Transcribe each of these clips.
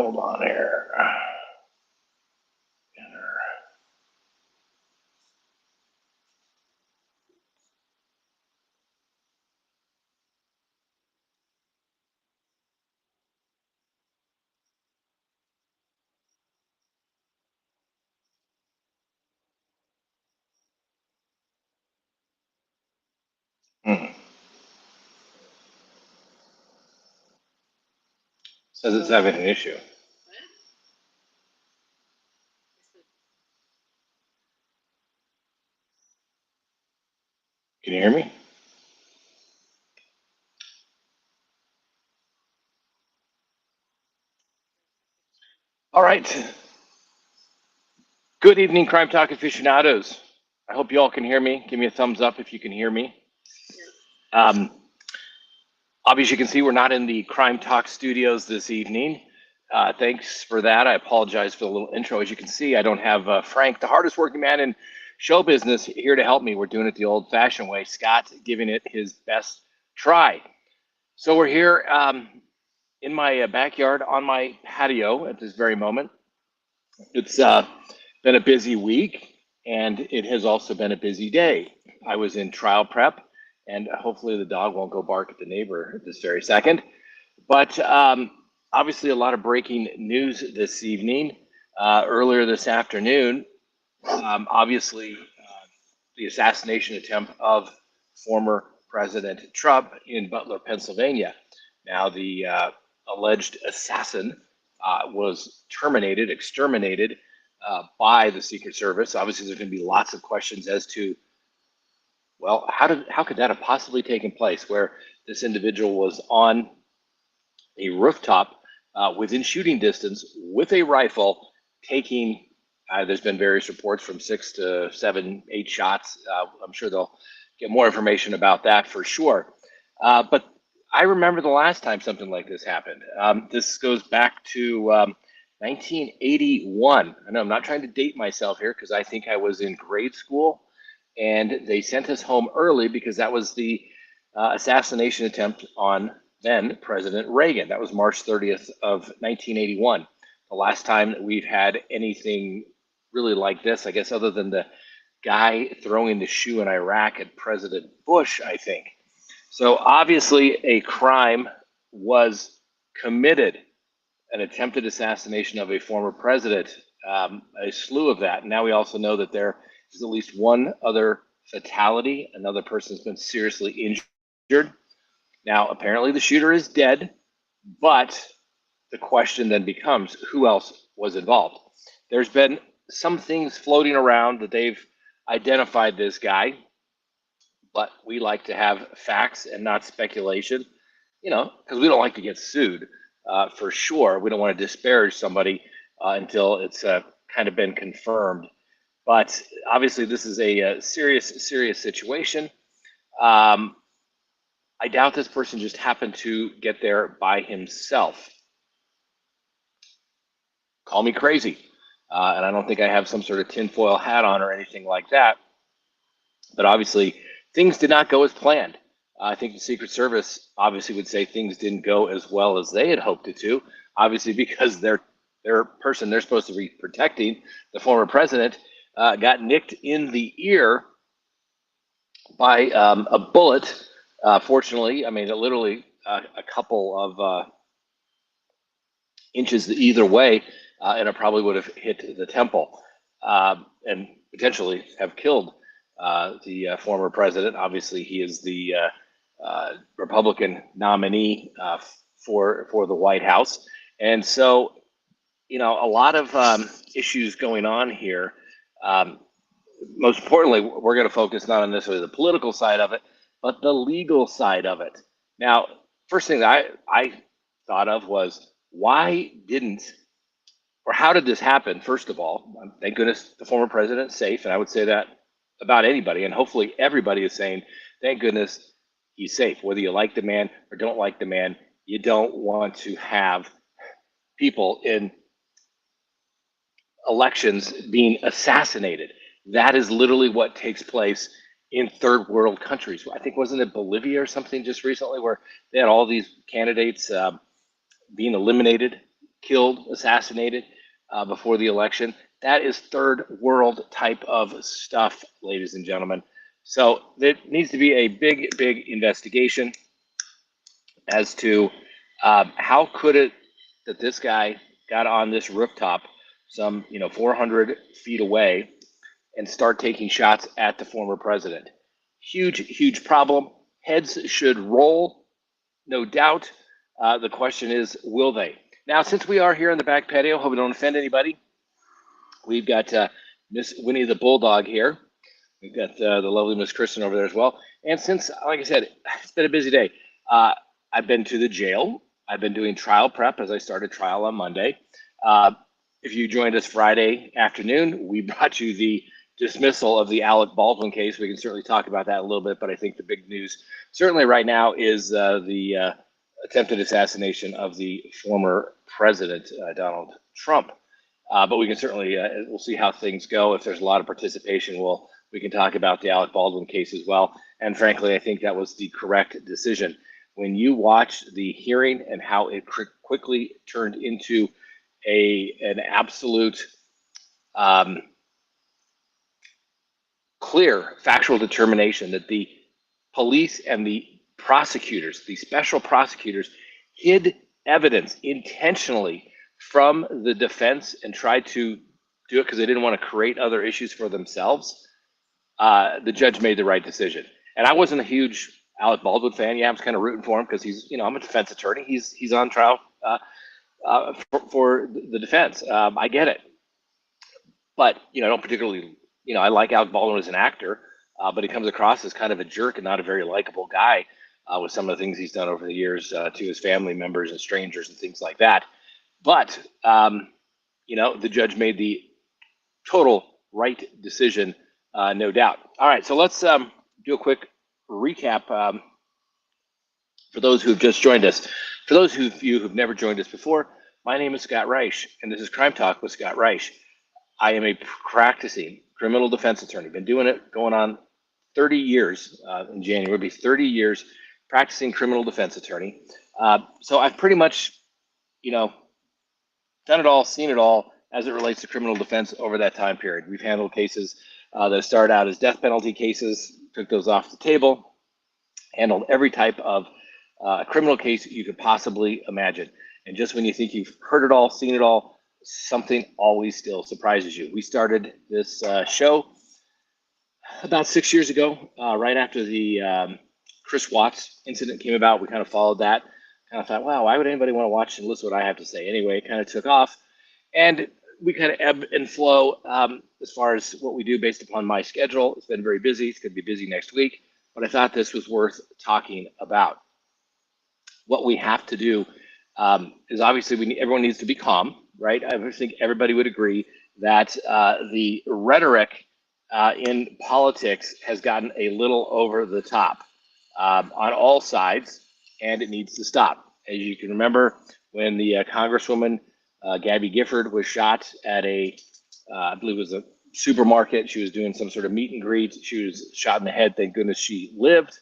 hold on here. Says it's having an issue. Can you hear me? All right. Good evening, Crime Talk aficionados. I hope you all can hear me. Give me a thumbs up if you can hear me. Obviously, you can see we're not in the Crime Talk studios this evening. Thanks for that. I apologize for the little intro. As you can see, I don't have Frank, the hardest working man in show business, here to help me. We're doing it the old-fashioned way. Scott giving it his best try. So we're here in my backyard on my patio at this very moment. It's been a busy week, and it has also been a busy day. I was in trial prep, and hopefully the dog won't go bark at the neighbor at this very second. But obviously a lot of breaking news this evening. Earlier this afternoon, obviously the assassination attempt of former President Trump in Butler, Pennsylvania. Now the alleged assassin was exterminated by the Secret Service. Obviously, there's going to be lots of questions as to, well, how could that have possibly taken place, where this individual was on a rooftop within shooting distance with a rifle, taking, there's been various reports from 6 to 7, 8 shots. I'm sure they'll get more information about that for sure. But I remember the last time something like this happened. This goes back to 1981. I know I'm not trying to date myself here because I think I was in grade school, and they sent us home early because that was the assassination attempt on then President Reagan. That was March 30th of 1981. The last time that we've had anything really like this, I guess, other than the guy throwing the shoe in Iraq at President Bush, I think. So obviously a crime was committed, an attempted assassination of a former president, a slew of that. Now we also know that there is at least one other fatality. Another person's been seriously injured. Now, apparently the shooter is dead, but the question then becomes, who else was involved? There's been some things floating around that they've identified this guy, but we like to have facts and not speculation, because we don't like to get sued, for sure. We don't want to disparage somebody until it's kind of been confirmed. But obviously, this is a serious situation. I doubt this person just happened to get there by himself. Call me crazy. And I don't think I have some sort of tinfoil hat on or anything like that. But obviously, things did not go as planned. I think the Secret Service obviously would say things didn't go as well as they had hoped it to, obviously because their person they're supposed to be protecting, the former president, got nicked in the ear by a bullet. Fortunately, I mean, literally a couple of inches either way, and it probably would have hit the temple and potentially have killed the former president. Obviously, he is the Republican nominee for the White House, and so a lot of issues going on here. Most importantly, we're going to focus not on necessarily the political side of it, but the legal side of it. Now, first thing that I thought of was, why didn't, or how did this happen? First of all, thank goodness the former president's safe, and I would say that about anybody, and hopefully everybody is saying, thank goodness he's safe. Whether you like the man or don't like the man, you don't want to have people in elections being assassinated. That is literally what takes place in third world countries. I think, wasn't it Bolivia or something just recently, where they had all these candidates being eliminated killed, assassinated before the election. That is third world type of stuff, ladies and gentlemen. So there needs to be a big, big investigation as to how could it that this guy got on this rooftop some 400 feet away and start taking shots at the former president. Huge, huge problem. Heads should roll, no doubt. The question is, will they? Now, since we are here in the back patio, hope we don't offend anybody. We've got Miss Winnie the Bulldog here. We've got the lovely Miss Kristen over there as well. And since, like I said, it's been a busy day. I've been to the jail. I've been doing trial prep as I started trial on Monday. If you joined us Friday afternoon, we brought you the dismissal of the Alec Baldwin case. We can certainly talk about that a little bit, but I think the big news certainly right now is the attempted assassination of the former president, Donald Trump. But we can certainly, we'll see how things go. If there's a lot of participation, we can talk about the Alec Baldwin case as well. And frankly, I think that was the correct decision. When you watch the hearing and how it quickly turned into an absolute clear factual determination that the police and the prosecutors, the special prosecutors, hid evidence intentionally from the defense and tried to do it because they didn't want to create other issues for themselves, the judge made the right decision. And I wasn't a huge Alec Baldwin fan. Yeah, I was kind of rooting for him because he's, I'm a defense attorney. He's on trial for the defense. I get it. But, I don't particularly, I like Alec Baldwin as an actor, but he comes across as kind of a jerk and not a very likable guy with some of the things he's done over the years to his family members and strangers and things like that. But, the judge made the total right decision, no doubt. All right, so let's do a quick recap for those who've just joined us. For those of you who've never joined us before, my name is Scott Reich, and this is Crime Talk with Scott Reich. I am a practicing criminal defense attorney. Been doing it going on 30 years in January. It'll be 30 years practicing criminal defense attorney. So I've pretty much, done it all, seen it all as it relates to criminal defense over that time period. We've handled cases that started out as death penalty cases, took those off the table, handled every type of criminal case you could possibly imagine. And just when you think you've heard it all, seen it all, something always still surprises you. We started this show about 6 years ago, right after the Chris Watts incident came about. We kind of followed that. Kind of thought, wow, why would anybody want to watch and listen to what I have to say? Anyway, it kind of took off. And we kind of ebb and flow as far as what we do based upon my schedule. It's been very busy. It's going to be busy next week. But I thought this was worth talking about. What we have to do is obviously everyone needs to be calm, right? I think everybody would agree that the rhetoric in politics has gotten a little over the top on all sides, and it needs to stop. As you can remember, when the Congresswoman Gabby Gifford was shot at I believe it was a supermarket. She was doing some sort of meet and greet. She was shot in the head. Thank goodness she lived.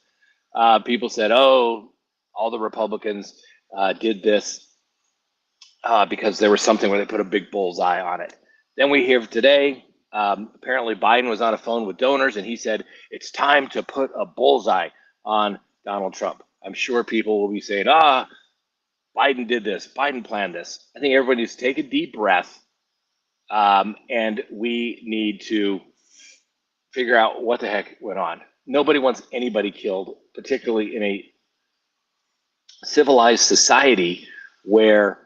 People said, oh, all the Republicans did this because there was something where they put a big bullseye on it. Then we hear today, apparently Biden was on a phone with donors and he said, it's time to put a bullseye on Donald Trump. I'm sure people will be saying, Biden did this, Biden planned this. I think everybody needs to take a deep breath and we need to figure out what the heck went on. Nobody wants anybody killed, particularly in a civilized society where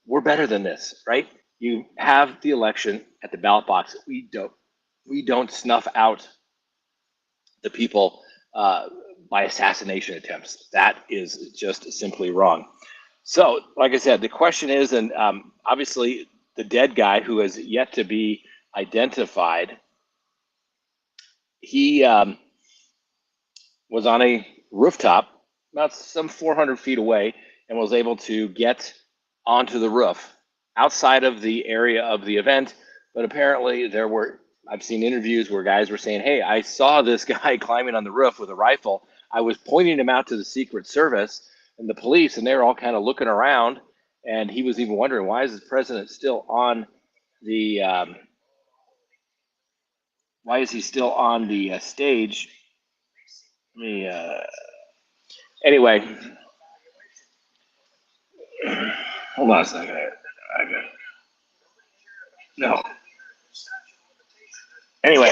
we're better than this, right? You have the election at the ballot box. We don't snuff out the people by assassination attempts. That is just simply wrong. So, like I said, the question is, and obviously the dead guy who has yet to be identified, he was on a rooftop about some 400 feet away and was able to get onto the roof outside of the area of the event. But apparently I've seen interviews where guys were saying, hey, I saw this guy climbing on the roof with a rifle. I was pointing him out to the Secret Service and the police, and they were all kind of looking around. And he was even wondering, why is the president still on the why is he still on the stage? Let me anyway, hold on a second. I got no. Anyway,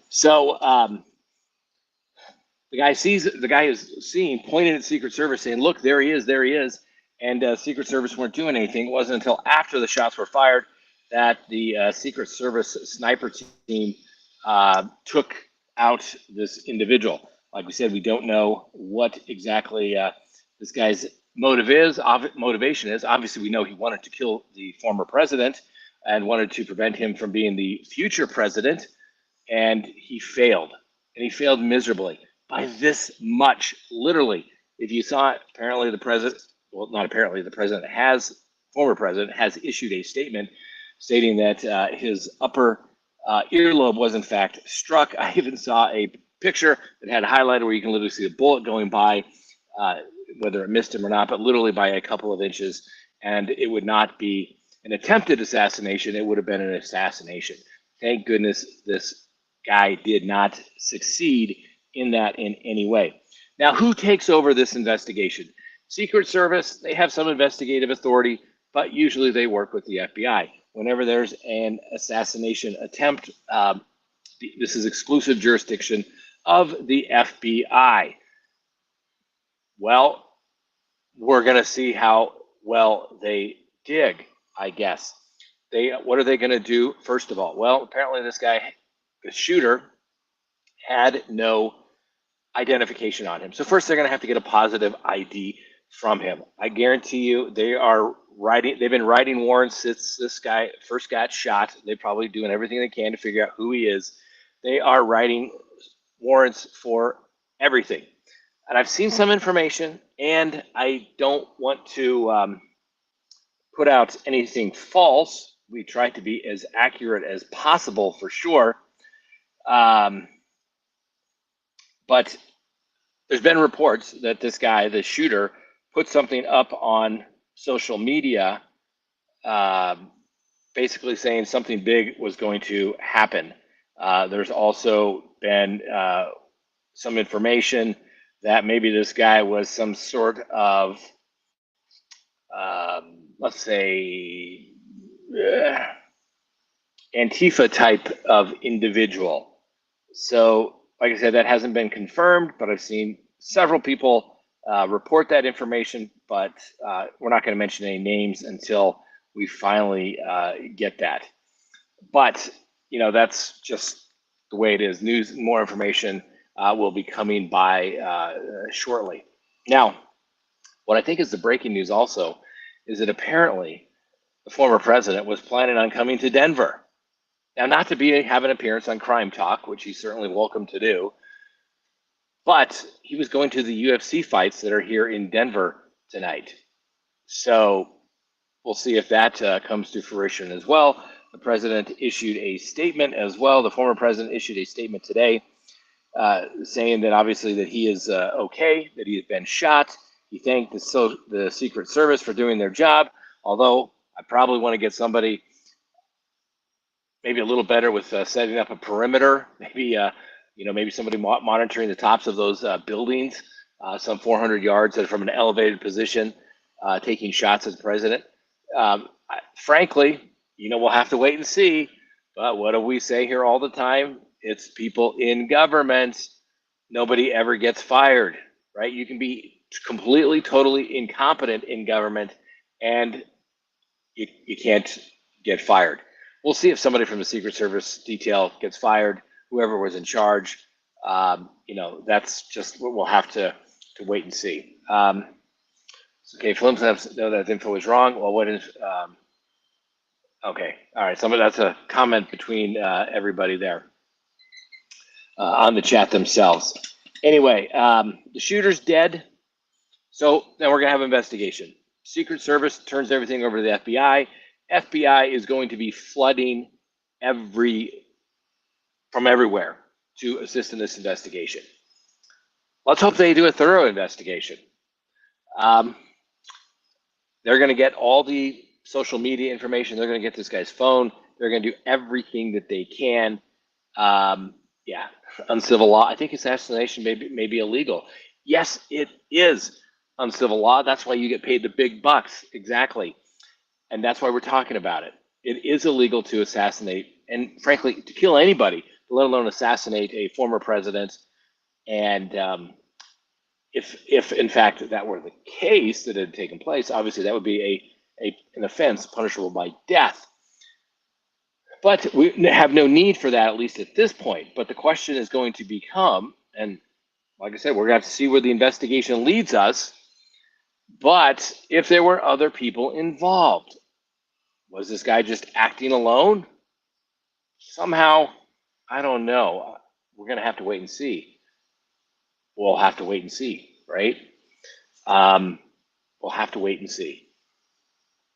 so the guy is seeing, pointing at Secret Service, saying, "Look, there he is," and Secret Service weren't doing anything. It wasn't until after the shots were fired that the Secret Service sniper team took out this individual. Like we said, we don't know what exactly this guy's motivation is. Obviously, we know he wanted to kill the former president and wanted to prevent him from being the future president, and he failed, and he failed miserably by this much. Literally, if you saw it, apparently the president, well, not apparently, the president has, former president has issued a statement stating that his upper earlobe was in fact struck. I even saw a picture that had a highlighter where you can literally see a bullet going by, whether it missed him or not, but literally by a couple of inches. And it would not be an attempted assassination, it would have been an assassination. Thank goodness this guy did not succeed in that in any way. Now, who takes over this investigation? Secret Service, they have some investigative authority, but usually they work with the FBI. Whenever there's an assassination attempt, this is exclusive jurisdiction of the FBI. Well, we're going to see how well they dig, I guess. What are they going to do? First of all, well, apparently this guy, the shooter, had no identification on him. So first they're going to have to get a positive ID from him. I guarantee you they've been writing warrants since this guy first got shot. They're probably doing everything they can to figure out who he is. They are writing warrants for everything. And I've seen some information, and I don't want to put out anything false. We try to be as accurate as possible for sure. But there's been reports that this guy, the shooter, put something up on social media, basically saying something big was going to happen. There's also been some information that maybe this guy was some sort of, let's say, Antifa type of individual. So, like I said, that hasn't been confirmed, but I've seen several people report that information, but we're not going to mention any names until we finally get that. But, you know, that's just the way it is. News, more information will be coming by shortly. Now, what I think is the breaking news also is that apparently the former president was planning on coming to Denver. Now, not to have an appearance on Crime Talk, which he's certainly welcome to do, but he was going to the UFC fights that are here in Denver tonight. So we'll see if that comes to fruition as well. The president issued a statement as well. The former president issued a statement today saying that obviously that he is okay, that he has been shot. He thanked the Secret Service for doing their job, although I probably want to get somebody maybe a little better with setting up a perimeter, maybe maybe somebody monitoring the tops of those buildings, some 400 yards from an elevated position, taking shots at the president. Frankly, we'll have to wait and see. But what do we say here all the time? It's people in government. Nobody ever gets fired, right? You can be completely, totally incompetent in government, and you can't get fired. We'll see if somebody from the Secret Service detail gets fired. Whoever was in charge, that's just what we'll have to wait and see. Okay, Flims know that info is wrong. Well, what is? Okay, all right. That's a comment between everybody there on the chat themselves. Anyway, the shooter's dead. So then we're gonna have an investigation. Secret Service turns everything over to the FBI. FBI is going to be flooding from everywhere to assist in this investigation. Let's hope they do a thorough investigation. Um, they're going to get all the social media information. They're going to get this guy's phone. They're going to do everything that they can. Yeah, uncivil law. I think assassination may be illegal. Yes, it is uncivil law. That's why you get paid the big bucks. Exactly. And that's why we're talking about it. It is illegal to assassinate and, frankly, to kill anybody, let alone assassinate a former president. And if in fact that were the case that had taken place, obviously that would be an offense punishable by death. But we have no need for that, at least at this point. But the question is going to become, and like I said, we're going to have to see where the investigation leads us. But if there were other people involved, was this guy just acting alone? Somehow, I don't know. We're going to have to wait and see. We'll have to wait and see, right? We'll have to wait and see.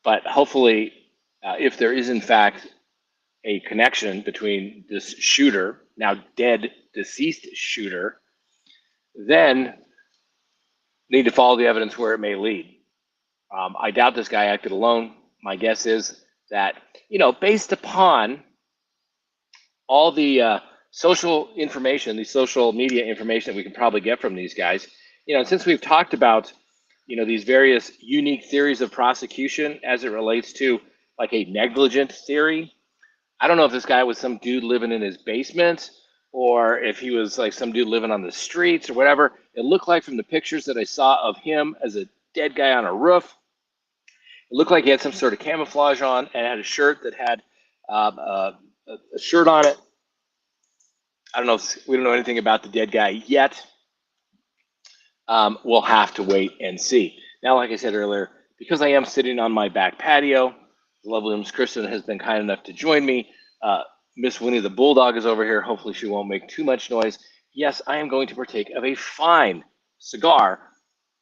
But hopefully, if there is in fact a connection between this shooter, now dead, deceased shooter, then need to follow the evidence where it may lead. I doubt this guy acted alone. My guess is that, based upon all the social information, the social media information that we can probably get from these guys, since we've talked about, these various unique theories of prosecution as it relates to like a negligent theory. I don't know if this guy was some dude living in his basement or if he was like some dude living on the streets or whatever. It looked like from the pictures that I saw of him as a dead guy on a roof, it looked like he had some sort of camouflage on and had a shirt that had a shirt on it. I don't know. We don't know anything about the dead guy yet. We'll have to wait and see. Now, like I said earlier, because I am sitting on my back patio, the lovely Miss Kristen has been kind enough to join me. Miss Winnie the Bulldog is over here. Hopefully she won't make too much noise. Yes, I am going to partake of a fine cigar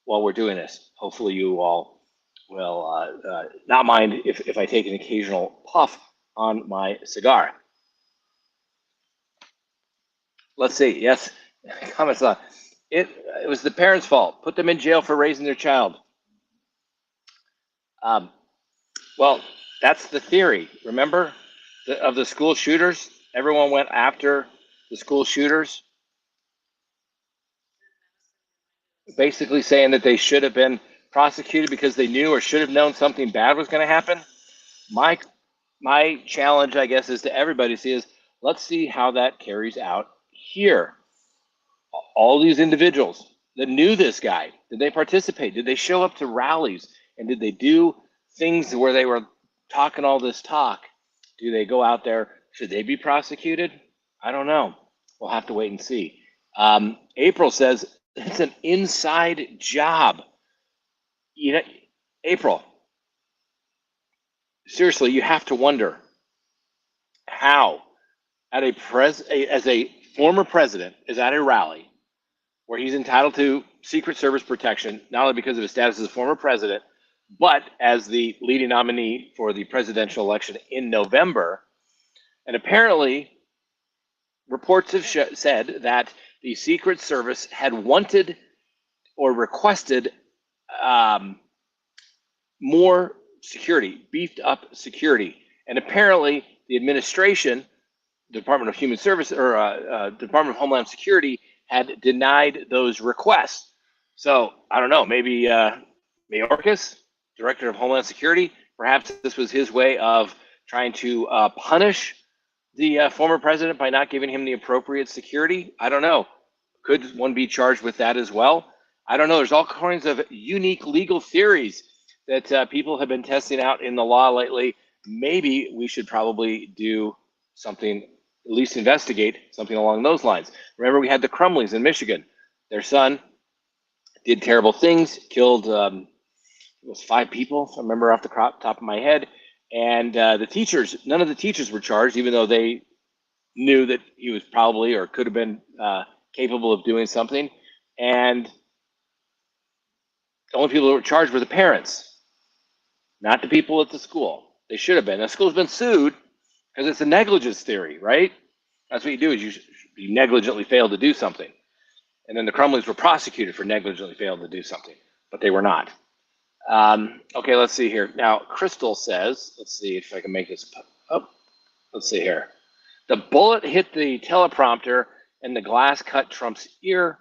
while we're doing this. Hopefully you all will not mind if I take an occasional puff on my cigar. Let's see. Yes, comments on it. It was the parents' fault. Put them in jail for raising their child. Well, that's the theory. Remember of the school shooters? Everyone went after the school shooters, basically saying that they should have been prosecuted because they knew or should have known something bad was going to happen. My challenge, I guess, is to everybody is let's see how that carries out here. All these individuals that knew this guy, did they participate? Did they show up to rallies? And did they do things where they were talking all this talk? Do they go out there? Should they be prosecuted? I don't know. We'll have to wait and see. April says it's an inside job. April, seriously, you have to wonder how as a former president is at a rally where he's entitled to Secret Service protection, not only because of his status as a former president, but as the leading nominee for the presidential election in November. And apparently, reports have said that the Secret Service had wanted or requested more security, beefed up security. And apparently, the administration, Department of Human Service or Department of Homeland Security, had denied those requests. So I don't know, maybe Mayorkas, Director of Homeland Security, perhaps this was his way of trying to punish the former president by not giving him the appropriate security. I don't know. Could one be charged with that as well? I don't know. There's all kinds of unique legal theories that people have been testing out in the law lately. Maybe we should probably do something, at least investigate something along those lines. Remember, we had the Crumleys in Michigan. Their son did terrible things, killed it was 5 people, if I remember off the top of my head. And the teachers, none of the teachers were charged, even though they knew that he was probably or could have been capable of doing something. And the only people that were charged were the parents, not the people at the school. They should have been. The school's been sued because it's a negligence theory, right? That's what you do, is you negligently fail to do something. And then the Crumleys were prosecuted for negligently failing to do something. but they were not. Okay, let's see here. Now, Crystal says, let's see if I can make this up. Let's see here. The bullet hit the teleprompter and the glass cut Trump's ear.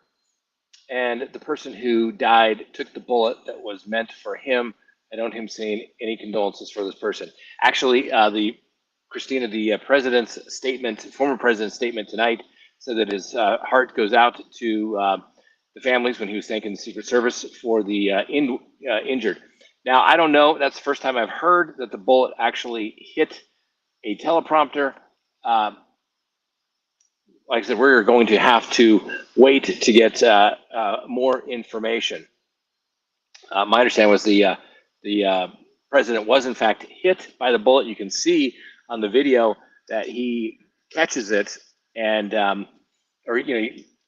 And the person who died took the bullet that was meant for him. I don't him saying any condolences for this person. Actually, Christina, the president's statement, former president's statement tonight, said that his heart goes out to the families when he was thanking the Secret Service for the injured. Now, I don't know. That's the first time I've heard that the bullet actually hit a teleprompter. Like I said, we're going to have to wait to get more information. My understanding was the president was in fact hit by the bullet. You can see on the video that he catches it, and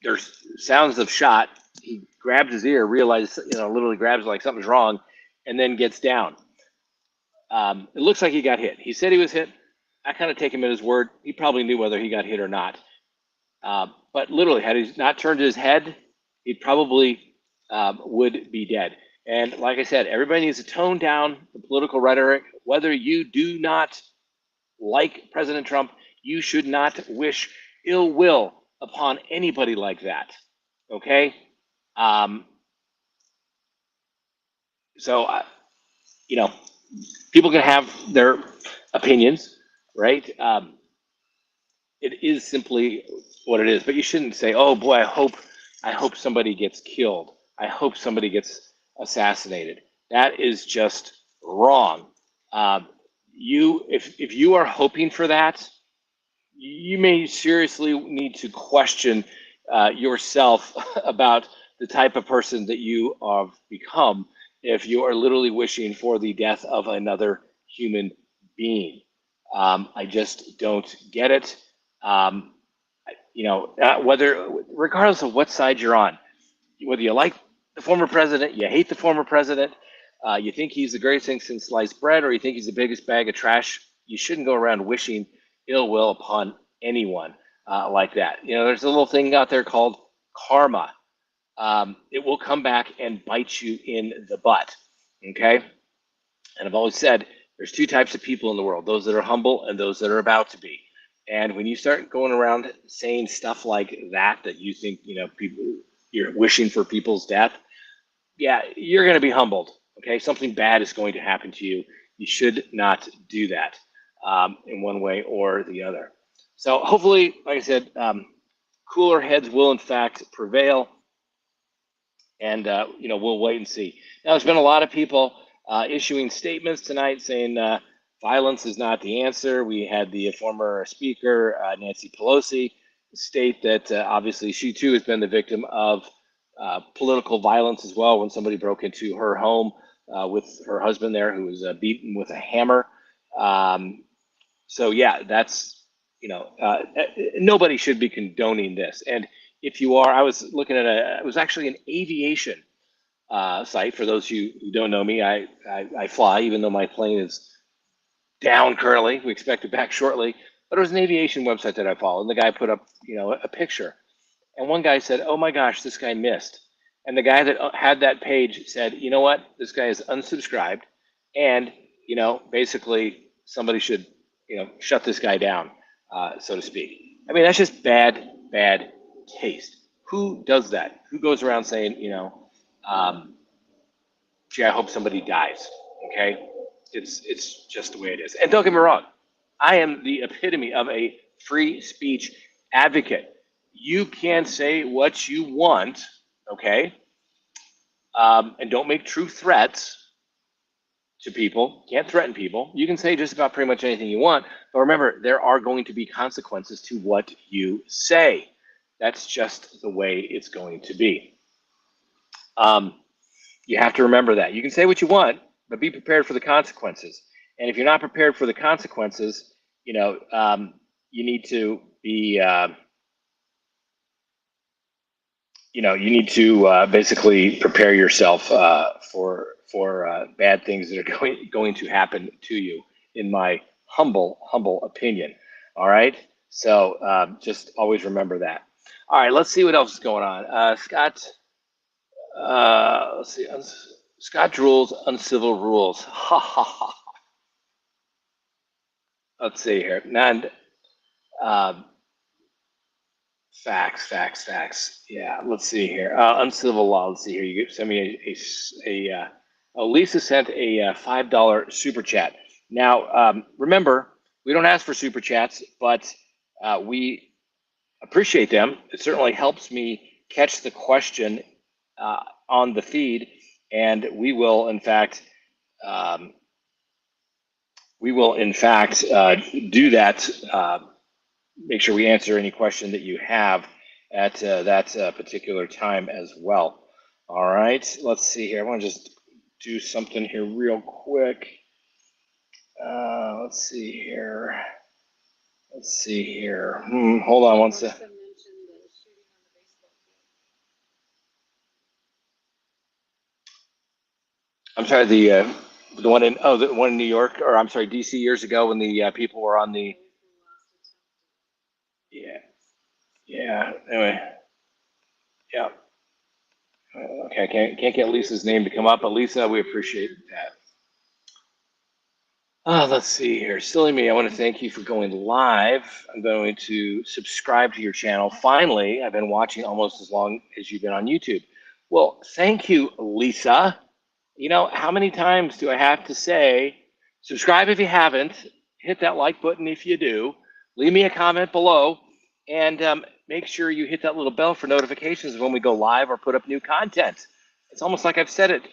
there's sounds of shot. He grabs his ear, realizes, literally grabs like something's wrong, and then gets down. It looks like he got hit. He said he was hit. I kind of take him at his word. He probably knew whether he got hit or not. But literally, had he not turned his head, he probably would be dead. And like I said, everybody needs to tone down the political rhetoric. Whether you do not like President Trump, you should not wish ill will upon anybody like that. Okay? People can have their opinions, right? It is simply what it is, but you shouldn't say, "Oh boy, I hope somebody gets killed. I hope somebody gets assassinated." That is just wrong. If you are hoping for that, you may seriously need to question yourself about the type of person that you have become if you are literally wishing for the death of another human being. I just don't get it. Regardless of what side you're on, whether you like the former president, you hate the former president, you think he's the greatest thing since sliced bread, or you think he's the biggest bag of trash, you shouldn't go around wishing ill will upon anyone like that. There's a little thing out there called karma. It will come back and bite you in the butt. Okay? And I've always said there's two types of people in the world: those that are humble and those that are about to be. And when you start going around saying stuff like that you think, you're wishing for people's death, yeah, you're going to be humbled. Okay, something bad is going to happen to you. You should not do that in one way or the other. So hopefully, like I said, cooler heads will in fact prevail, and we'll wait and see. Now, there's been a lot of people issuing statements tonight saying violence is not the answer. We had the former speaker, Nancy Pelosi, state that obviously she too has been the victim of political violence as well, when somebody broke into her home with her husband there, who was beaten with a hammer. So yeah, that's, nobody should be condoning this. And if you are, I was looking at it was actually an aviation site. For those of you who don't know me, I fly, even though my plane is down currently. We expect it back shortly. But it was an aviation website that I follow, and the guy put up, a picture. And one guy said, "Oh my gosh, this guy missed." And the guy that had that page said, "You know what? This guy is unsubscribed, and basically somebody should, shut this guy down, so to speak." I mean, that's just bad taste. Who does that? Who goes around saying, "Gee, I hope somebody dies"? Okay, it's just the way it is. And don't get me wrong, I am the epitome of a free speech advocate. You can say what you want, okay? And don't make true threats to people. Can't threaten people. You can say just about pretty much anything you want, but remember, there are going to be consequences to what you say. That's just the way it's going to be. You have to remember that. You can say what you want, but be prepared for the consequences. And if you're not prepared for the consequences, you need to be, you need to basically prepare yourself for bad things that are going to happen to you, in my humble opinion. All right. So just always remember that. All right. Let's see what else is going on. Scott Let's see. Scott Drew's uncivil rules. Ha ha ha. Let's see here. And uh, facts. Yeah. Let's see here. Uncivil law. Let's see here. You send me Lisa sent a $5 super chat. Now, remember, we don't ask for super chats, but we appreciate them. It certainly helps me catch the question on the feed, and we will, in fact, um, do that. Make sure we answer any question that you have at that particular time as well. All right, let's see here. I want to just do something here real quick. Let's see here. Hold on one sec. I'm sorry. The one in the one in New York, or I'm sorry, DC years ago when the people were on the. Yeah. Anyway. Yeah. Okay. Can't get Lisa's name to come up, but Lisa, we appreciate that. Let's see here. Silly me, I want to thank you for going live. I'm going to subscribe to your channel. Finally, I've been watching almost as long as you've been on YouTube. Well, thank you, Lisa. You know, how many times do I have to say, subscribe if you haven't, hit that like button if you do, leave me a comment below, and make sure you hit that little bell for notifications when we go live or put up new content. It's almost like I've said it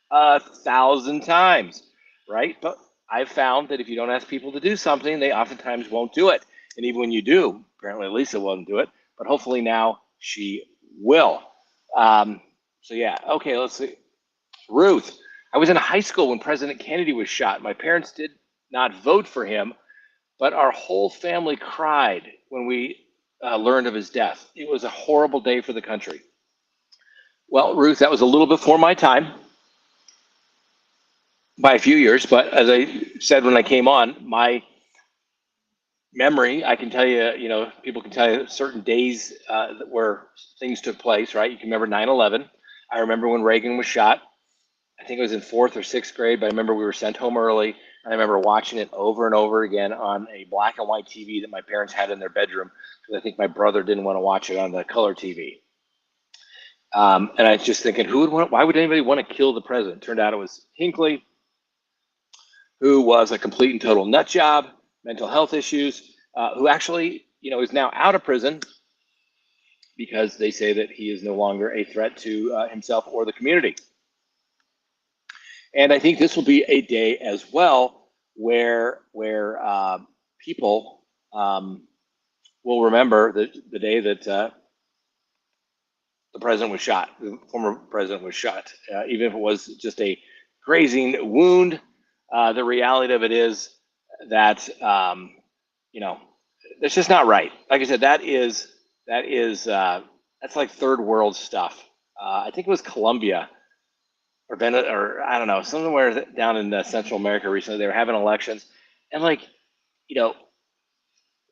1,000 times, right? But I've found that if you don't ask people to do something, they oftentimes won't do it. And even when you do, apparently Lisa won't do it, but hopefully now she will. So yeah, okay, let's see. Ruth, I was in high school when President Kennedy was shot. My parents did not vote for him, but our whole family cried when we learned of his death. It was a horrible day for the country. Well, Ruth, that was a little before my time by a few years, but as I said when I came on, my memory, I can tell you, you know, people can tell you certain days where things took place, right? You can remember 9/11. I remember when Reagan was shot. I think it was in fourth or sixth grade, but I remember we were sent home early. And I remember watching it over and over again on a black and white TV that my parents had in their bedroom because I think my brother didn't want to watch it on the color TV. And I was just thinking, why would anybody want to kill the president? Turned out it was Hinckley, who was a complete and total nut job, mental health issues, who actually, you know, is now out of prison because they say that he is no longer a threat to himself or the community. And I think this will be a day as well where people will remember the day that the president was shot, the former president was shot, even if it was just a grazing wound. The reality of it is that you know, it's just not right. Like I said, that's like third world stuff. I think it was Colombia or or I don't know, somewhere down in Central America recently. They were having elections, and like, you know,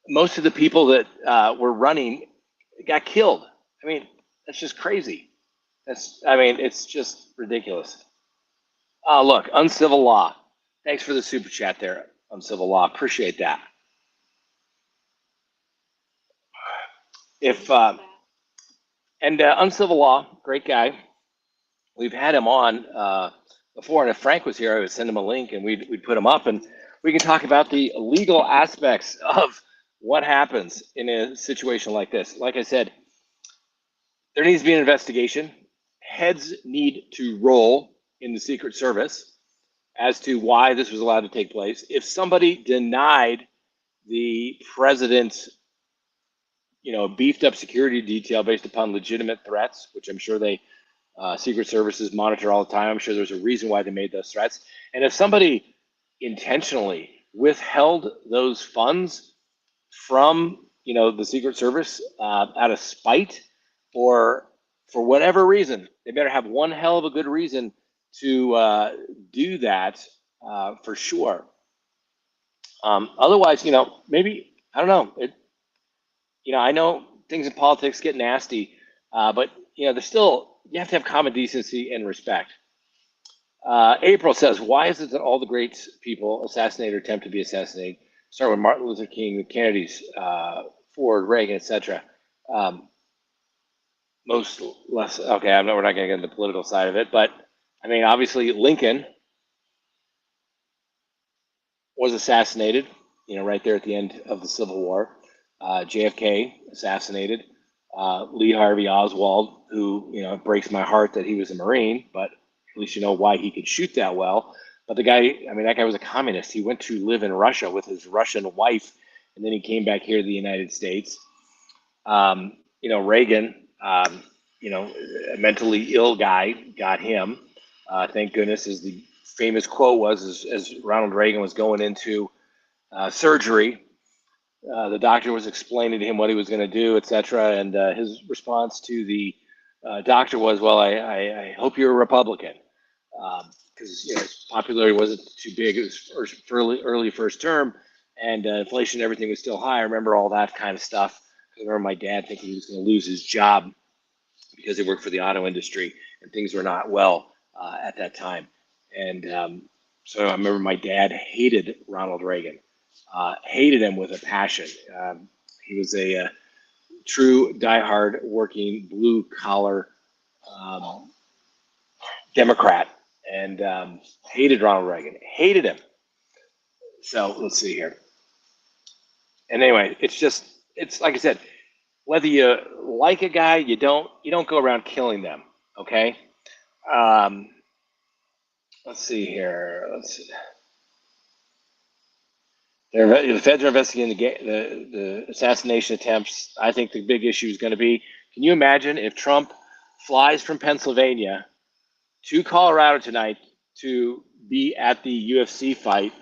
most of the people that were running got killed. I mean, that's just crazy. It's just ridiculous. Look, uncivil law. Thanks for the super chat there, uncivil law. Appreciate that. Uncivil law, great guy. We've had him on before, and if Frank was here, I would send him a link and we'd put him up, and we can talk about the legal aspects of what happens in a situation like this. Like I said, there needs to be an investigation. Heads need to roll in the Secret Service as to why this was allowed to take place. If somebody denied the president's, you know, beefed up security detail based upon legitimate threats, which I'm sure they Secret Services monitor all the time. I'm sure there's a reason why they made those threats. And if somebody intentionally withheld those funds from, you know, the Secret Service out of spite or for whatever reason, they better have one hell of a good reason to do that for sure. Otherwise, you know, maybe, I don't know. You know, I know things in politics get nasty, but, you know, there's still you have to have common decency and respect. April says, why is it that all the great people assassinate or attempt to be assassinated? Start with Martin Luther King, the Kennedys, Ford, Reagan, etc. Most less, okay, I know we're not going to get into the political side of it, but I mean, obviously Lincoln was assassinated, right there at the end of the Civil War. JFK assassinated. Lee Harvey Oswald, who, it breaks my heart that he was a Marine, but at least you know why he could shoot that well. But the guy, that guy was a communist. He went to live in Russia with his Russian wife, and then he came back here to the United States. Reagan, a mentally ill guy, got him. Thank goodness, as the famous quote was, as Ronald Reagan was going into surgery, the doctor was explaining to him what he was going to do, etc. And his response to the doctor was, "Well, I hope you're a Republican," because his popularity wasn't too big. It was early first term, and inflation and everything was still high. I remember all that kind of stuff. I remember my dad thinking he was going to lose his job because he worked for the auto industry, and things were not well at that time. And so I remember my dad hated Ronald Reagan. Hated him with a passion. He was a true diehard working blue collar Democrat, and hated Ronald Reagan. Hated him. So let's see here. And anyway, it's like I said, whether you like a guy, you don't go around killing them. Okay. Let's see here. The feds are investigating the assassination attempts. I think the big issue is going to be, can you imagine if Trump flies from Pennsylvania to Colorado tonight to be at the UFC fight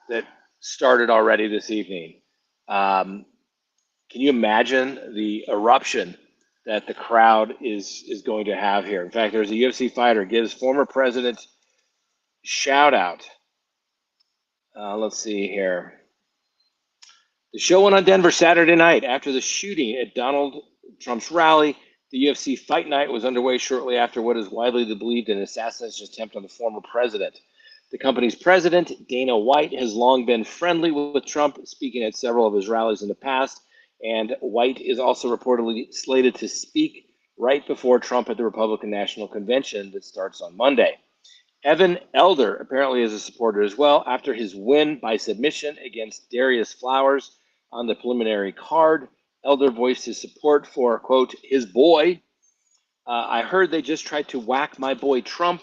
that started already this evening? Can you imagine the eruption that the crowd is going to have here? In fact, there's a UFC fighter gives former president shout out. Let's see here. The show went on Denver Saturday night after the shooting at Donald Trump's rally. The UFC Fight Night was underway shortly after what is widely believed an assassination attempt on the former president. The company's president, Dana White, has long been friendly with Trump, speaking at several of his rallies in the past. And White is also reportedly slated to speak right before Trump at the Republican National Convention that starts on Monday. Evan Elder apparently is a supporter as well after his win by submission against Darius Flowers on the preliminary card. Elder voiced his support for, quote, his boy. I heard they just tried to whack my boy Trump.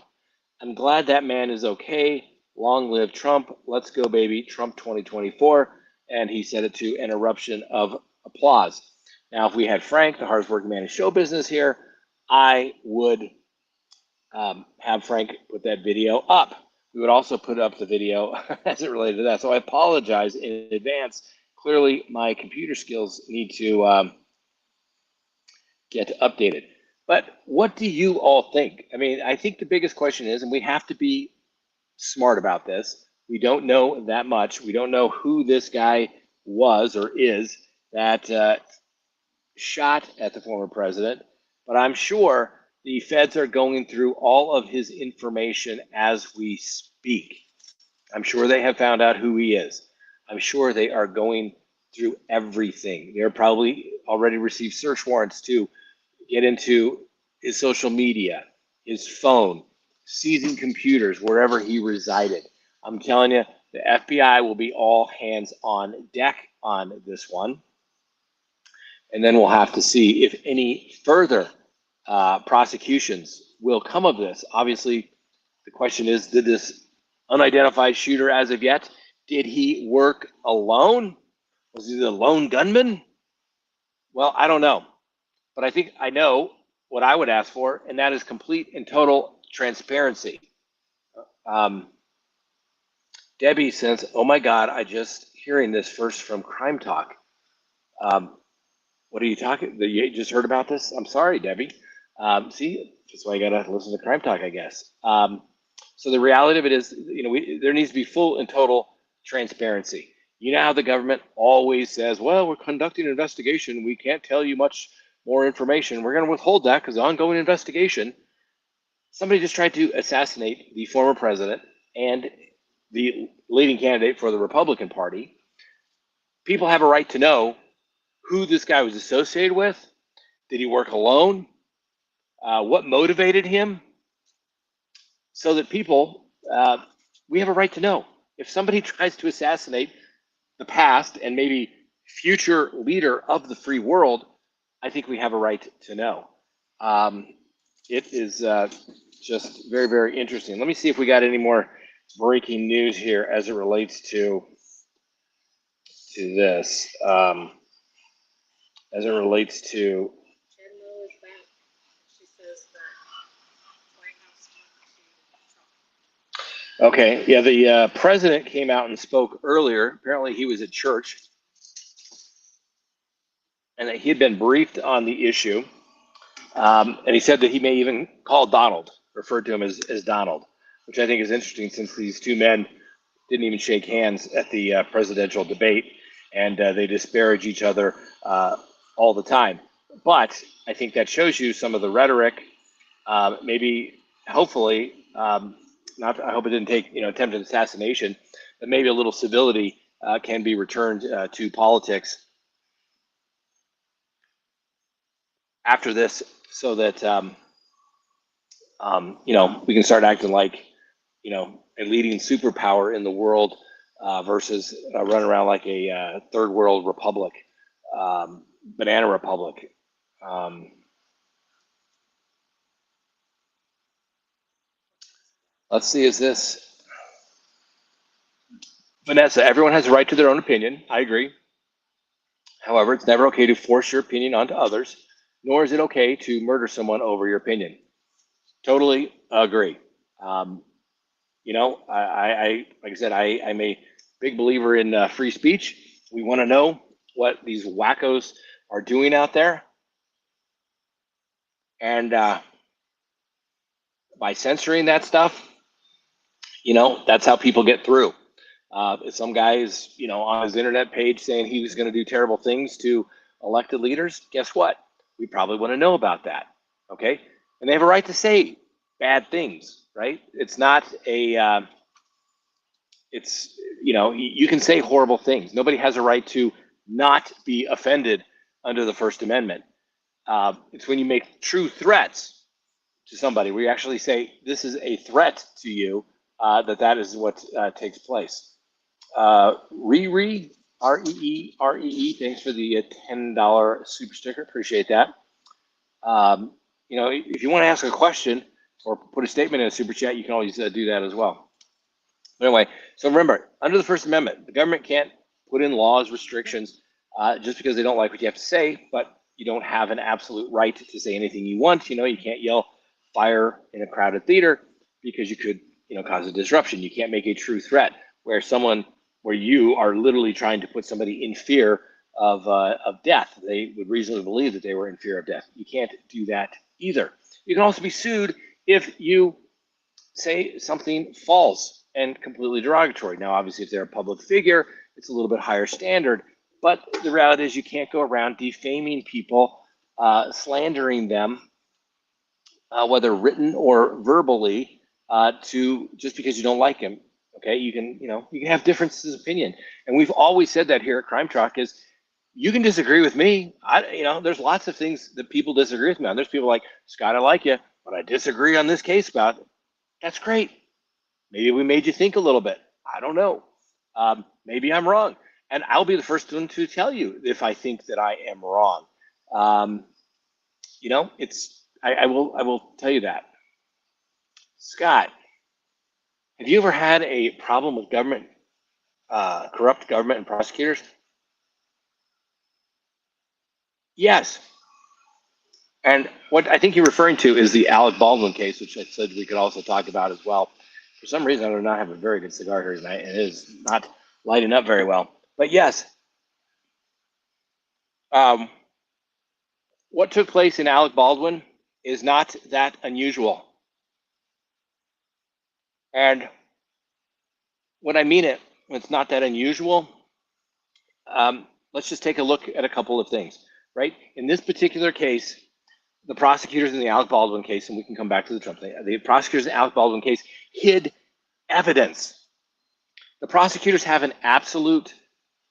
I'm glad that man is okay. Long live Trump. Let's go, baby. Trump 2024. And he said it to an eruption of applause. Now, if we had Frank, the hardest working man in show business here, I would have Frank put that video up. We would also put up the video as it related to that. So I apologize in advance. Clearly, my computer skills need to get updated. But what do you all think? I think the biggest question is, and we have to be smart about this, we don't know that much. We don't know who this guy was or is that shot at the former president, but I'm sure the feds are going through all of his information as we speak. I'm sure they have found out who he is. I'm sure they are going through everything. They're probably already received search warrants to get into his social media, his phone, seizing computers wherever he resided. I'm telling you, the FBI will be all hands on deck on this one. And then we'll have to see if any further prosecutions will come of this. Obviously, the question is, did this unidentified shooter as of yet, did he work alone? Was he the lone gunman? Well, I don't know. But I think I know what I would ask for, and that is complete and total transparency. Debbie says, oh my God, I just hearing this first from Crime Talk. What are you talking? You just heard about this? I'm sorry, Debbie. See, that's why you gotta listen to Crime Talk, I guess. So the reality of it is, there needs to be full and total transparency. You know how the government always says, well, we're conducting an investigation. We can't tell you much more information. We're going to withhold that because ongoing investigation. somebody just tried to assassinate the former president and the leading candidate for the Republican Party. People have a right to know who this guy was associated with. Did he work alone? What motivated him? So that people, we have a right to know. If somebody tries to assassinate the past and maybe future leader of the free world, I think we have a right to know. It is just very, very interesting. Let me see if we got any more breaking news here as it relates to this. As it relates to. Okay, yeah, the president came out and spoke earlier. Apparently, he was at church, and that he had been briefed on the issue. And he said that he may even call Donald, referred to him as Donald, which I think is interesting since these two men didn't even shake hands at the presidential debate, and they disparage each other all the time. But I think that shows you some of the rhetoric, maybe, hopefully, not. I hope it didn't take attempted assassination, but maybe a little civility can be returned to politics after this, so that we can start acting like a leading superpower in the world versus run around like a third world republic, banana republic. Let's see, is this Vanessa? Everyone has a right to their own opinion. I agree. However, it's never okay to force your opinion onto others, nor is it okay to murder someone over your opinion. Totally agree. I like I said, I'm a big believer in free speech. We want to know what these wackos are doing out there, and by censoring that stuff, that's how people get through. If some guy is, on his internet page saying he was going to do terrible things to elected leaders, guess what? We probably want to know about that. Okay, and they have a right to say bad things, right? It's not a you can say horrible things. Nobody has a right to not be offended under the First Amendment. It's when you make true threats to somebody, where you actually say, this is a threat to you, that is what takes place. Ree, R-E-E, thanks for the $10 super sticker. Appreciate that. If you want to ask a question or put a statement in a super chat, you can always do that as well. But anyway, so remember, under the First Amendment, the government can't put in laws, restrictions, just because they don't like what you have to say, but you don't have an absolute right to say anything you want. You can't yell fire in a crowded theater because you could, cause a disruption. You can't make a true threat where you are literally trying to put somebody in fear of death. They would reasonably believe that they were in fear of death. You can't do that either. You can also be sued if you say something false and completely derogatory. Now, obviously, if they're a public figure, it's a little bit higher standard. But the reality is you can't go around defaming people, slandering them, whether written or verbally, just because you don't like them. Okay, you can have differences of opinion, and we've always said that here at Crime Talk is you can disagree with me. There's lots of things that people disagree with me on. There's people like, Scott, I like you, but I disagree on this case about it. That's great. Maybe we made you think a little bit. I don't know. Maybe I'm wrong, and I'll be the first one to tell you if I think that I am wrong. I will tell you that. Scott, have you ever had a problem with government, corrupt government and prosecutors? Yes. And what I think you're referring to is the Alec Baldwin case, which I said we could also talk about as well. For some reason, I do not have a very good cigar here tonight, and it is not lighting up very well. But yes, what took place in Alec Baldwin is not that unusual. And when I mean it's not that unusual, let's just take a look at a couple of things, right? In this particular case, the prosecutors in the Alec Baldwin case, and we can come back to the Trump thing, the prosecutors in the Alec Baldwin case hid evidence. The prosecutors have an absolute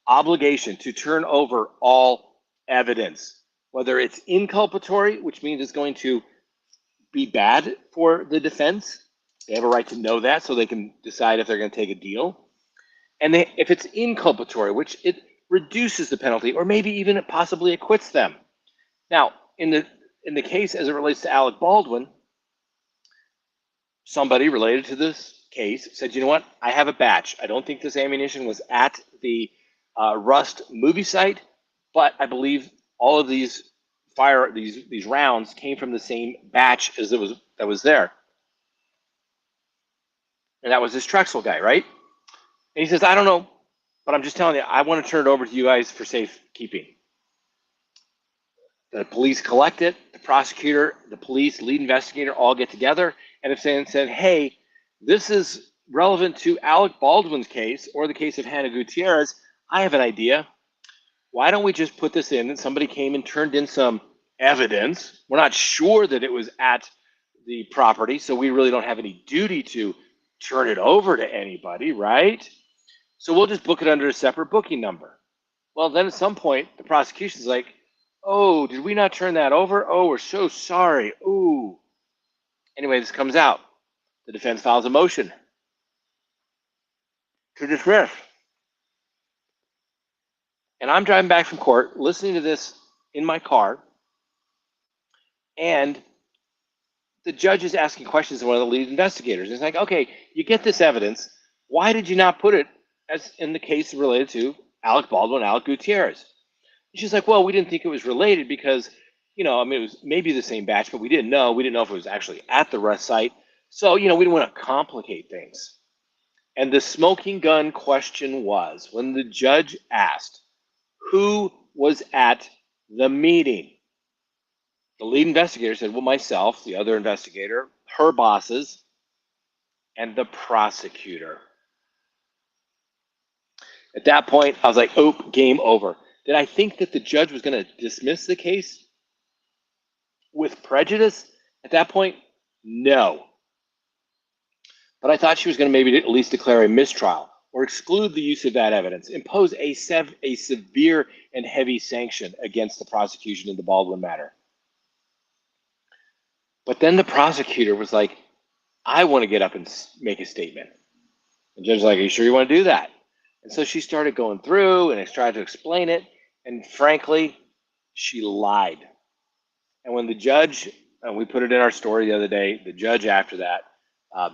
obligation to turn over all evidence, whether it's inculpatory, which means it's going to be bad for the defense. They have a right to know that so they can decide if they're going to take a deal. And if it's inculpatory, which it reduces the penalty or maybe even it possibly acquits them. Now, in the case as it relates to Alec Baldwin, somebody related to this case said, you know what, I have a batch. I don't think this ammunition was at the Rust movie site, but I believe all of these rounds came from the same batch as that was there. And that was this Trexel guy, right? And he says, I don't know, but I'm just telling you, I want to turn it over to you guys for safekeeping. The police collect it, the prosecutor, the police, lead investigator all get together, and if someone said, hey, this is relevant to Alec Baldwin's case or the case of Hannah Gutierrez, I have an idea. Why don't we just put this in? And somebody came and turned in some evidence. We're not sure that it was at the property, so we really don't have any duty to turn it over to anybody, right? So we'll just book it under a separate booking number. Well, then at some point, the prosecution's like, oh, did we not turn that over? Oh, we're so sorry. Ooh. Anyway, this comes out. The defense files a motion to dismiss. And I'm driving back from court, listening to this in my car, and the judge is asking questions of one of the lead investigators. It's like, okay, you get this evidence. Why did you not put it as in the case related to Alec Baldwin, Alec Gutierrez? And she's like, well, we didn't think it was related because, it was maybe the same batch, but we didn't know. We didn't know if it was actually at the Rust site. So, we didn't want to complicate things. And the smoking gun question was when the judge asked who was at the meeting. The lead investigator said, well, myself, the other investigator, her bosses, and the prosecutor. At that point, I was like, oh, game over. Did I think that the judge was going to dismiss the case with prejudice? At that point, no. But I thought she was going to maybe at least declare a mistrial or exclude the use of that evidence, impose a severe and heavy sanction against the prosecution in the Baldwin matter. But then the prosecutor was like, I want to get up and make a statement. The judge was like, are you sure you want to do that? And so she started going through and I tried to explain it. And frankly, she lied. And when the judge, and we put it in our story the other day, the judge after that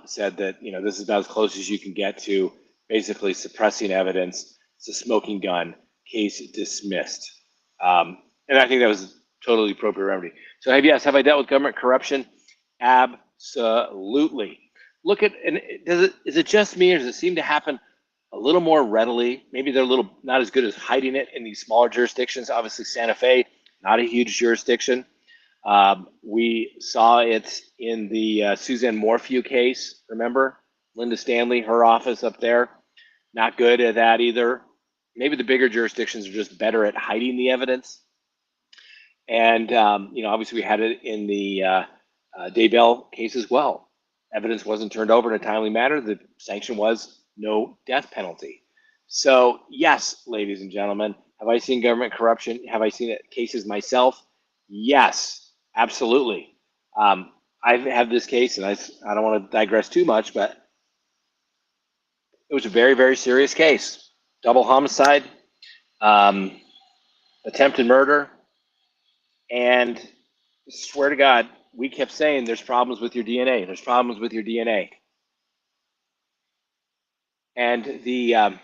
said that, this is about as close as you can get to basically suppressing evidence. It's a smoking gun, case dismissed. And I think that was totally appropriate remedy. So have I dealt with government corruption? Absolutely. Look at, and is it just me or does it seem to happen a little more readily? Maybe they're a little not as good as hiding it in these smaller jurisdictions. Obviously, Santa Fe, not a huge jurisdiction. We saw it in the Suzanne Morphew case, remember? Linda Stanley, her office up there, not good at that either. Maybe the bigger jurisdictions are just better at hiding the evidence. And, obviously we had it in the Daybell case as well. Evidence wasn't turned over in a timely manner. The sanction was no death penalty. So yes, ladies and gentlemen, have I seen government corruption? Have I seen cases myself? Yes, absolutely. I have this case, and I don't want to digress too much, but it was a very, very serious case. Double homicide, attempted murder, and swear to God, we kept saying there's problems with your DNA. There's problems with your DNA. And the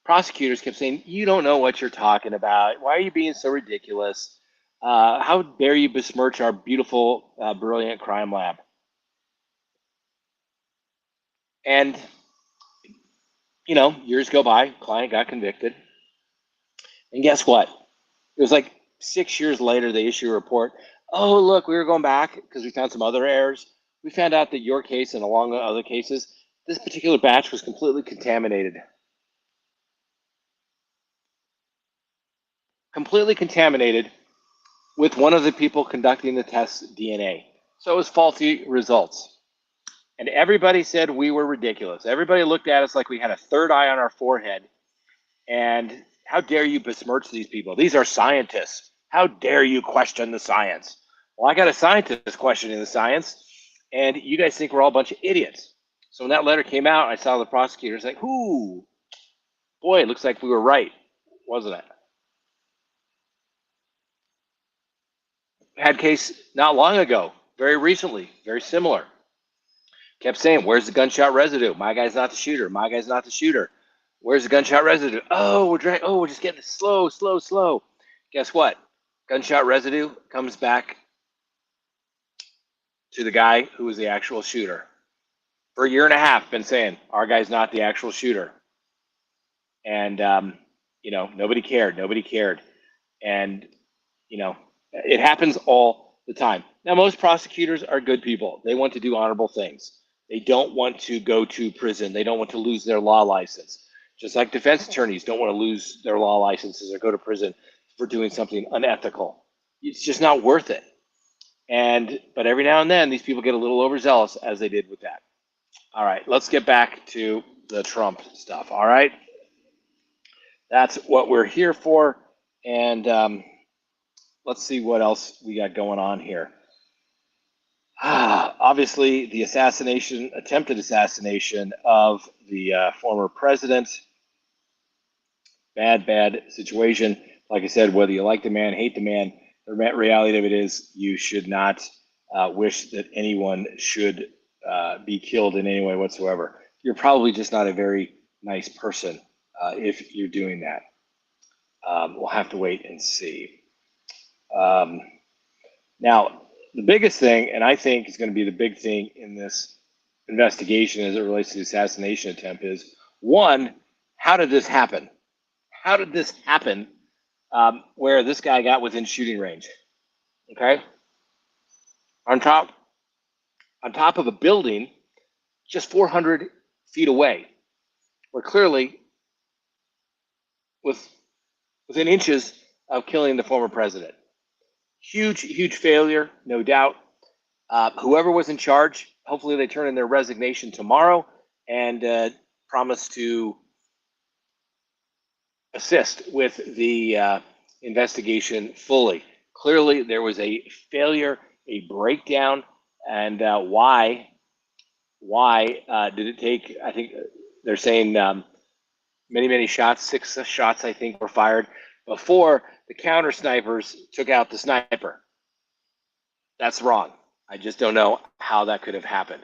prosecutors kept saying, you don't know what you're talking about. Why are you being so ridiculous? How dare you besmirch our beautiful, brilliant crime lab? And, years go by, client got convicted. And guess what? It was like 6 years later, they issue a report. Oh, look, we were going back because we found some other errors. We found out that your case and along with other cases, this particular batch was completely contaminated. Completely contaminated with one of the people conducting the test DNA. So it was faulty results. And everybody said we were ridiculous. Everybody looked at us like we had a third eye on our forehead. And how dare you besmirch these people? These are scientists. How dare you question the science? Well, I got a scientist questioning the science, and you guys think we're all a bunch of idiots. So when that letter came out, I saw the prosecutors like, "Ooh, boy, it looks like we were right, wasn't it?" Had case not long ago, very recently, very similar. Kept saying, "Where's the gunshot residue? My guy's not the shooter. My guy's not the shooter. Where's the gunshot residue? Oh, we're just getting slow, slow, slow." Guess what? Gunshot residue comes back to the guy who was the actual shooter. For a year and a half, been saying our guy's not the actual shooter, and nobody cared. Nobody cared, and it happens all the time. Now, most prosecutors are good people. They want to do honorable things. They don't want to go to prison. They don't want to lose their law license. Just like defense attorneys don't want to lose their law licenses or go to prison for doing something unethical. It's just not worth it. But every now and then, these people get a little overzealous, as they did with that. All right, let's get back to the Trump stuff. All right, that's what we're here for, and let's see what else we got going on here. Obviously, the attempted assassination of the former president. Bad situation. Like I said, whether you like the man, hate the man, the reality of it is you should not wish that anyone should be killed in any way whatsoever. You're probably just not a very nice person if you're doing that. We'll have to wait and see. Now, the biggest thing, and I think is going to be the big thing in this investigation as it relates to the assassination attempt, is one, how did this happen? How did this happen where this guy got within shooting range? Okay, on top of a building just 400 feet away, where clearly within inches of killing the former president. Huge failure, no doubt. Whoever was in charge, hopefully they turn in their resignation tomorrow and promise to assist with the investigation fully. Clearly, there was a failure, a breakdown, and why did it take? I think they're saying many shots, 6 shots, I think, were fired before the counter snipers took out the sniper. That's wrong. I just don't know how that could have happened.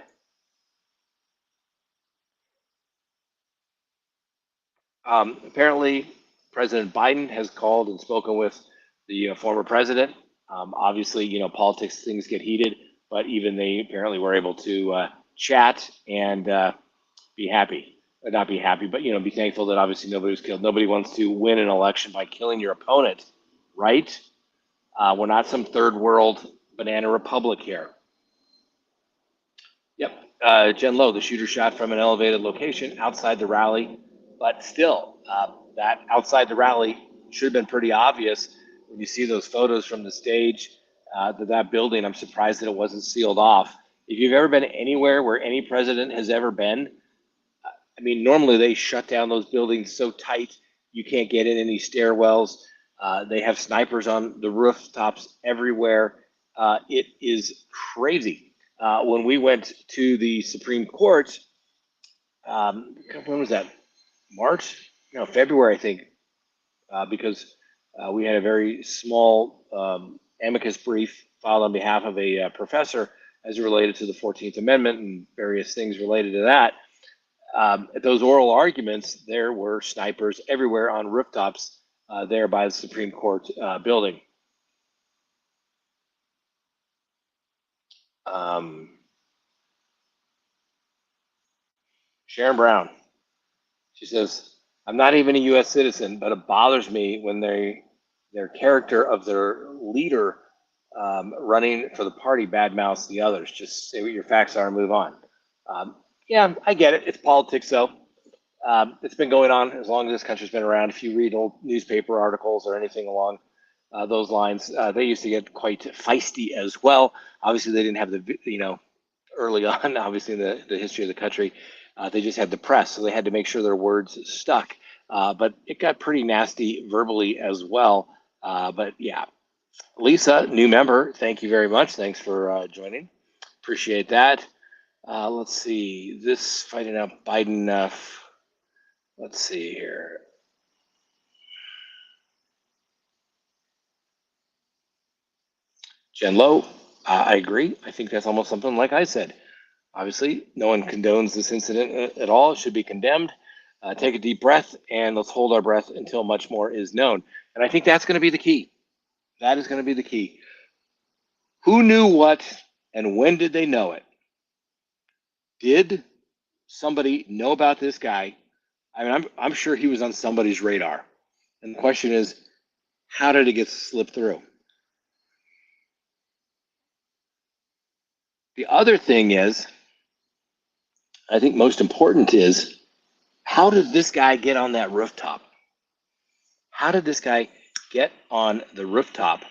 Apparently, President Biden has called and spoken with the former president. Obviously, politics, things get heated, but even they apparently were able to chat and be happy. Not be happy, but be thankful that obviously nobody was killed. Nobody wants to win an election by killing your opponent, right? We're not some third world banana republic here. Yep, Jen Lowe, the shooter shot from an elevated location outside the rally, but still, that outside the rally should have been pretty obvious when you see those photos from the stage. That building, I'm surprised that it wasn't sealed off. If you've ever been anywhere where any president has ever been, I mean, normally they shut down those buildings so tight you can't get in any stairwells. They have snipers on the rooftops everywhere. It is crazy. When we went to the Supreme Court, when was that? March? No, February, I think, because we had a very small amicus brief filed on behalf of a professor as it related to the 14th Amendment and various things related to that. At those oral arguments, there were snipers everywhere on rooftops there by the Supreme Court building. Sharon Brown, she says, "I'm not even a U.S. citizen, but it bothers me when their character of their leader running for the party badmouths the others. Just say what your facts are and move on." Yeah, I get it. It's politics, though. It's been going on as long as this country's been around. If you read old newspaper articles or anything along those lines. They used to get quite feisty as well. Obviously, they didn't have the, early on, obviously in the history of the country, they just had the press, so they had to make sure their words stuck. But it got pretty nasty verbally as well. But yeah, Lisa, new member, thank you very much. Thanks for joining. Appreciate that. Let's see, this fighting out Biden. Let's see here. Jen Lowe, I agree. I think that's almost something like I said. Obviously, no one condones this incident at all. It should be condemned. Take a deep breath and let's hold our breath until much more is known. And I think that's going to be the key. That is going to be the key. Who knew what and when did they know it? Did somebody know about this guy? I mean, I'm sure he was on somebody's radar. And the question is, how did it get slipped through? The other thing is, I think most important is, how did this guy get on that rooftop? How did this guy get on the rooftop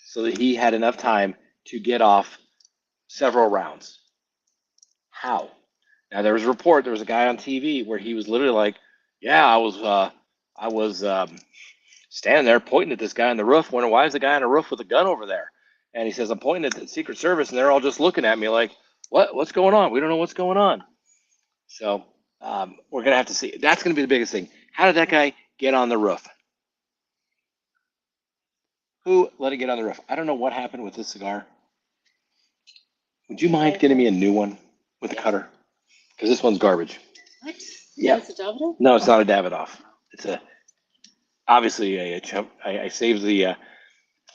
so that he had enough time to get off several rounds? How? Now there was a report. There was a guy on TV where he was literally like, "Yeah, I was standing there pointing at this guy on the roof. Wondering why is the guy on the roof with a gun over there?" And he says, "I'm pointing at the Secret Service, and they're all just looking at me like, what's going on? We don't know what's going on." So we're gonna have to see. That's gonna be the biggest thing. How did that guy get on the roof? Who let it get on the roof? I don't know what happened with this cigar. Would you mind getting me a new one with a cutter? Because this one's garbage. What? Yeah. It's a Davidoff? No, it's not a Davidoff. It's obviously a chump. I saved the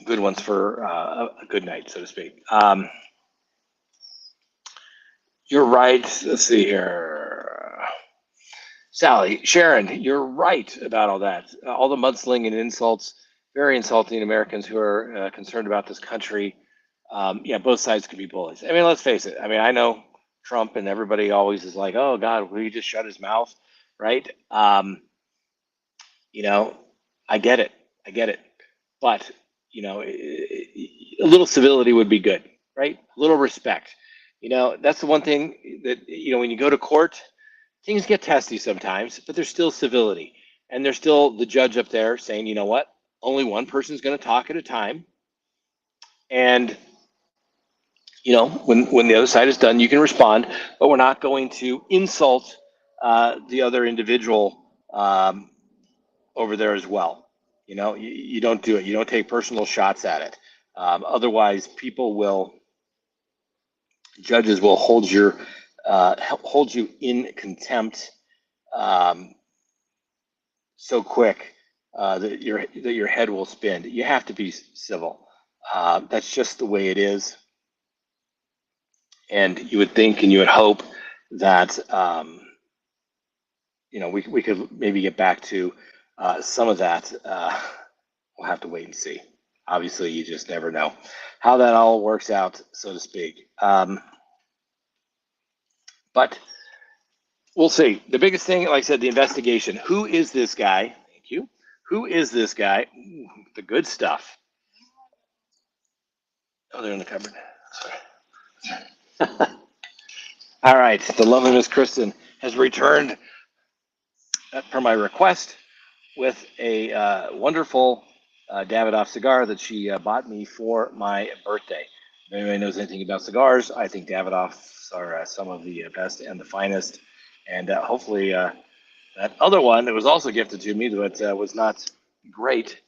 good ones for a good night, so to speak. You're right. Let's see here. Sally, Sharon, you're right about all that. All the mudslinging and insults, very insulting Americans who are concerned about this country. Yeah, both sides can be bullies. I mean, let's face it. I mean, I know Trump and everybody always is like, "Oh God, will he just shut his mouth?" Right? I get it. I get it. But a little civility would be good, right? A little respect. That's the one thing that when you go to court, things get testy sometimes, but there's still civility, and there's still the judge up there saying, "You know what? Only one person's going to talk at a time." And when the other side is done, you can respond, but we're not going to insult the other individual over there as well. You don't do it. You don't take personal shots at it. Otherwise, judges will hold you in contempt so quick that your head will spin. You have to be civil. That's just the way it is. And you would think and you would hope that we could maybe get back to some of that. We'll have to wait and see. Obviously, you just never know how that all works out, so to speak. But we'll see. The biggest thing, like I said, the investigation. Who is this guy? Thank you. Who is this guy? Ooh, the good stuff. Oh, they're in the cupboard. Sorry. All right. The lovely Miss Kristen has returned per my request with a wonderful Davidoff cigar that she bought me for my birthday. If anybody knows anything about cigars, I think Davidoffs are some of the best and the finest. And hopefully that other one that was also gifted to me, but was not great,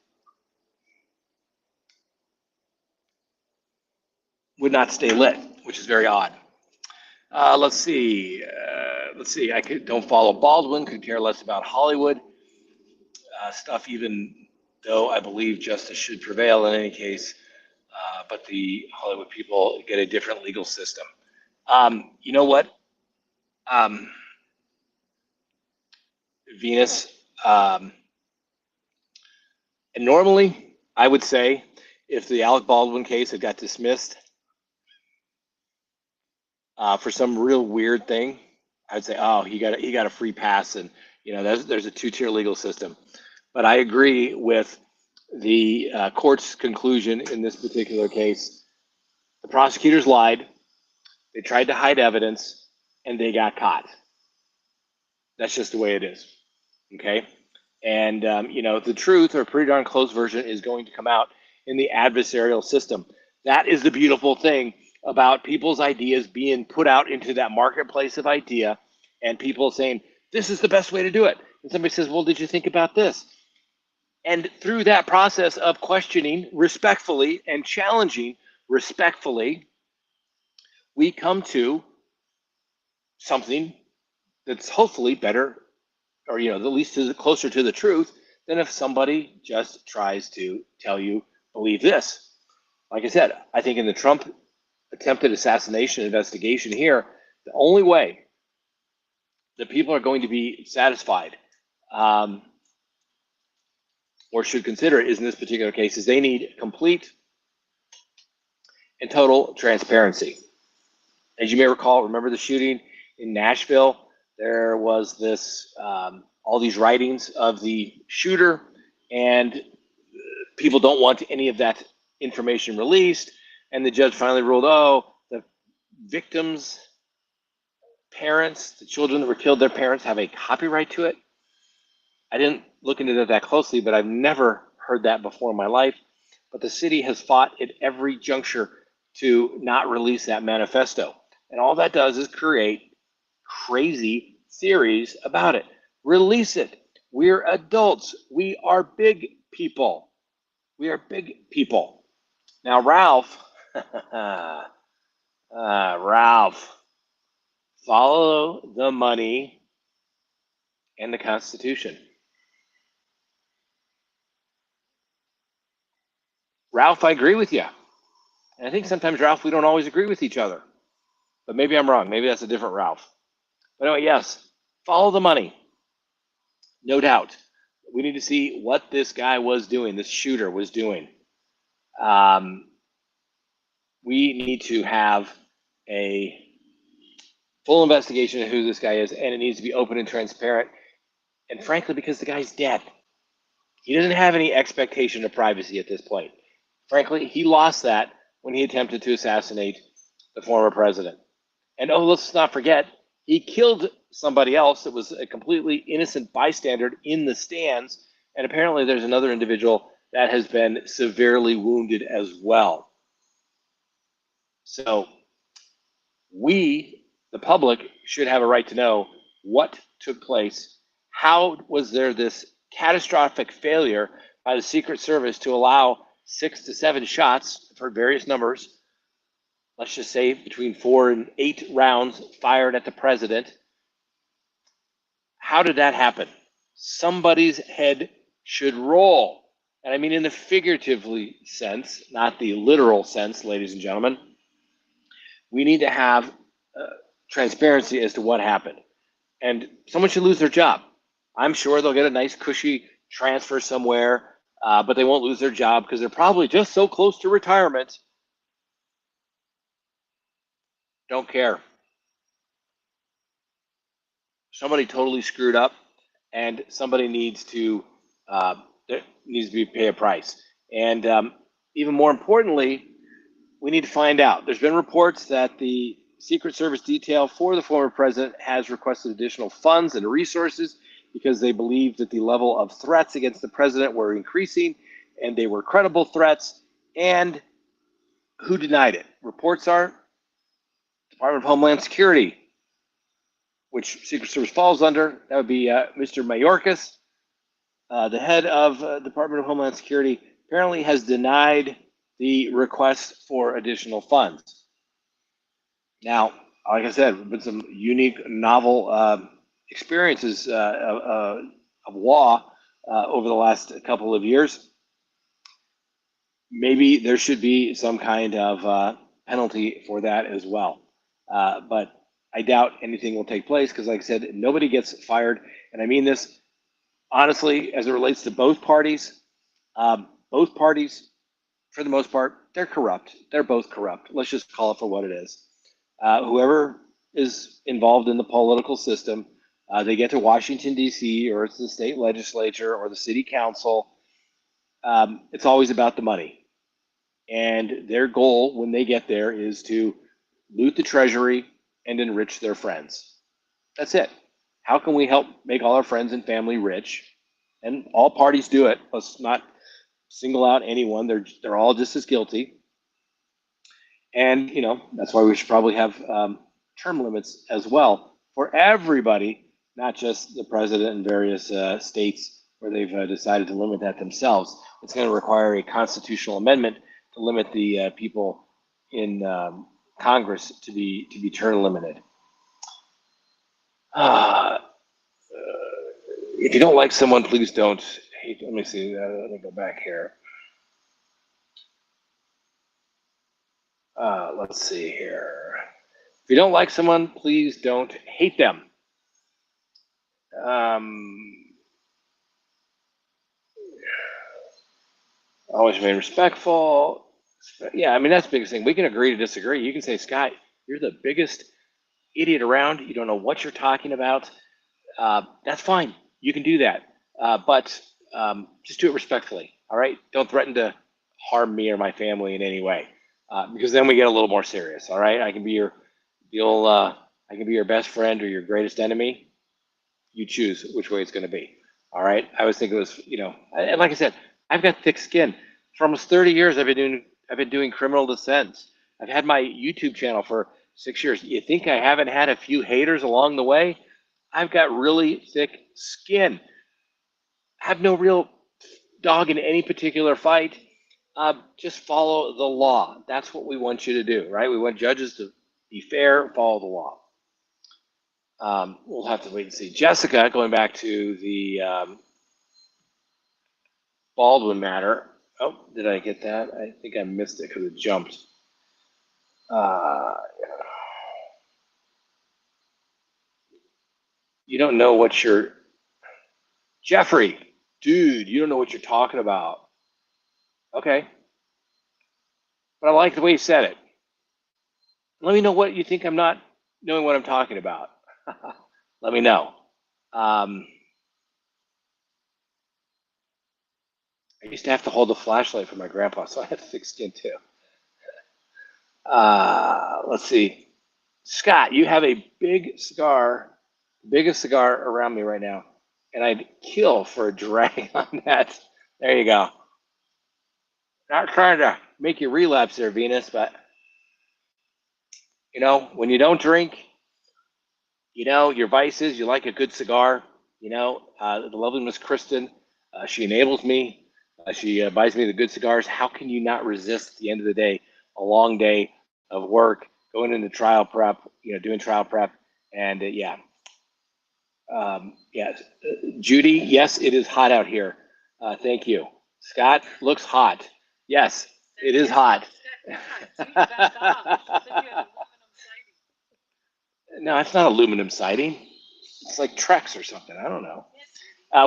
would not stay lit, which is very odd. Let's see. I don't follow Baldwin, could care less about Hollywood stuff, even though I believe justice should prevail in any case. But the Hollywood people get a different legal system. You know what? Venus, and normally I would say if the Alec Baldwin case had got dismissed for some real weird thing, I'd say, oh, he got a free pass, and there's a two-tier legal system. But I agree with the court's conclusion in this particular case. The prosecutors lied, they tried to hide evidence, and they got caught. That's just the way it is. Okay? And, the truth, or a pretty darn close version, is going to come out in the adversarial system. That is the beautiful thing about people's ideas being put out into that marketplace of idea, and people saying, this is the best way to do it. And somebody says, well, did you think about this? And through that process of questioning respectfully and challenging respectfully, we come to something that's hopefully better, or at least closer to the truth than if somebody just tries to tell you, believe this. Like I said, I think in the Trump attempted assassination investigation here, the only way that people are going to be satisfied, or should consider it, is in this particular case, is they need complete and total transparency. As you may recall, remember the shooting in Nashville? There was this, all these writings of the shooter, and people don't want any of that information released. And the judge finally ruled, the victims' parents, the children that were killed, their parents have a copyright to it. I didn't look into that closely, but I've never heard that before in my life. But the city has fought at every juncture to not release that manifesto. And all that does is create crazy theories about it. Release it. We're adults. We are big people. We are big people. Now, Ralph, Ralph, follow the money and the Constitution. Ralph, I agree with you. And I think sometimes, Ralph, we don't always agree with each other. But maybe I'm wrong. Maybe that's a different Ralph. But anyway, yes, follow the money. No doubt. We need to see what this guy was doing, this shooter was doing. We need to have a full investigation of who this guy is, and it needs to be open and transparent. And frankly, because the guy's dead, he doesn't have any expectation of privacy at this point. Frankly, he lost that when he attempted to assassinate the former president. And let's not forget, he killed somebody else that was a completely innocent bystander in the stands. And apparently there's another individual that has been severely wounded as well. So we, the public, should have a right to know what took place. How was there this catastrophic failure by the Secret Service to allow 6 to 7 shots for various numbers, let's just say between 4 and 8 rounds fired at the president? How did that happen? Somebody's head should roll. And I mean in the figuratively sense, not the literal sense, ladies and gentlemen. We need to have transparency as to what happened. And someone should lose their job. I'm sure they'll get a nice cushy transfer somewhere, but they won't lose their job because they're probably just so close to retirement. Don't care. Somebody totally screwed up, and somebody needs to pay a price. And even more importantly, we need to find out. There's been reports that the Secret Service detail for the former president has requested additional funds and resources because they believe that the level of threats against the president were increasing, and they were credible threats. And who denied it? Reports are Department of Homeland Security, which Secret Service falls under. That would be Mr. Mayorkas, the head of Department of Homeland Security, apparently has denied the request for additional funds. Now, like I said, there have been some unique, novel experiences of law over the last couple of years. Maybe there should be some kind of penalty for that as well. But I doubt anything will take place because, like I said, nobody gets fired. And I mean this honestly as it relates to both parties. Both parties, for the most part, they're corrupt. They're both corrupt. Let's just call it for what it is. Whoever is involved in the political system, they get to Washington, D.C., or it's the state legislature or the city council. it's always about the money. And their goal when they get there is to loot the treasury and enrich their friends. That's it. How can we help make all our friends and family rich? And all parties do it. Let's not single out anyone. They're all just as guilty. And that's why we should probably have term limits as well for everybody, not just the president and various states where they've decided to limit that themselves. It's going to require a constitutional amendment to limit the people in Congress to be term limited. If you don't like someone, please don't hate. Let me see. Let me go back here. Let's see here. If you don't like someone, please don't hate them. Always remain respectful. Yeah, I mean, that's the biggest thing. We can agree to disagree. You can say, Scott, you're the biggest idiot around. You don't know what you're talking about. That's fine. You can do that. But just do it respectfully. All right? Don't threaten to harm me or my family in any way. Because then we get a little more serious. All right? I can be your best friend or your greatest enemy. You choose which way it's going to be. All right? I always think it was, and like I said, I've got thick skin. For almost 30 years, I've been doing criminal defense. I've had my YouTube channel for 6 years. You think I haven't had a few haters along the way? I've got really thick skin. I have no real dog in any particular fight. Just follow the law. That's what we want you to do, right? We want judges to be fair, follow the law. We'll have to wait and see. Jessica, going back to the Baldwin matter. Oh, did I get that? I think I missed it because it jumped. You don't know what you're... Jeffrey, dude, you don't know what you're talking about. Okay. But I like the way you said it. Let me know what you think I'm not knowing what I'm talking about. Let me know. I used to have to hold the flashlight for my grandpa, so I had thick skin too. Let's see. Scott, you have a big cigar, biggest cigar around me right now, and I'd kill for a drag on that. There you go. Not trying to make you relapse there, Venus, but when you don't drink, your vices, you like a good cigar. The lovely Miss Kristen, she enables me. She buys me the good cigars. How can you not resist at the end of the day, a long day of work, going into trial prep, doing trial prep, and yeah. Judy, yes, it is hot out here. Thank you. Scott, looks hot. Yes, it is hot. No, it's not aluminum siding. It's like Trex or something. I don't know.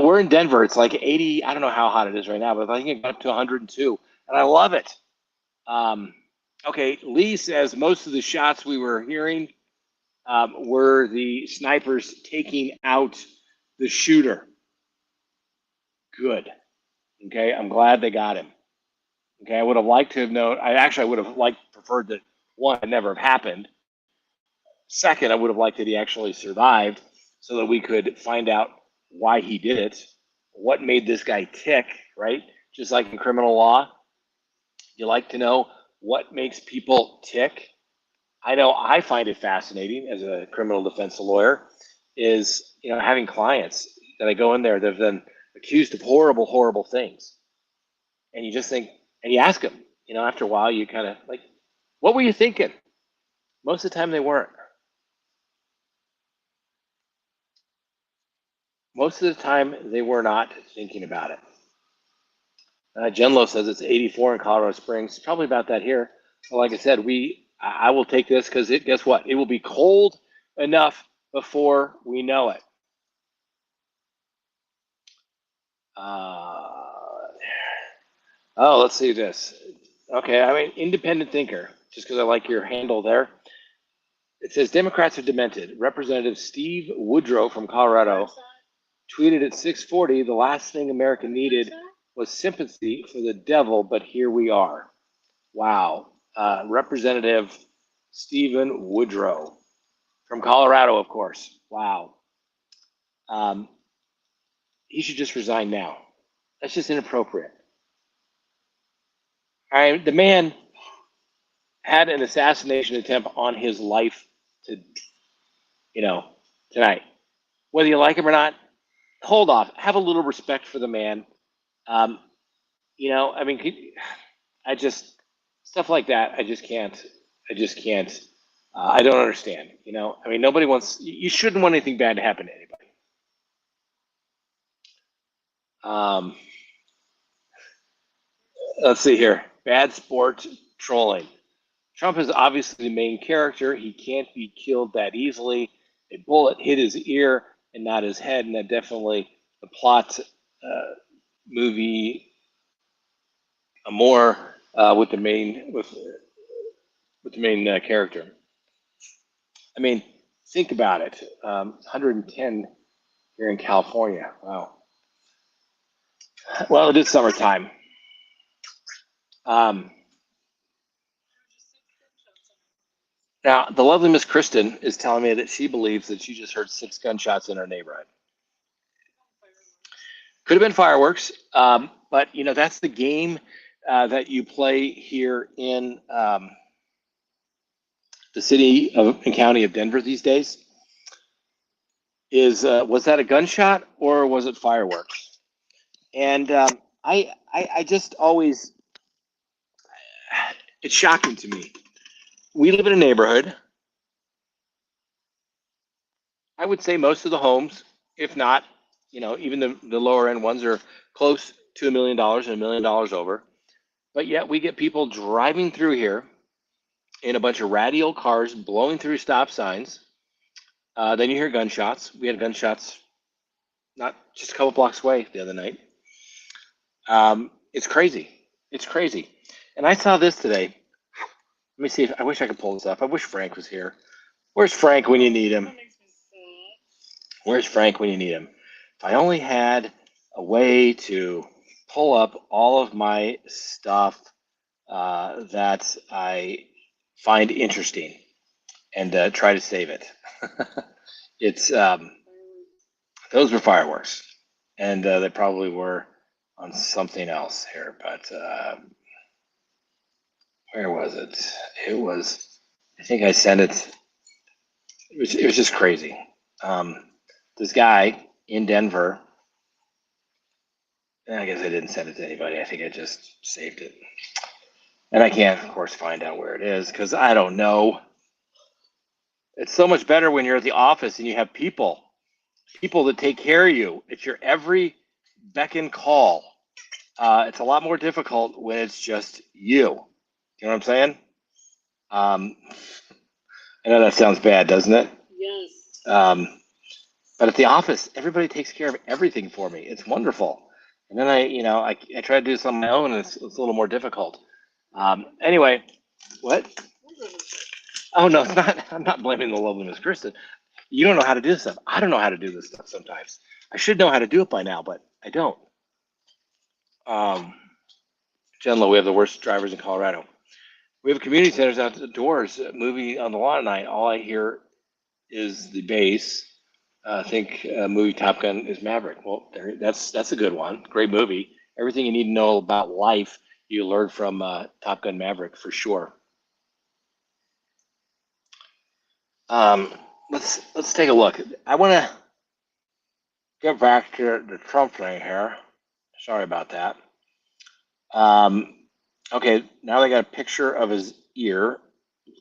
We're in Denver. It's like 80. I don't know how hot it is right now, but I think it got up to 102, and I love it. Okay, Lee says most of the shots we were hearing were the snipers taking out the shooter. Good. Okay, I'm glad they got him. Okay, I would have liked to have known. I would have preferred that one never have happened. Second, I would have liked that he actually survived so that we could find out why he did it, what made this guy tick, right? Just like in criminal law, you like to know what makes people tick. I know I find it fascinating as a criminal defense lawyer is, having clients that I go in there that have been accused of horrible, horrible things. And you just think, and you ask them, after a while, you kind of like, what were you thinking? Most of the time they weren't. Most of the time they were not thinking about it. Jenlo says it's 84 in Colorado Springs. It's probably about that here. So like I said, I will take this because guess what? It will be cold enough before we know it. Let's see this. Okay, I mean, independent thinker, just because I like your handle there. It says Democrats are demented. Representative Steve Woodrow from Colorado tweeted at 6:40, the last thing America needed was sympathy for the devil, but here we are. Wow. Representative Stephen Woodrow from Colorado, of course. Wow. Um, he should just resign now. That's just inappropriate. The man had an assassination attempt on his life to, tonight. Whether you like him or not, hold off. Have a little respect for the man. Um, I mean, I just stuff like that. I just can't. I just can't. I don't understand. I mean, nobody wants. You shouldn't want anything bad to happen to anybody. Let's see here. Bad sport trolling. Trump is obviously the main character. He can't be killed that easily. A bullet hit his ear and not his head, and that definitely the plot movie more with the main character. I mean, think about it. 110 here in California. Wow. Well, it is summertime. Now, the lovely Miss Kristen is telling me that she believes that she just heard 6 gunshots in her neighborhood. Could have been fireworks, but that's the game that you play here in the city and county of Denver these days. Was that a gunshot or was it fireworks? And I just always, it's shocking to me. We live in a neighborhood. I would say most of the homes, if not, even the lower end ones are close to $1 million and $1 million over. But yet we get people driving through here in a bunch of ratty old cars, blowing through stop signs. Then you hear gunshots. We had gunshots not just a couple blocks away the other night. It's crazy. It's crazy. And I saw this today. Let me see I wish I could pull this up. I wish Frank was here. Where's Frank when you need him? Where's Frank when you need him? If I only had a way to pull up all of my stuff that I find interesting and try to save it. It's those were fireworks, and they probably were on something else here. But where was it? It was. I think I sent it. It was just crazy. This guy in Denver. I guess I didn't send it to anybody. I think I just saved it. And I can't, of course, find out where it is because I don't know. It's so much better when you're at the office and you have people that take care of you. It's your every beck and call. It's a lot more difficult when it's just you. You know what I'm saying? I know that sounds bad, doesn't it? Yes. But at the office, everybody takes care of everything for me. It's wonderful. And then I try to do something on my own, and it's a little more difficult. Anyway, what? Oh no, it's not. I'm not blaming the lovely Miss Kristen. You don't know how to do this stuff. I don't know how to do this stuff sometimes. I should know how to do it by now, but I don't. Jen Lo, we have the worst drivers in Colorado. We have community centers out the doors, movie on the lawn tonight. All I hear is the bass. I think movie Top Gun is Maverick. Well, that's a good one. Great movie. Everything you need to know about life you learn from Top Gun Maverick for sure. Let's take a look. I want to get back to the Trump thing here. Sorry about that. Okay, now they got a picture of his ear.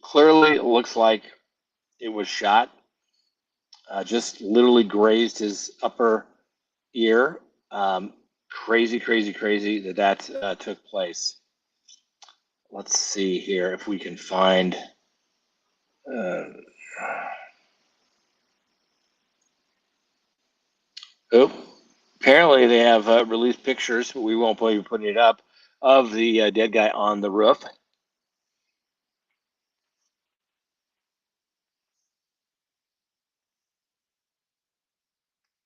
Clearly, it looks like it was shot. Just literally grazed his upper ear. Crazy that took place. Let's see here if we can find. Apparently they have released pictures, but we won't be putting it up, of the dead guy on the roof.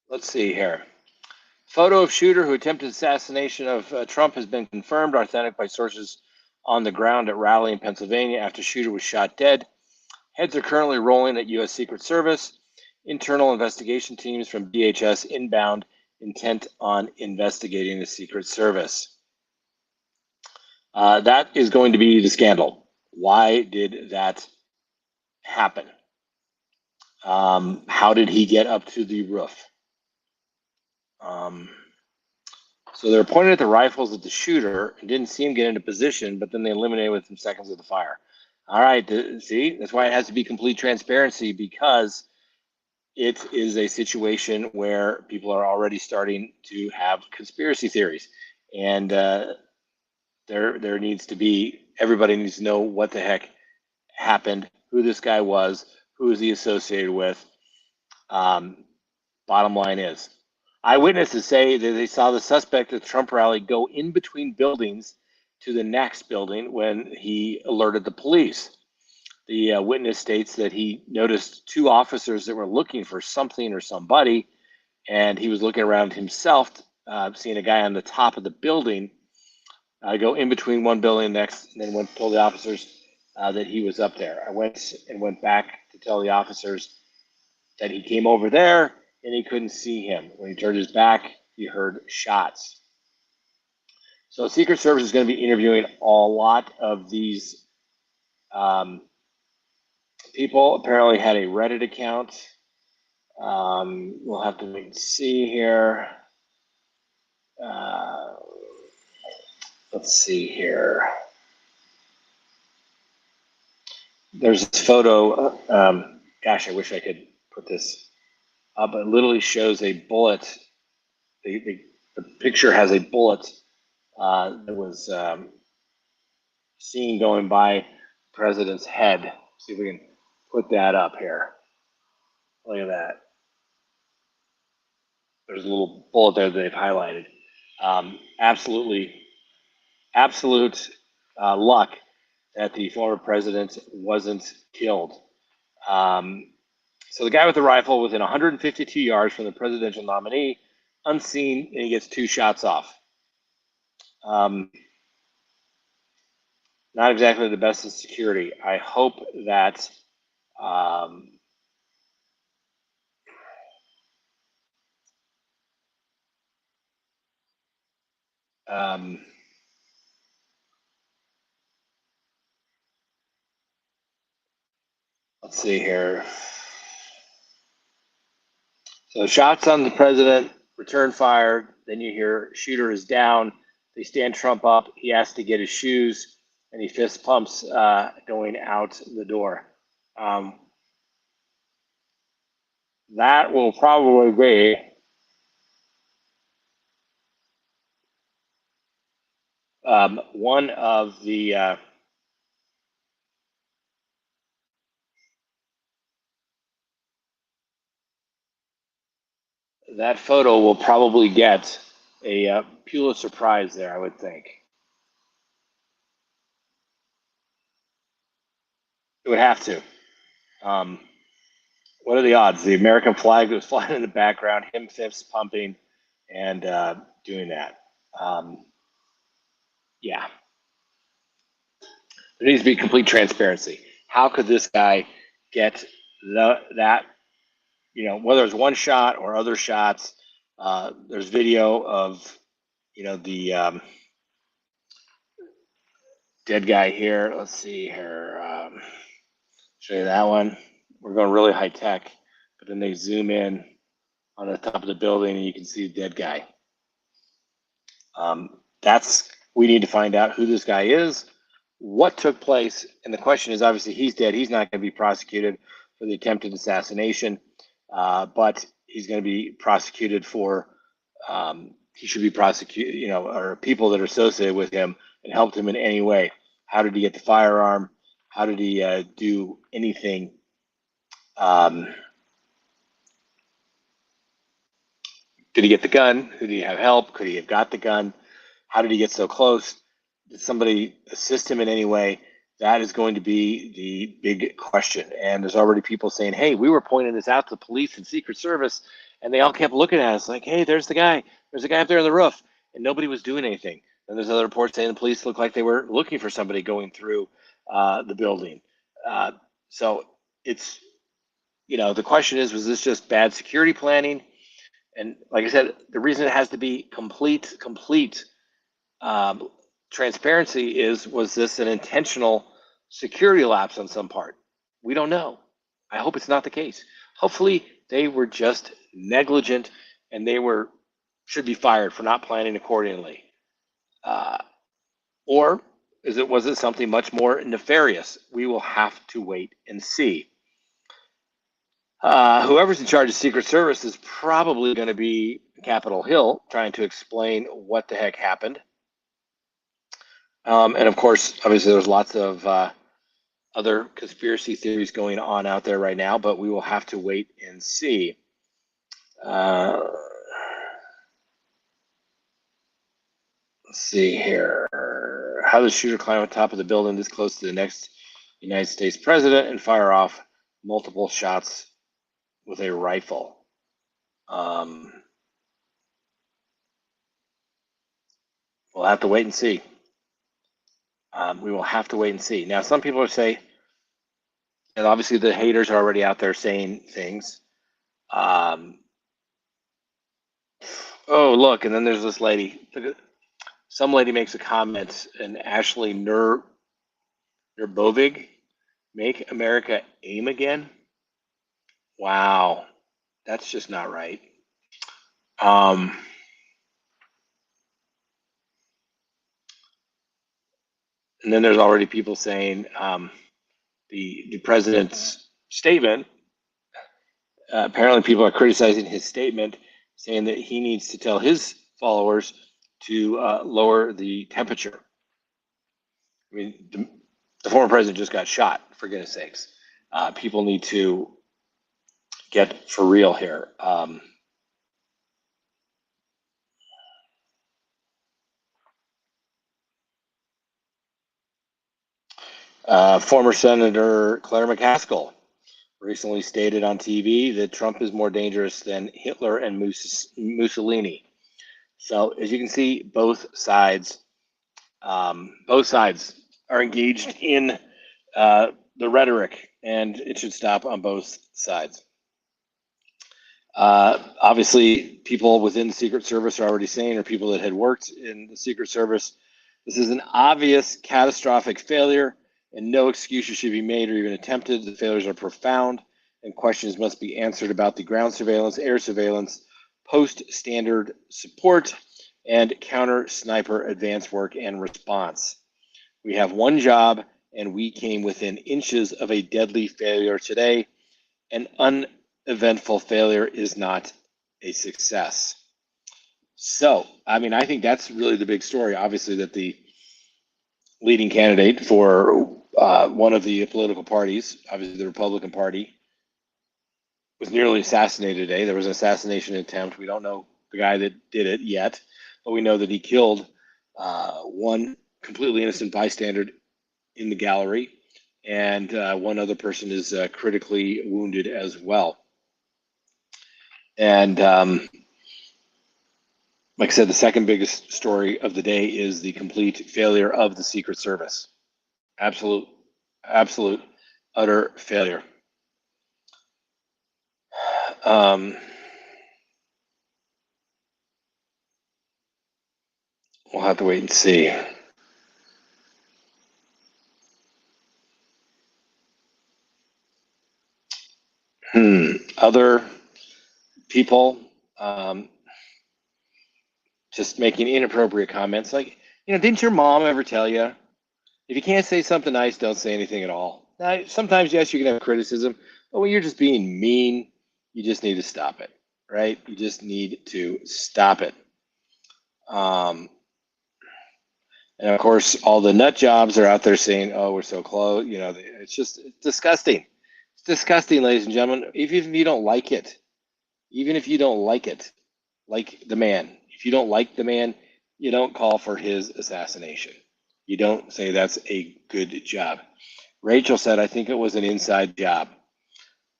Let's see here. Photo of shooter who attempted assassination of Trump has been confirmed, authentic by sources on the ground at Raleigh in Pennsylvania after shooter was shot dead. Heads are currently rolling at U.S. Secret Service. Internal investigation teams from DHS inbound, intent on investigating the Secret Service. That is going to be the scandal. Why did that happen? How did he get up to the roof? So they're pointing at the rifles at the shooter and didn't see him get into position, but then they eliminated within seconds of the fire. All right, see, that's why it has to be complete transparency, because it is a situation where people are already starting to have conspiracy theories, and there needs to be, everybody needs to know what the heck happened, who this guy was, who is he associated with. Bottom line is, eyewitnesses say that they saw the suspect at the Trump rally go in between buildings to the next building when he alerted the police. The witness states that he noticed two officers that were looking for something or somebody, and he was looking around himself, seeing a guy on the top of the building go in between one building and the next, and then told the officers that he was up there. I went back to tell the officers that he came over there and he couldn't see him. When he turned his back, he heard shots. So Secret Service is going to be interviewing a lot of these people. Apparently had a Reddit account. We'll have to wait and see here. Let's see here. There's this photo. Gosh, I wish I could put this up. It literally shows a bullet. The picture has a bullet that was seen going by the president's head. See if we can put that up here. Look at that. There's a little bullet there that they've highlighted. Absolute luck that the former president wasn't killed. So the guy with the rifle within 152 yards from the presidential nominee, unseen, and he gets two shots off. Not exactly the best in security. I hope that let's see here. So shots on the president, return fire. Then you hear shooter is down. They stand Trump up. He has to get his shoes, and he fist pumps going out the door. That will probably be one of the that photo will probably get a Pulitzer Prize there, I would think. It would have to. What are the odds? The American flag that was flying in the background, him fist pumping, and doing that. Yeah. There needs to be complete transparency. How could this guy get that, whether it's one shot or other shots? There's video of, the dead guy here. Let's see here. Show you that one. We're going really high tech, but then they zoom in on the top of the building and you can see the dead guy. We need to find out who this guy is, what took place, and the question is, obviously he's dead. He's not going to be prosecuted for the attempted assassination, but he's going to be prosecuted for, he should be prosecuted, or people that are associated with him and helped him in any way. How did he get the firearm? How did he do anything? Did he get the gun? Did he have help? Could he have got the gun? How did he get so close? Did somebody assist him in any way? That is going to be the big question. And there's already people saying, hey, we were pointing this out to the police and Secret Service, And they all kept looking at us like, hey, there's the guy. There's a guy up there on the roof. And nobody was doing anything. And there's other reports saying the police looked like they were looking for somebody going through the building. So it's, the question is, was this just bad security planning? And like I said, the reason it has to be complete transparency was this an intentional security lapse on some part? We don't know. I hope it's not the case. Hopefully they were just negligent and should be fired for not planning accordingly. Or was it something much more nefarious? We will have to wait and see. Whoever's in charge of Secret Service is probably going to be Capitol Hill trying to explain what the heck happened. And of course, obviously, there's lots of other conspiracy theories going on out there right now, but we will have to wait and see. Let's see here. How does shooter climb on top of the building this close to the next United States president and fire off multiple shots with a rifle? We'll have to wait and see. We will have to wait and see. Now, some people are saying, and obviously the haters are already out there saying things. Oh, look, and then there's this lady. Some lady makes a comment, and Ashley Nurbovig, make America aim again. Wow, that's just not right. And then there's already people saying the president's statement. Apparently, people are criticizing his statement, saying that he needs to tell his followers to lower the temperature. I mean, the former president just got shot, for goodness sakes. People need to get for real here. Former Senator Claire McCaskill recently stated on TV that Trump is more dangerous than Hitler and Mussolini. So as you can see, both sides are engaged in the rhetoric, and it should stop on both sides. Obviously, people within the Secret Service are already saying, or people that had worked in the Secret Service, this is an obvious catastrophic failure and no excuses should be made or even attempted. The failures are profound and questions must be answered about the ground surveillance, air surveillance, post-standard support, and counter-sniper advance work and response. We have one job and we came within inches of a deadly failure today. An uneventful failure is not a success. So, I mean, I think that's really the big story. Obviously, that the leading candidate for one of the political parties, obviously the Republican Party, was nearly assassinated today. There was an assassination attempt. We don't know the guy that did it yet, but we know that he killed one completely innocent bystander in the gallery, and one other person is critically wounded as well. And like I said, the second biggest story of the day is the complete failure of the Secret Service. Absolute, utter failure. We'll have to wait and see. Other people just making inappropriate comments like, didn't your mom ever tell you, if you can't say something nice, don't say anything at all? Now, sometimes, yes, you can have criticism, but when you're just being mean, you just need to stop it, right? You just need to stop it. And of course, all the nut jobs are out there saying, oh, we're so close. It's disgusting. It's disgusting, ladies and gentlemen. Even if you don't like it, like the man, if you don't like the man, you don't call for his assassination. You don't say that's a good job. Rachel said, I think it was an inside job.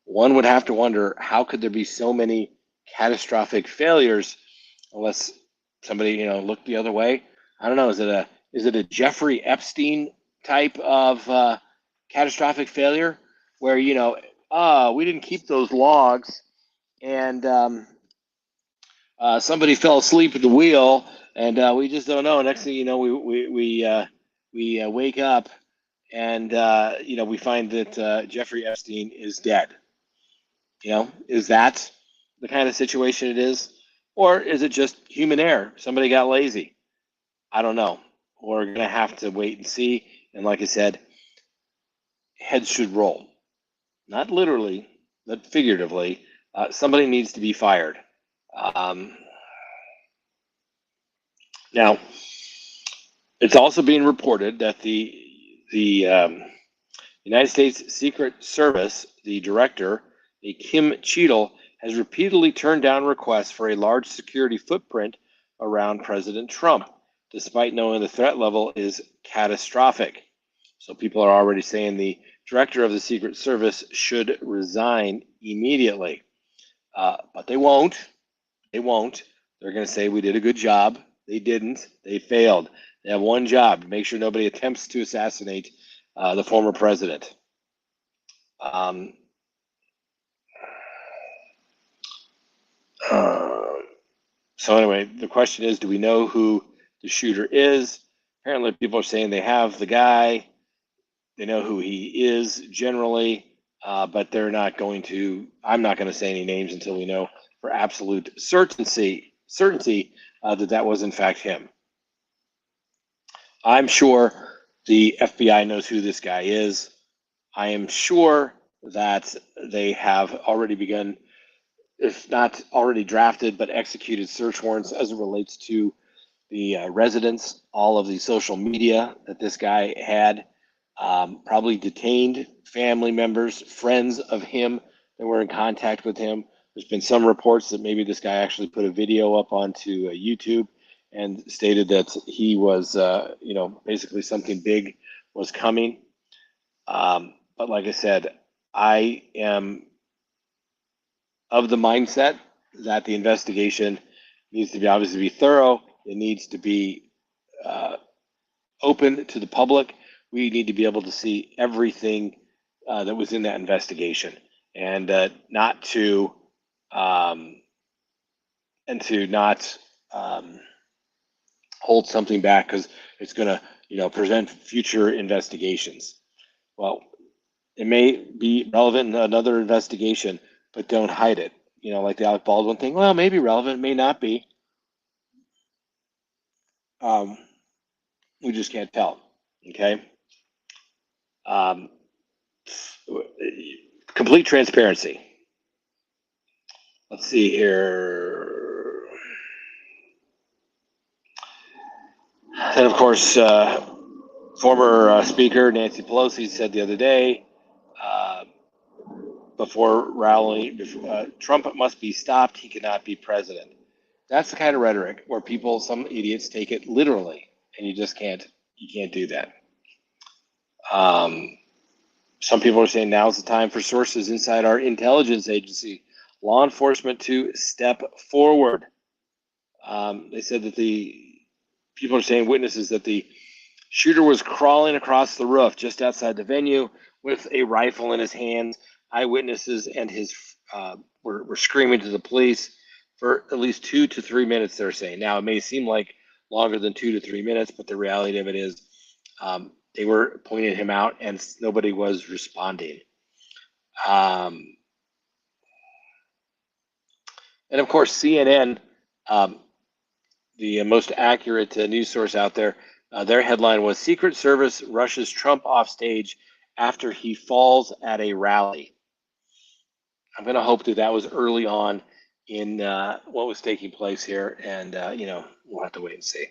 One would have to wonder, how could there be so many catastrophic failures, unless somebody looked the other way. I don't know. Is it a Jeffrey Epstein type of catastrophic failure where we didn't keep those logs and somebody fell asleep at the wheel and we just don't know. Next thing you know, we wake up and we find that Jeffrey Epstein is dead. Is that the kind of situation it is? Or is it just human error? Somebody got lazy. I don't know. We're going to have to wait and see. And like I said, heads should roll. Not literally, but figuratively. Somebody needs to be fired. Now, it's also being reported that the United States Secret Service, the director, Kim Cheadle, has repeatedly turned down requests for a large security footprint around President Trump, despite knowing the threat level is catastrophic. So people are already saying the director of the Secret Service should resign immediately. But they won't. They won't. They're going to say we did a good job. They didn't. They failed. They have one job: to make sure nobody attempts to assassinate the former president. So anyway, the question is, do we know who the shooter is? Apparently people are saying they have the guy. They know who he is generally, but they're not going to, I'm not going to say any names until we know for absolute certainty that was in fact him. I'm sure the FBI knows who this guy is. I am sure that they have already begun, if not already drafted, but executed search warrants as it relates to the residence, all of the social media that this guy had, probably detained family members, friends of him that were in contact with him. There's been some reports that maybe this guy actually put a video up onto YouTube and stated that he was, basically something big was coming. But like I said, I am of the mindset that the investigation needs to be obviously be thorough. It needs to be open to the public. We need to be able to see everything that was in that investigation, and not hold something back because it's going to prevent future investigations. Well, it may be relevant in another investigation, but don't hide it. Like the Alec Baldwin thing. Well, maybe relevant, may not be. We just can't tell. Okay. Complete transparency. Let's see here. And of course, former Speaker Nancy Pelosi said the other day, before rally, Trump must be stopped. He cannot be president. That's the kind of rhetoric where some idiots take it literally, and you just can't do that. Some people are saying now's the time for sources inside our intelligence agency, law enforcement, to step forward. They said that people are saying, witnesses, that the shooter was crawling across the roof just outside the venue with a rifle in his hands. Eyewitnesses and his were screaming to the police for at least 2 to 3 minutes, they're saying. Now, it may seem like longer than 2 to 3 minutes, but the reality of it is they were pointing him out and nobody was responding. And of course, CNN, the most accurate news source out there, their headline was Secret Service rushes Trump off stage after he falls at a rally. I'm going to hope that was early on in what was taking place here, and we'll have to wait and see.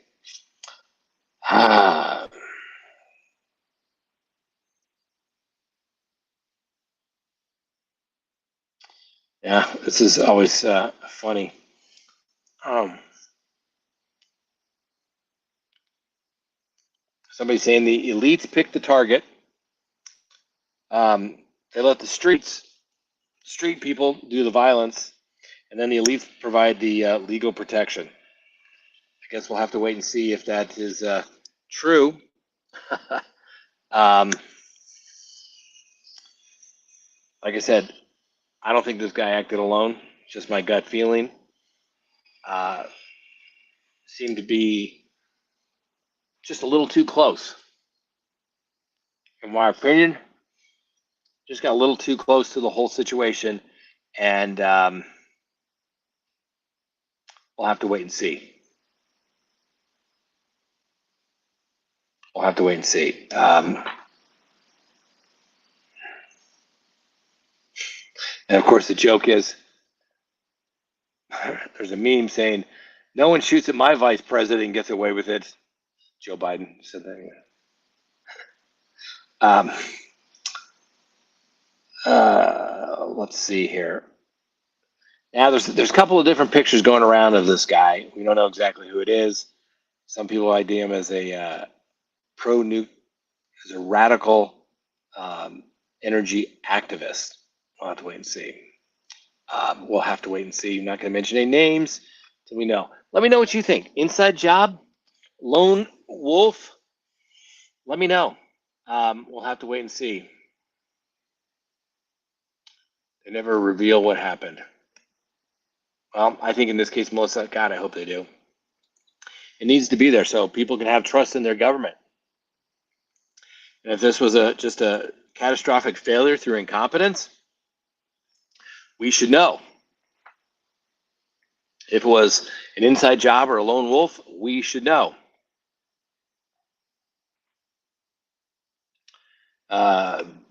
Yeah, this is always funny. Somebody's saying the elites pick the target. They let the street people do the violence, and then the elites provide the legal protection. I guess we'll have to wait and see if that is true. Like I said, I don't think this guy acted alone. It's just my gut feeling. Seemed to be just a little too close. In my opinion, just got a little too close to the whole situation, and we'll have to wait and see. We'll have to wait and see. And of course, the joke is there's a meme saying, "No one shoots at my vice president and gets away with it." Joe Biden said that. Let's see here. Now, there's a couple of different pictures going around of this guy. We don't know exactly who it is. Some people ID him as a as a radical energy activist. We'll have to wait and see. We'll have to wait and see. I'm not going to mention any names until we know. Let me know what you think. Inside job, lone wolf. Let me know. We'll have to wait and see. They never reveal what happened. Well, I think in this case, Melissa, God, I hope they do. It needs to be there so people can have trust in their government. And if this was just a catastrophic failure through incompetence, we should know. If it was an inside job or a lone wolf, we should know.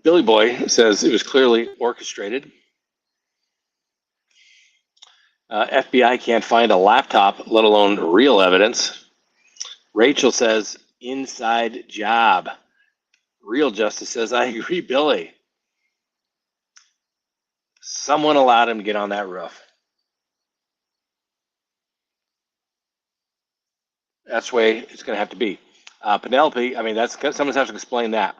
Billy Boy says it was clearly orchestrated. FBI can't find a laptop, let alone real evidence. Rachel says inside job. Real Justice says, I agree, Billy. Someone allowed him to get on that roof. That's the way it's going to have to be. Penelope, I mean, someone's have to explain that.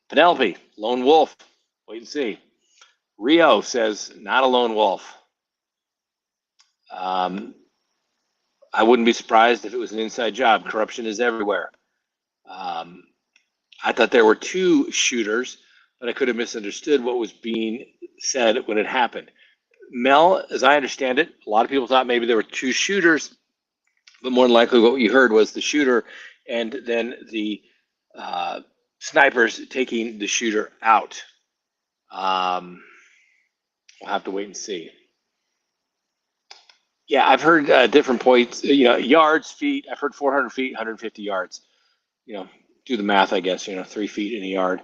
Penelope, lone wolf. Wait and see. Rio says, not a lone wolf. I wouldn't be surprised if it was an inside job. Corruption is everywhere. I thought there were two shooters, but I could have misunderstood what was being said when it happened. Mel, as I understand it, a lot of people thought maybe there were two shooters, but more than likely what you heard was the shooter and then the snipers taking the shooter out. We'll have to wait and see. Yeah, I've heard different points, yards, feet. I've heard 400 feet, 150 yards. Do the math, I guess, 3 feet in a yard.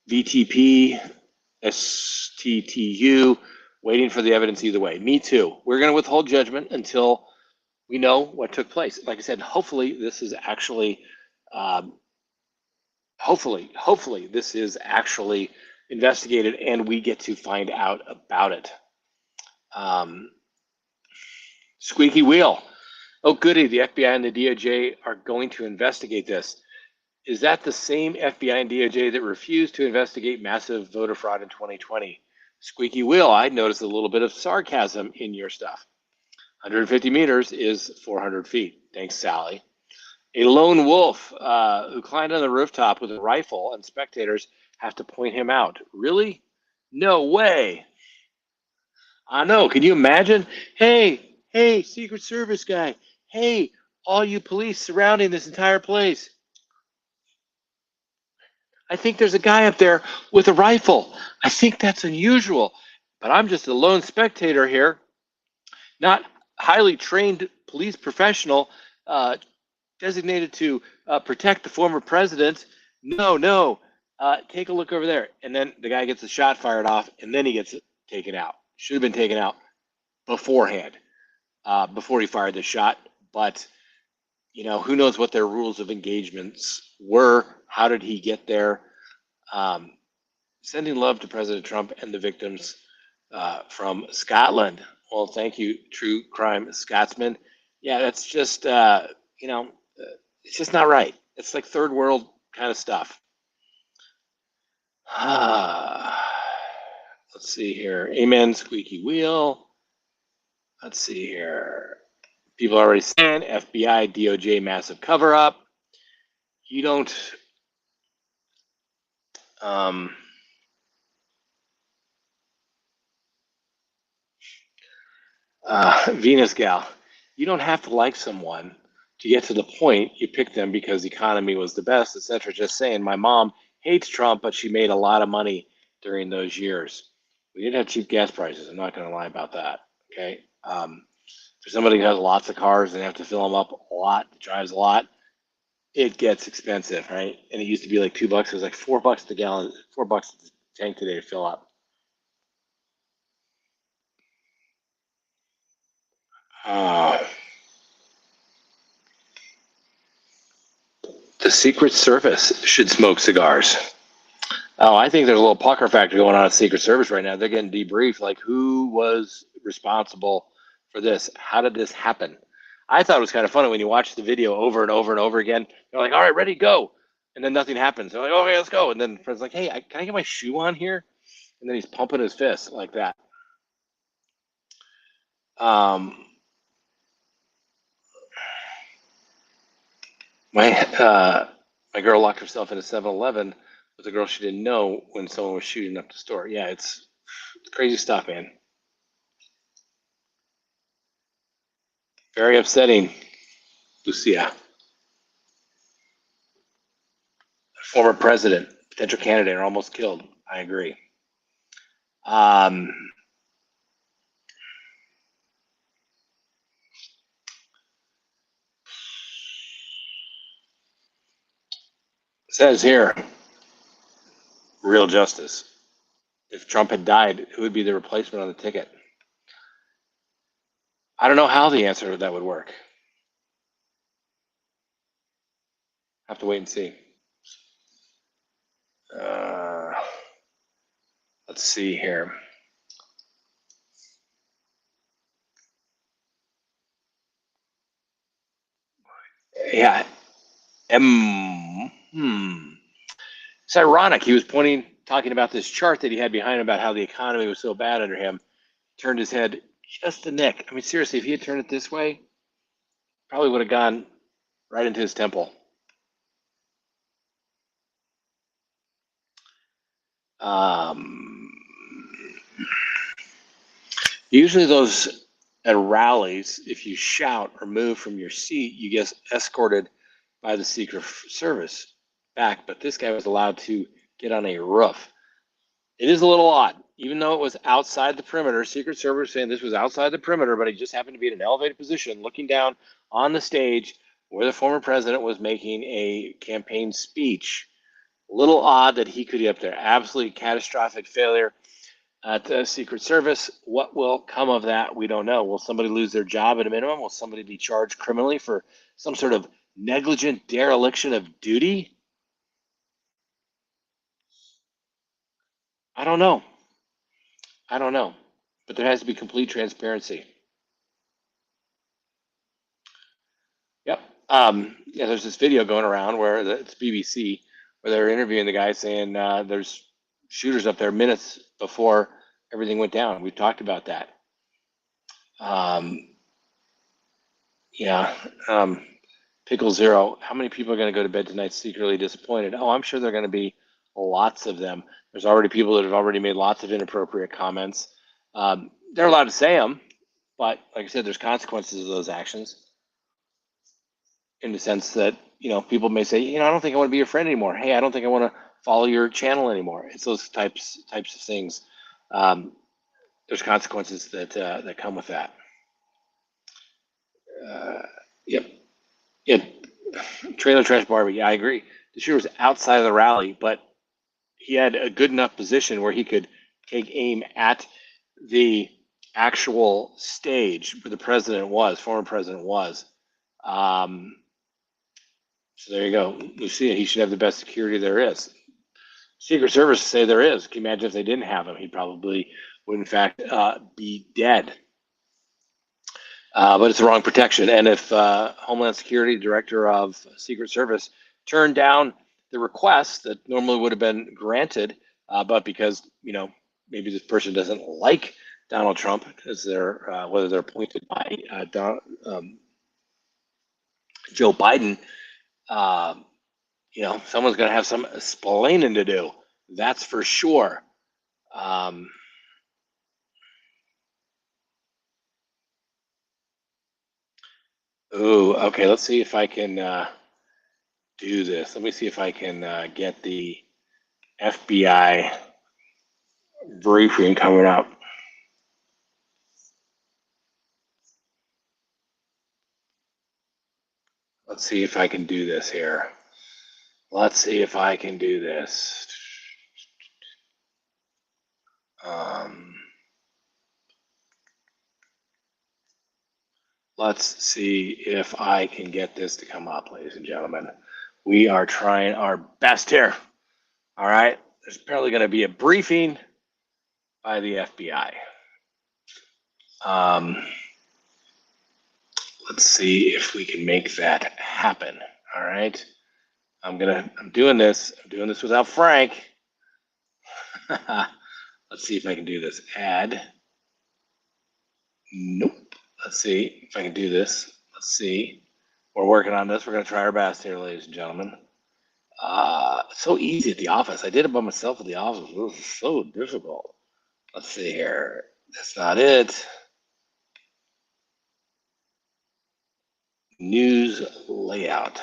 VTP, STTU, waiting for the evidence either way. Me too. We're going to withhold judgment until we know what took place. Like I said, hopefully this is actually, hopefully this is actually investigated and we get to find out about it. Squeaky wheel. Oh, goody, the FBI and the DOJ are going to investigate this. Is that the same FBI and DOJ that refused to investigate massive voter fraud in 2020? Squeaky wheel, I noticed a little bit of sarcasm in your stuff. 150 meters is 400 feet. Thanks, Sally. A lone wolf who climbed on the rooftop with a rifle and spectators have to point him out. Really? No way. I know. Can you imagine? Hey, Secret Service guy. Hey, all you police surrounding this entire place. I think there's a guy up there with a rifle. I think that's unusual, but I'm just a lone spectator here, not highly trained police professional designated to protect the former president. No, take a look over there. And then the guy gets a shot fired off, and then he gets taken out. Should have been taken out beforehand, before he fired the shot. But, who knows what their rules of engagements were. How did he get there? Sending love to President Trump and the victims from Scotland. Well, thank you, True Crime Scotsman. Yeah, that's just, it's just not right. It's like third world kind of stuff. Let's see here. Amen, squeaky wheel. Let's see here. People already saying FBI, DOJ, massive cover up. You don't. Venus gal, you don't have to like someone to get to the point you pick them because the economy was the best, etc. Just saying, my mom hates Trump, but she made a lot of money during those years. We did have cheap gas prices. I'm not going to lie about that. Okay. For somebody who has lots of cars and have to fill them up a lot, drives a lot, it gets expensive, right? And it used to be like $2. It was like $4 the gallon, $4 the tank today to fill up. The Secret Service should smoke cigars. Oh, I think there's a little pucker factor going on at Secret Service right now. They're getting debriefed, like who was responsible for this? How did this happen? I thought it was kind of funny when you watch the video over and over and over again. They're like, all right, ready, go. And then nothing happens. They're like, okay, let's go. And then the friend's like, hey, can I get my shoe on here? And then he's pumping his fist like that. My girl locked herself in a 7-Eleven with a girl she didn't know when someone was shooting up the store. Yeah, it's crazy stuff, man. Very upsetting, Lucia. Former president, potential candidate, are almost killed. I agree. Says here, real justice. If Trump had died, who would be the replacement on the ticket? I don't know how the answer to that would work. Have to wait and see. Let's see here. Yeah. It's ironic. He was talking about this chart that he had behind him about how the economy was so bad under him. Turned his head just a nick. I mean, seriously, if he had turned it this way, probably would have gone right into his temple. Usually those at rallies, if you shout or move from your seat, you get escorted by the Secret Service back. But this guy was allowed to get on a roof. It is a little odd, even though it was outside the perimeter. Secret Service saying this was outside the perimeter, but he just happened to be in an elevated position, looking down on the stage where the former president was making a campaign speech. A little odd that he could get up there. Absolutely catastrophic failure at the Secret Service. What will come of that? We don't know. Will somebody lose their job at a minimum? Will somebody be charged criminally for some sort of negligent dereliction of duty? I don't know. But there has to be complete transparency. Yep. Yeah, there's this video going around where it's BBC, where they're interviewing the guy saying there's shooters up there minutes before everything went down. We've talked about that. Pickle Zero. How many people are going to go to bed tonight secretly disappointed? Oh, I'm sure there are going to be lots of them. There's already people that have already made lots of inappropriate comments. They're allowed to say them, but like I said, there's consequences of those actions. In the sense that, people may say, I don't think I want to be your friend anymore. Hey, I don't think I want to follow your channel anymore. It's those types of things. There's consequences that come with that. Yep. Trailer Trash Barbie. Yeah, I agree. The shooter was outside of the rally, but he had a good enough position where he could take aim at the actual stage where the former president was. So there you go. Lucia, he should have the best security there is. Secret Service say there is. Can you imagine if they didn't have him? He probably would, in fact, be dead. But it's the wrong protection. And if Homeland Security Director of Secret Service turned down the request that normally would have been granted, but because, maybe this person doesn't like Donald Trump as whether they're appointed by Joe Biden. Someone's going to have some explaining to do. That's for sure. Okay. Let's see if I can do this. Let me see if I can get the FBI briefing coming up. Let's see if I can do this here. Let's see if I can do this. Let's see if I can get this to come up, ladies and gentlemen. We are trying our best here. All right. There's apparently going to be a briefing by the FBI. Let's see if we can make that happen. All right. I'm doing this. I'm doing this without Frank. Let's see if I can do this. Add. Nope. Let's see if I can do this. Let's see. We're working on this. We're going to try our best here, ladies and gentlemen. So easy at the office. I did it by myself at the office. It was so difficult. Let's see here. That's not it. News layout.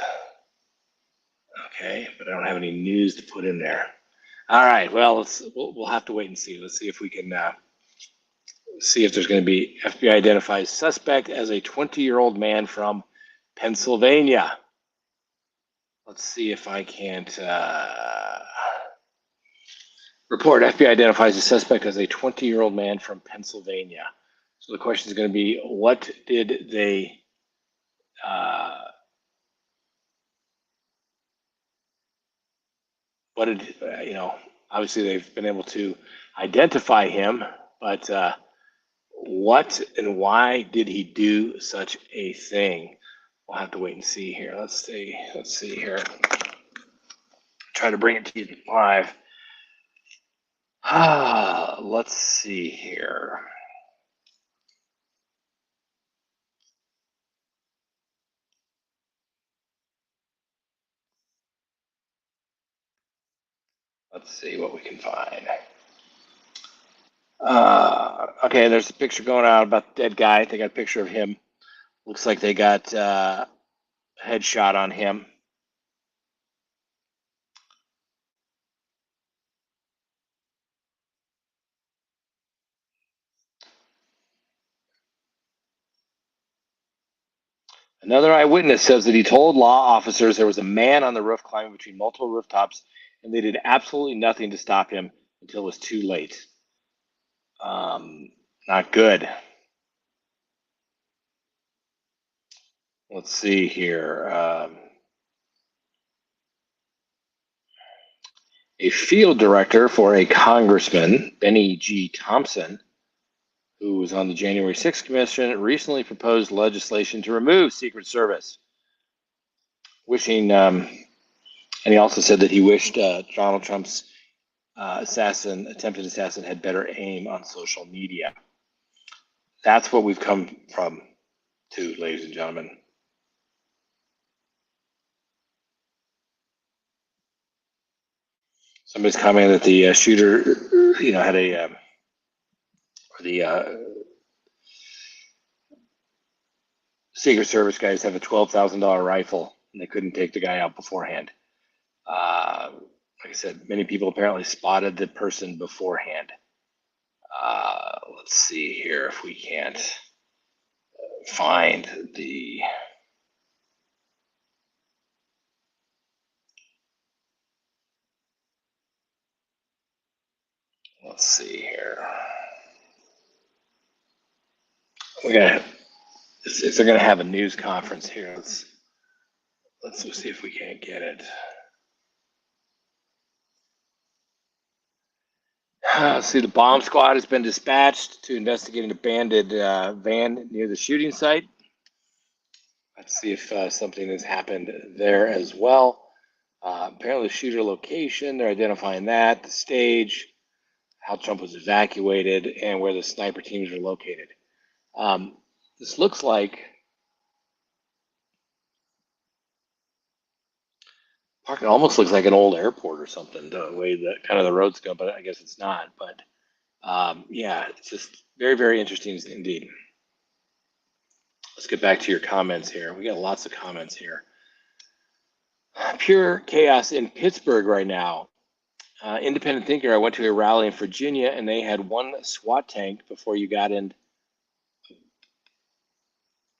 Okay, but I don't have any news to put in there. All right. Well, we'll have to wait and see. Let's see if we can see if there's going to be FBI identifies suspect as a 20-year-old man from Pennsylvania. Let's see if I can't report. FBI identifies a suspect as a 20-year-old man from Pennsylvania. So the question is going to be, what did they obviously they've been able to identify him, but what and why did he do such a thing? We'll have to wait and see here. Let's see here. Try to bring it to you live. Let's see here. Let's see what we can find. Okay, there's a picture going out about the dead guy. They got a picture of him. Looks like they got a headshot on him. Another eyewitness says that he told law officers there was a man on the roof climbing between multiple rooftops, and they did absolutely nothing to stop him until it was too late. Not good. Let's see here. A field director for a congressman, Benny G. Thompson, who was on the January 6th commission, recently proposed legislation to remove Secret Service, wishing, and he also said that he wished Donald Trump's attempted assassin, had better aim on social media. That's what we've come from to, ladies and gentlemen. Somebody's commenting that the shooter, had the Secret Service guys have a $12,000 rifle, and they couldn't take the guy out beforehand. Like I said, many people apparently spotted the person beforehand. Let's see here if we can't find the. Let's see here. If they're gonna have a news conference here, let's see if we can't get it. See, the bomb squad has been dispatched to investigate an abandoned van near the shooting site. Let's see if something has happened there as well. Apparently, shooter location, they're identifying that, the stage. how Trump was evacuated, and where the sniper teams are located. This looks like it almost looks like an old airport or something, the way that kind of the roads go, but I guess it's not. But yeah, it's just very, very interesting indeed. Let's get back to your comments here. We got lots of comments here. Pure chaos in Pittsburgh right now. Independent thinker, I went to a rally in Virginia and they had one SWAT tank before you got in.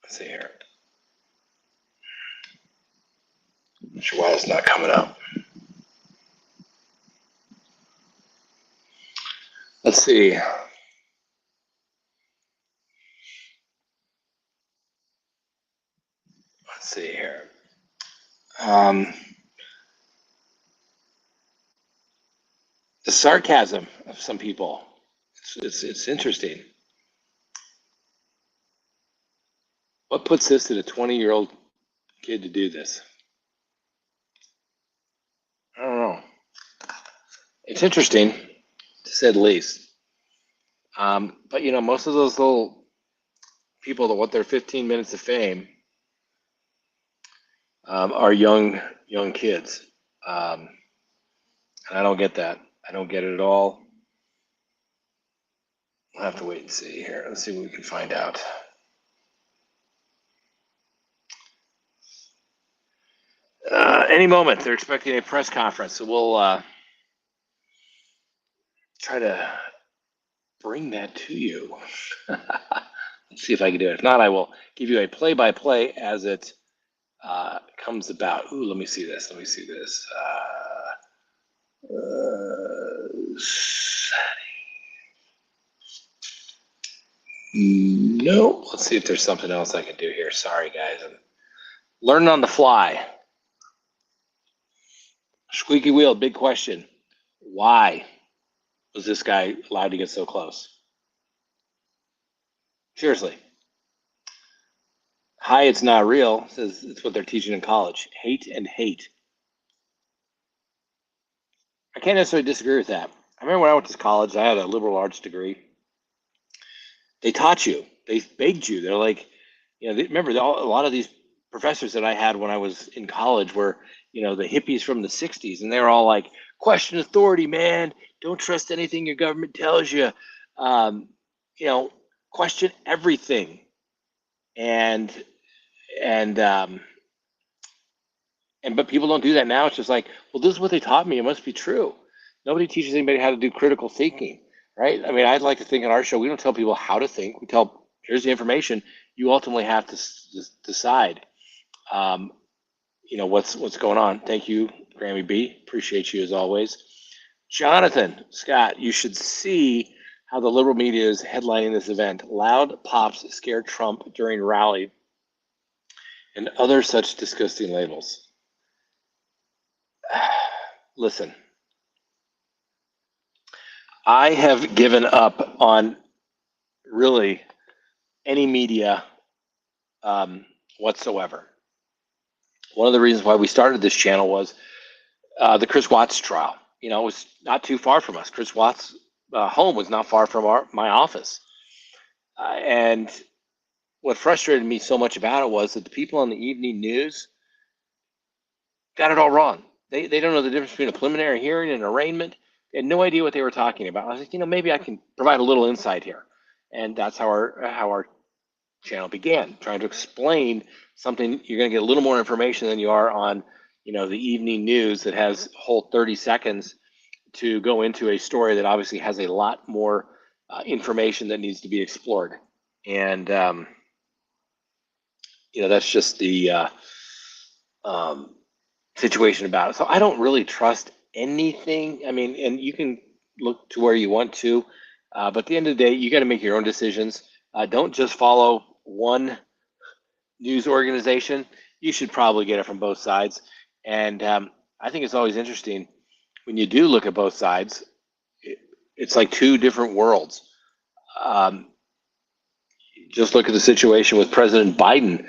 Let's see here. Not sure why it's not coming up. Let's see. Let's see here. The sarcasm of some people. It's interesting. What puts this in a 20-year-old kid to do this? I don't know. It's interesting, to say the least. But you know, most of those little people that want their 15 minutes of fame are young kids, and I don't get that. I don't get it at all. We'll have to wait and see here. Let's see what we can find out. Any moment, they're expecting a press conference, so we'll try to bring that to you. Let's see if I can do it. If not, I will give you a play-by-play as it comes about. Ooh, let me see this. Let me see this. No. Let's see if there's something else I can do here. Sorry, guys. I'm learning on the fly. Squeaky wheel, big question. Why was this guy allowed to get so close? Seriously. Hi, it's not real. Says it's what they're teaching in college. Hate and hate. I can't necessarily disagree with that. I remember when I went to college, I had a liberal arts degree. They taught you. They begged you. They're like, you know, remember a lot of these professors that I had when I was in college were, you know, the hippies from the 60s, and they were all like, question authority, man. Don't trust anything your government tells you. You know, question everything. But people don't do that now. It's just like, well, this is what they taught me. It must be true. Nobody teaches anybody how to do critical thinking, right? I mean, I'd like to think on our show, we don't tell people how to think. We tell, here's the information. You ultimately have to decide, you know, what's going on. Thank you, Grammy B. Appreciate you as always. Jonathan Scott, you should see how the liberal media is headlining this event. Loud pops scare Trump during rally and other such disgusting labels. Listen, I have given up on really any media whatsoever. One of the reasons why we started this channel was the Chris Watts trial. You know, it was not too far from us. Chris Watts' home was not far from my office. And what frustrated me so much about it was that the people on the evening news got it all wrong. They don't know the difference between a preliminary hearing and an arraignment. They had no idea what they were talking about. I was like, you know, maybe I can provide a little insight here. And that's how our channel began, trying to explain something. You're going to get a little more information than you are on, you know, the evening news that has a whole 30 seconds to go into a story that obviously has a lot more information that needs to be explored. And, you know, that's just the situation about it. So I don't really trust anything. I mean, and you can look to where you want to, but at the end of the day, you got to make your own decisions. Don't just follow one news organization. You should probably get it from both sides. And I think it's always interesting when you do look at both sides. It's like two different worlds. Just look at the situation with President Biden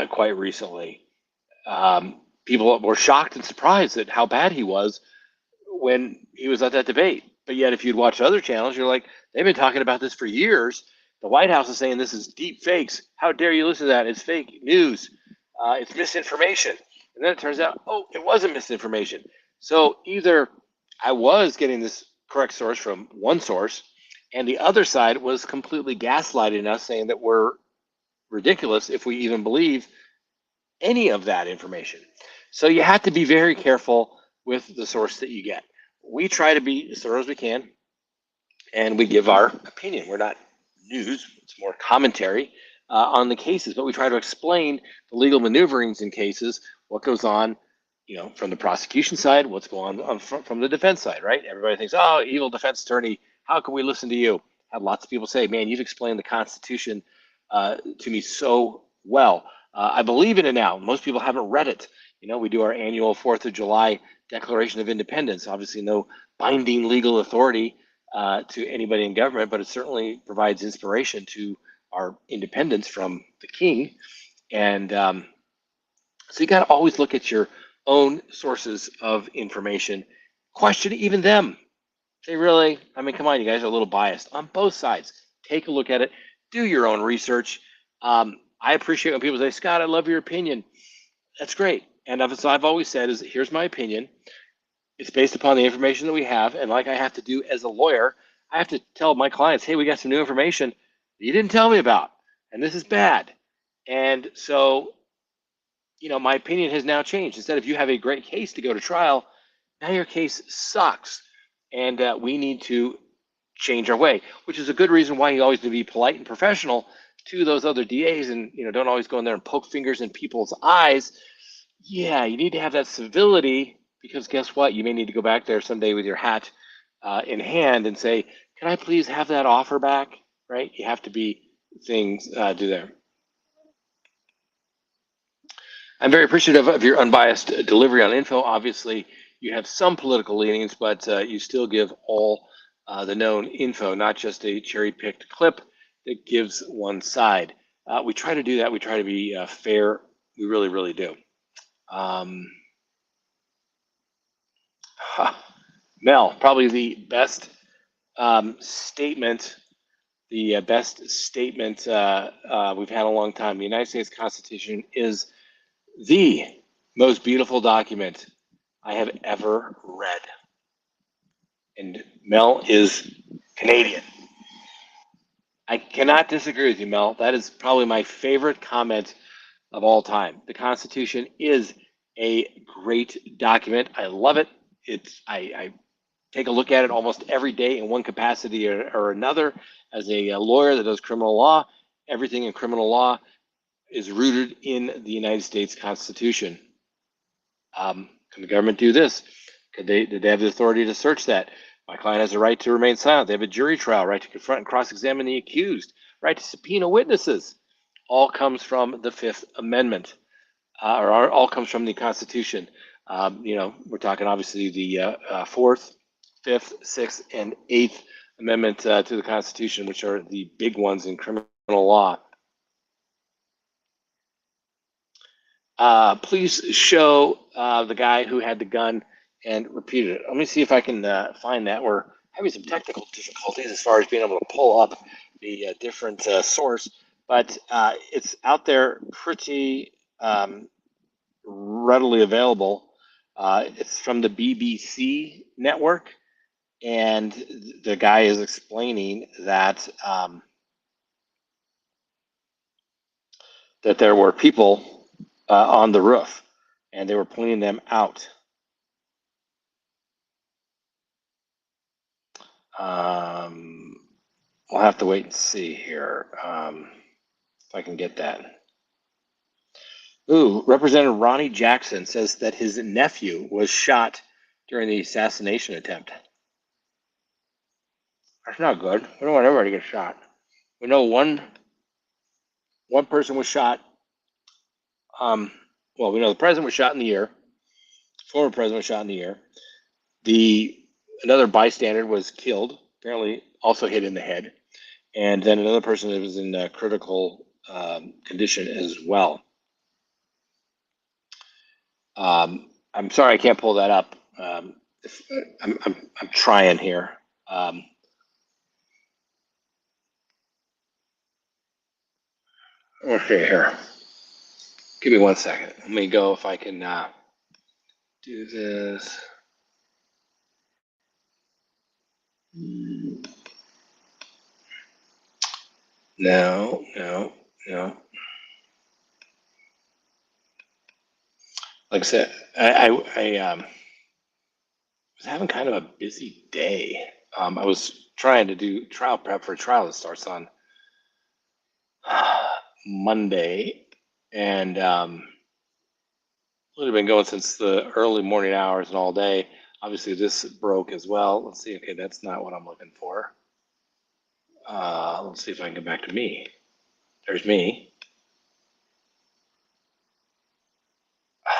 quite recently. People were shocked and surprised at how bad he was when he was at that debate. But yet, if you'd watch other channels, you're like, they've been talking about this for years. The White House is saying this is deep fakes. How dare you listen to that? It's fake news. It's misinformation. And then it turns out, oh, it wasn't misinformation. So either I was getting this correct source from one source, and the other side was completely gaslighting us, saying that we're ridiculous if we even believe any of that information. So you have to be very careful with the source that you get. We try to be as thorough as we can, and we give our opinion. We're not news, it's more commentary on the cases, but we try to explain the legal maneuverings in cases, what goes on, from the prosecution side, what's going on from the defense side, right? Everybody thinks, oh, evil defense attorney, how can we listen to you? Had lots of people say, man, you've explained the Constitution to me so well. I believe in it now. Most people haven't read it. We do our annual 4th of July Declaration of Independence. Obviously, no binding legal authority to anybody in government, but it certainly provides inspiration to our independence from the king. And so you got to always look at your own sources of information. Question even them. Say, really? I mean, come on, you guys are a little biased on both sides. Take a look at it. Do your own research. I appreciate when people say, Scott, I love your opinion. That's great. And as I've always said, is here's my opinion. It's based upon the information that we have. And like I have to do as a lawyer, I have to tell my clients, hey, we got some new information that you didn't tell me about. And this is bad. And so, my opinion has now changed. Instead of you have a great case to go to trial, now your case sucks. And we need to change our way, which is a good reason why you always need to be polite and professional to those other DAs, and don't always go in there and poke fingers in people's eyes. Yeah, you need to have that civility, because guess what? You may need to go back there someday with your hat in hand and say, can I please have that offer back? Right? You have to be things do there. I'm very appreciative of your unbiased delivery on info. Obviously, you have some political leanings, but you still give all the known info, not just a cherry-picked clip that gives one side. We try to do that. We try to be fair. We really, really do. Mel, probably the best statement, we've had in a long time. The United States Constitution is the most beautiful document I have ever read. And Mel is Canadian. I cannot disagree with you, Mel. That is probably my favorite comment of all time. The Constitution is a great document. I love it. I take a look at it almost every day in one capacity or another. As a lawyer that does criminal law, everything in criminal law is rooted in the United States Constitution. Can the government do this? Did they have the authority to search that? My client has a right to remain silent. They have a jury trial, right to confront and cross-examine the accused, right to subpoena witnesses. All comes from the Fifth Amendment, or all comes from the Constitution. We're talking obviously the Fourth, Fifth, Sixth, and Eighth Amendment to the Constitution, which are the big ones in criminal law. Please show the guy who had the gun and repeated it. Let me see if I can find that. We're having some technical difficulties as far as being able to pull up the different source, but it's out there pretty readily available. It's from the BBC network, and the guy is explaining that that there were people on the roof, and they were pointing them out. We'll have to wait and see here if I can get that. Ooh, Representative Ronnie Jackson says that his nephew was shot during the assassination attempt. That's not good. We don't want everybody to get shot. We know one person was shot. We know the president was shot in the ear. Former president was shot in the ear. Another bystander was killed, apparently also hit in the head. And then another person that was in critical condition as well. I'm sorry I can't pull that up. I'm trying here. Um, let's see here. Give me 1 second. Let me go if I can do this. No, no, no. Like I said, I was having kind of a busy day. I was trying to do trial prep for a trial that starts on Monday, and really been going since the early morning hours and all day. Obviously, this broke as well. Let's see. Okay, that's not what I'm looking for. Let's see if I can get back to me. There's me. I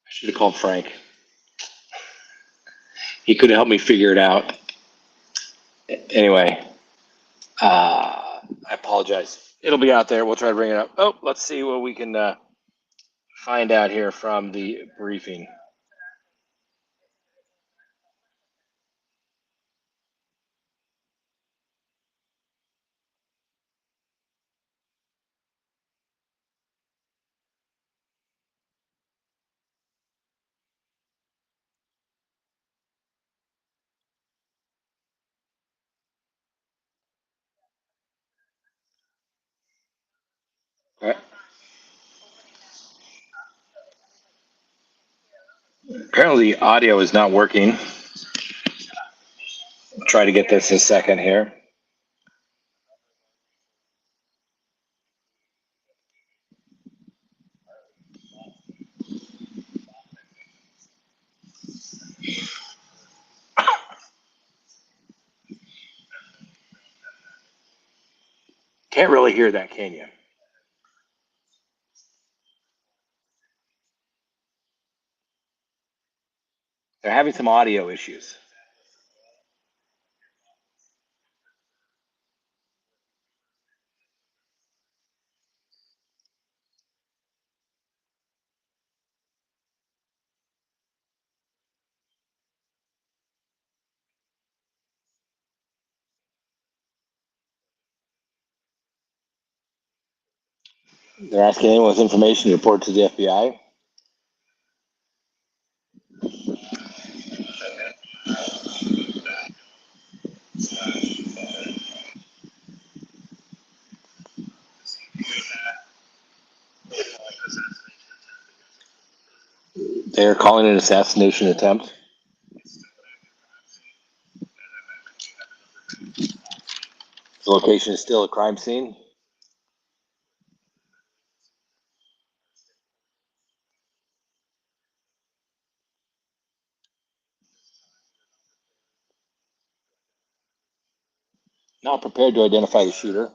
should have called Frank. He could have helped me figure it out. Anyway, I apologize. It'll be out there. We'll try to bring it up. Oh, let's see what we can find out here from the briefing. All right. Apparently, the audio is not working. I'll try to get this in a second here. Can't really hear that, can you? They're having some audio issues. They're asking anyone with information to report to the FBI. They're calling it an assassination attempt. The location is still a crime scene. Not prepared to identify the shooter.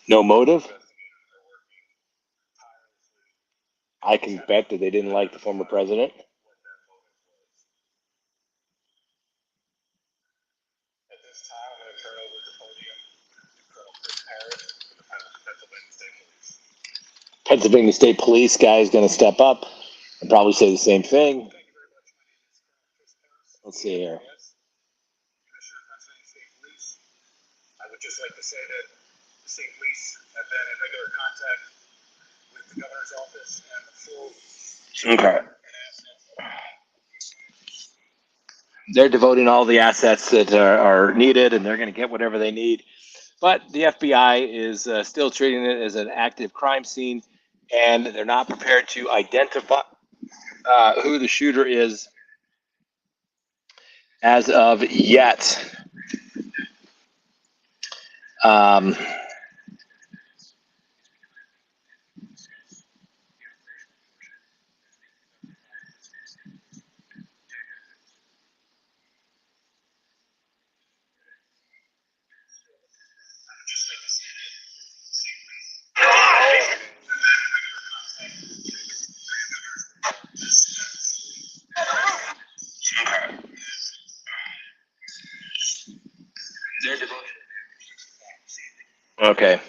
No motive? I can bet that they didn't like the former president. Pennsylvania State Police guy is going to step up and probably say the same thing. Let's see here. Okay. They're devoting all the assets that are needed, and they're going to get whatever they need. But the FBI is still treating it as an active crime scene, and they're not prepared to identify who the shooter is as of yet. Um, Okay.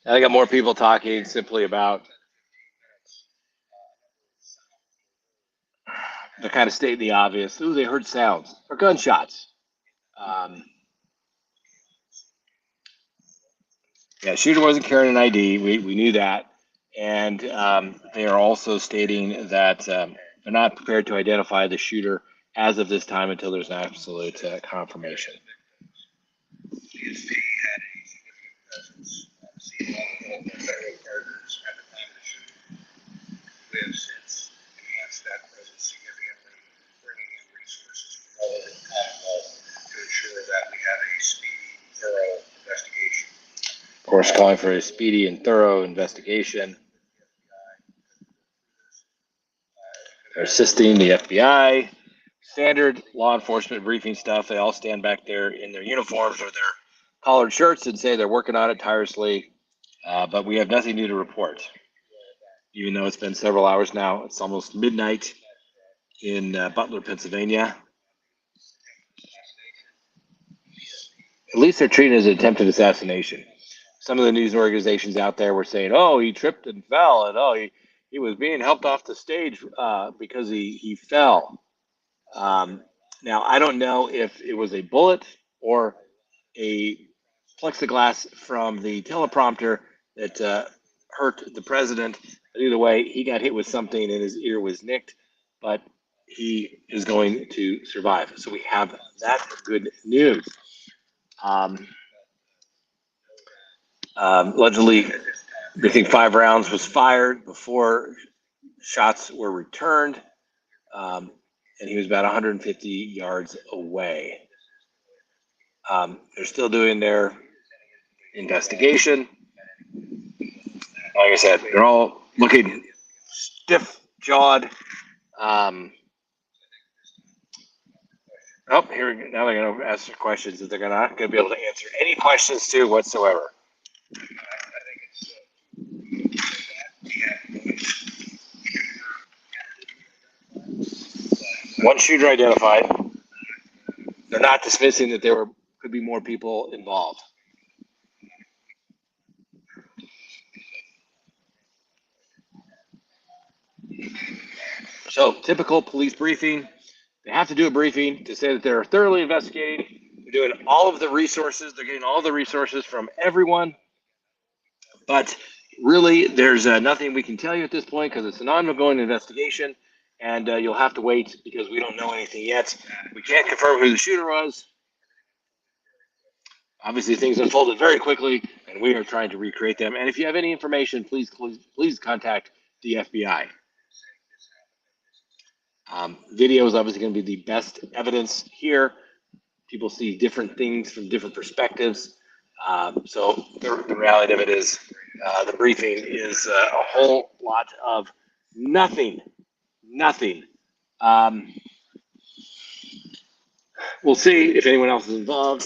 I got more people talking simply about the kind of stating the obvious. Ooh, they heard sounds or gunshots. Um, yeah, shooter wasn't carrying an ID. We knew that. And they are also stating that they're not prepared to identify the shooter as of this time until there's an absolute confirmation. Of course, calling for a speedy and thorough investigation. They're assisting the FBI. Standard law enforcement briefing stuff. They all stand back there in their uniforms or their collared shirts and say they're working on it tirelessly. But we have nothing new to report. Even though it's been several hours now, it's almost midnight in Butler, Pennsylvania. At least they're treating it as an attempted assassination. Some of the news organizations out there were saying, "Oh, he tripped and fell, and oh, he was being helped off the stage because he fell." Now, I don't know if it was a bullet or a plexiglass from the teleprompter that hurt the president. But either way, he got hit with something and his ear was nicked, but he is going to survive. So we have that good news. Allegedly, they think 5 rounds was fired before shots were returned, and he was about 150 yards away. They're still doing their investigation. Like I said, they're all looking stiff-jawed. Here now they're going to ask questions that they're not going to be able to answer any questions to whatsoever. One shooter identified. They're not dismissing that there could be more people involved. So, typical police briefing. They have to do a briefing to say that they're thoroughly investigating. They're doing all of the resources. They're getting all the resources from everyone. But really, there's nothing we can tell you at this point because it's an ongoing investigation. And you'll have to wait because we don't know anything yet. We can't confirm who the shooter was. Obviously, things unfolded very quickly, and we are trying to recreate them. And if you have any information, please contact the FBI. Video is obviously going to be the best evidence here. People see different things from different perspectives. So the reality of it is the briefing is a whole lot of nothing. We'll see if anyone else is involved.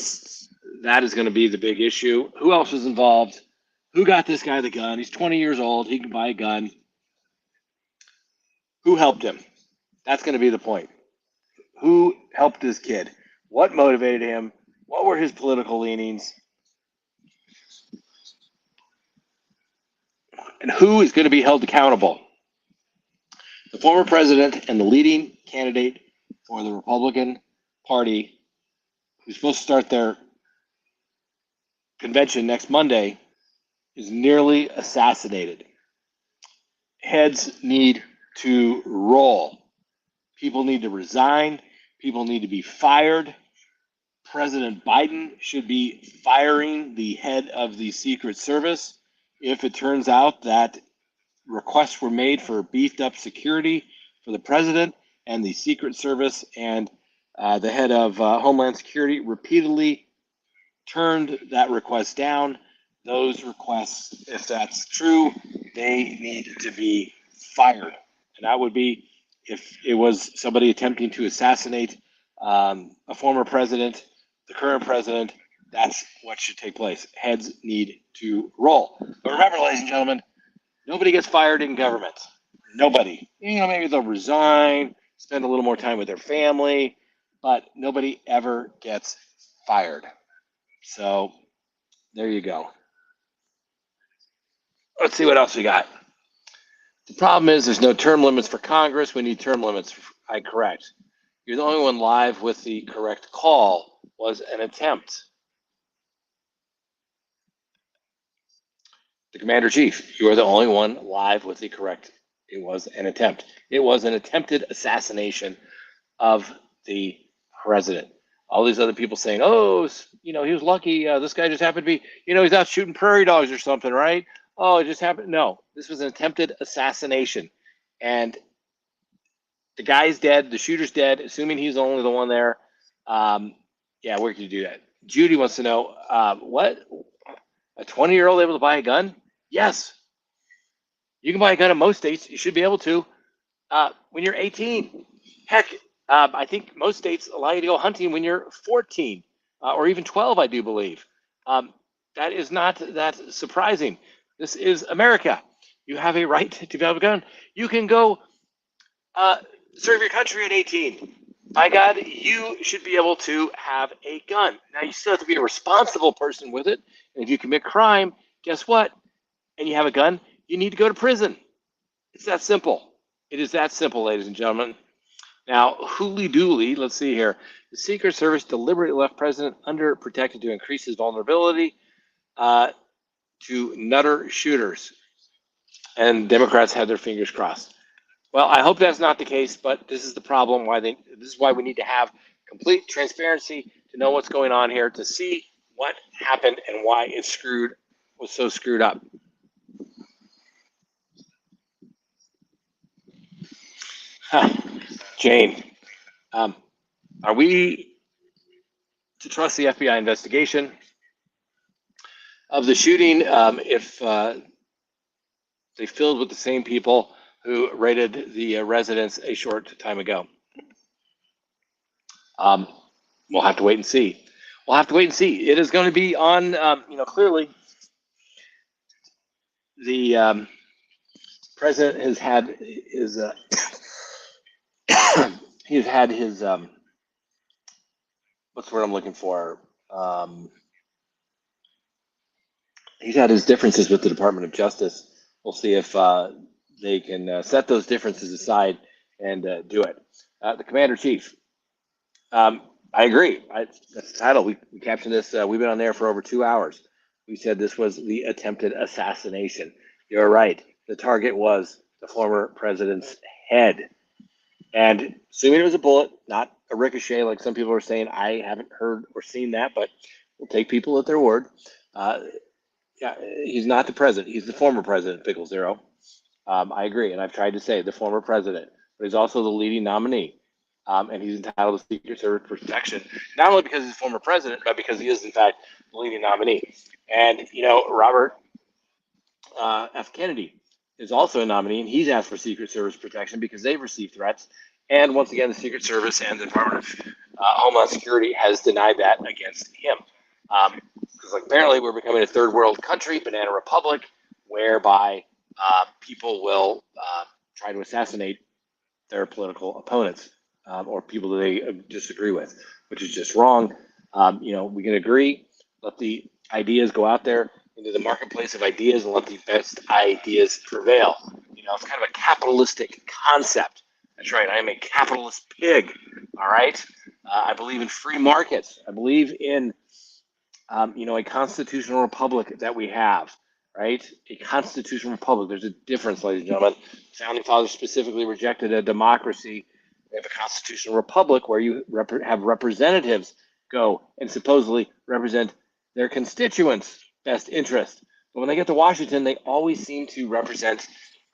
That is going to be the big issue. Who else was involved? Who got this guy the gun? He's 20 years old. He can buy a gun. Who helped him? That's going to be the point. Who helped this kid? What motivated him? What were his political leanings? And who is going to be held accountable? The former president and the leading candidate for the Republican Party, who's supposed to start their convention next Monday, is nearly assassinated. Heads need to roll. People need to resign. People need to be fired. President Biden should be firing the head of the Secret Service if it turns out that requests were made for beefed up security for the president and the Secret Service, and the head of Homeland Security repeatedly turned that request down. Those requests, if that's true, they need to be fired. And that would be if it was somebody attempting to assassinate a former president, the current president. That's what should take place. Heads need to roll. But remember, ladies and gentlemen, nobody gets fired in government. Nobody. Maybe they'll resign, spend a little more time with their family, but nobody ever gets fired. So there you go. Let's see what else we got. The problem is there's no term limits for Congress. We need term limits. I correct. You're the only one live with the correct call. Was an attempt. The commander chief, you are the only one live with the correct. It was an attempt. It was an attempted assassination of the president. All these other people saying, oh, he was lucky. This guy just happened to be, he's out shooting prairie dogs or something, right? Oh, it just happened. No, this was an attempted assassination. And the guy's dead. The shooter's dead, assuming he's only the one there. Yeah, where can you do that? Judy wants to know, what? A 20-year-old able to buy a gun? Yes. You can buy a gun in most states. You should be able to when you're 18. Heck, I think most states allow you to go hunting when you're 14 or even 12, I do believe. That is not that surprising. This is America. You have a right to have a gun. You can go serve your country at 18. By God, you should be able to have a gun. Now, you still have to be a responsible person with it. And if you commit crime, guess what? And you have a gun, you need to go to prison. It's that simple. It is that simple, ladies and gentlemen. Now, hooly dooly, let's see here. The Secret Service deliberately left President underprotected to increase his vulnerability to nutter shooters. And Democrats had their fingers crossed. Well, I hope that's not the case, but this is the problem. This is why we need to have complete transparency to know what's going on here, to see what happened and why it was so screwed up. Jane, are we to trust the FBI investigation of the shooting if they filled with the same people who raided the residence a short time ago? We'll have to wait and see. We'll have to wait and see. It is going to be on, clearly the president has had his, he's had his, what's the word I'm looking for? He's had his differences with the Department of Justice. We'll see if they can set those differences aside and do it. The Commander Chief. I agree. That's the title. We captioned this. We've been on there for over 2 hours. We said this was the attempted assassination. You're right. The target was the former president's head. And assuming it was a bullet, not a ricochet like some people are saying, I haven't heard or seen that, but we'll take people at their word. Yeah, he's not the president. He's the former president, Pickle Zero. I agree. And I've tried to say the former president, but he's also the leading nominee. And he's entitled to Secret Service protection, not only because he's a former president, but because he is, in fact, the leading nominee. And, Robert F. Kennedy is also a nominee, and he's asked for Secret Service protection because they've received threats. And once again, the Secret Service and the Department of Homeland Security has denied that against him. Because apparently we're becoming a third world country, banana republic, whereby people will try to assassinate their political opponents. Or people that they disagree with, which is just wrong. We can agree, let the ideas go out there into the marketplace of ideas and let the best ideas prevail. It's kind of a capitalistic concept. That's right. I am a capitalist pig. All right. I believe in free markets. I believe in, a constitutional republic that we have. Right? A constitutional republic. There's a difference, ladies and gentlemen. Founding fathers specifically rejected a democracy. We have a constitutional republic where you have representatives go and supposedly represent their constituents' best interest. But when they get to Washington, they always seem to represent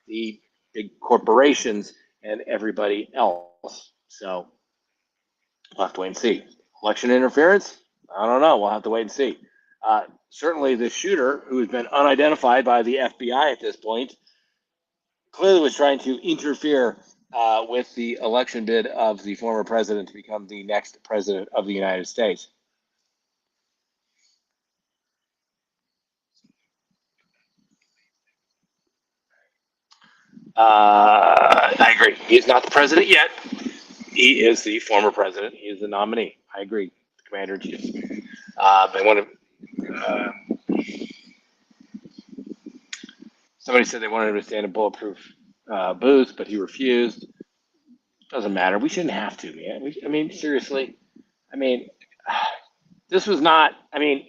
the big corporations and everybody else. So we'll have to wait and see. Election interference? I don't know. We'll have to wait and see. Certainly the shooter, who has been unidentified by the FBI at this point, clearly was trying to interfere with the election bid of the former president to become the next president of the United States. I agree. He is not the president yet. He is the former president. He is the nominee. I agree, Commander in Chief. They want to Somebody said they wanted him to stay in a bulletproof booth, but he refused. Doesn't matter. We shouldn't have to, man. I mean, seriously. I mean, this was not. I mean,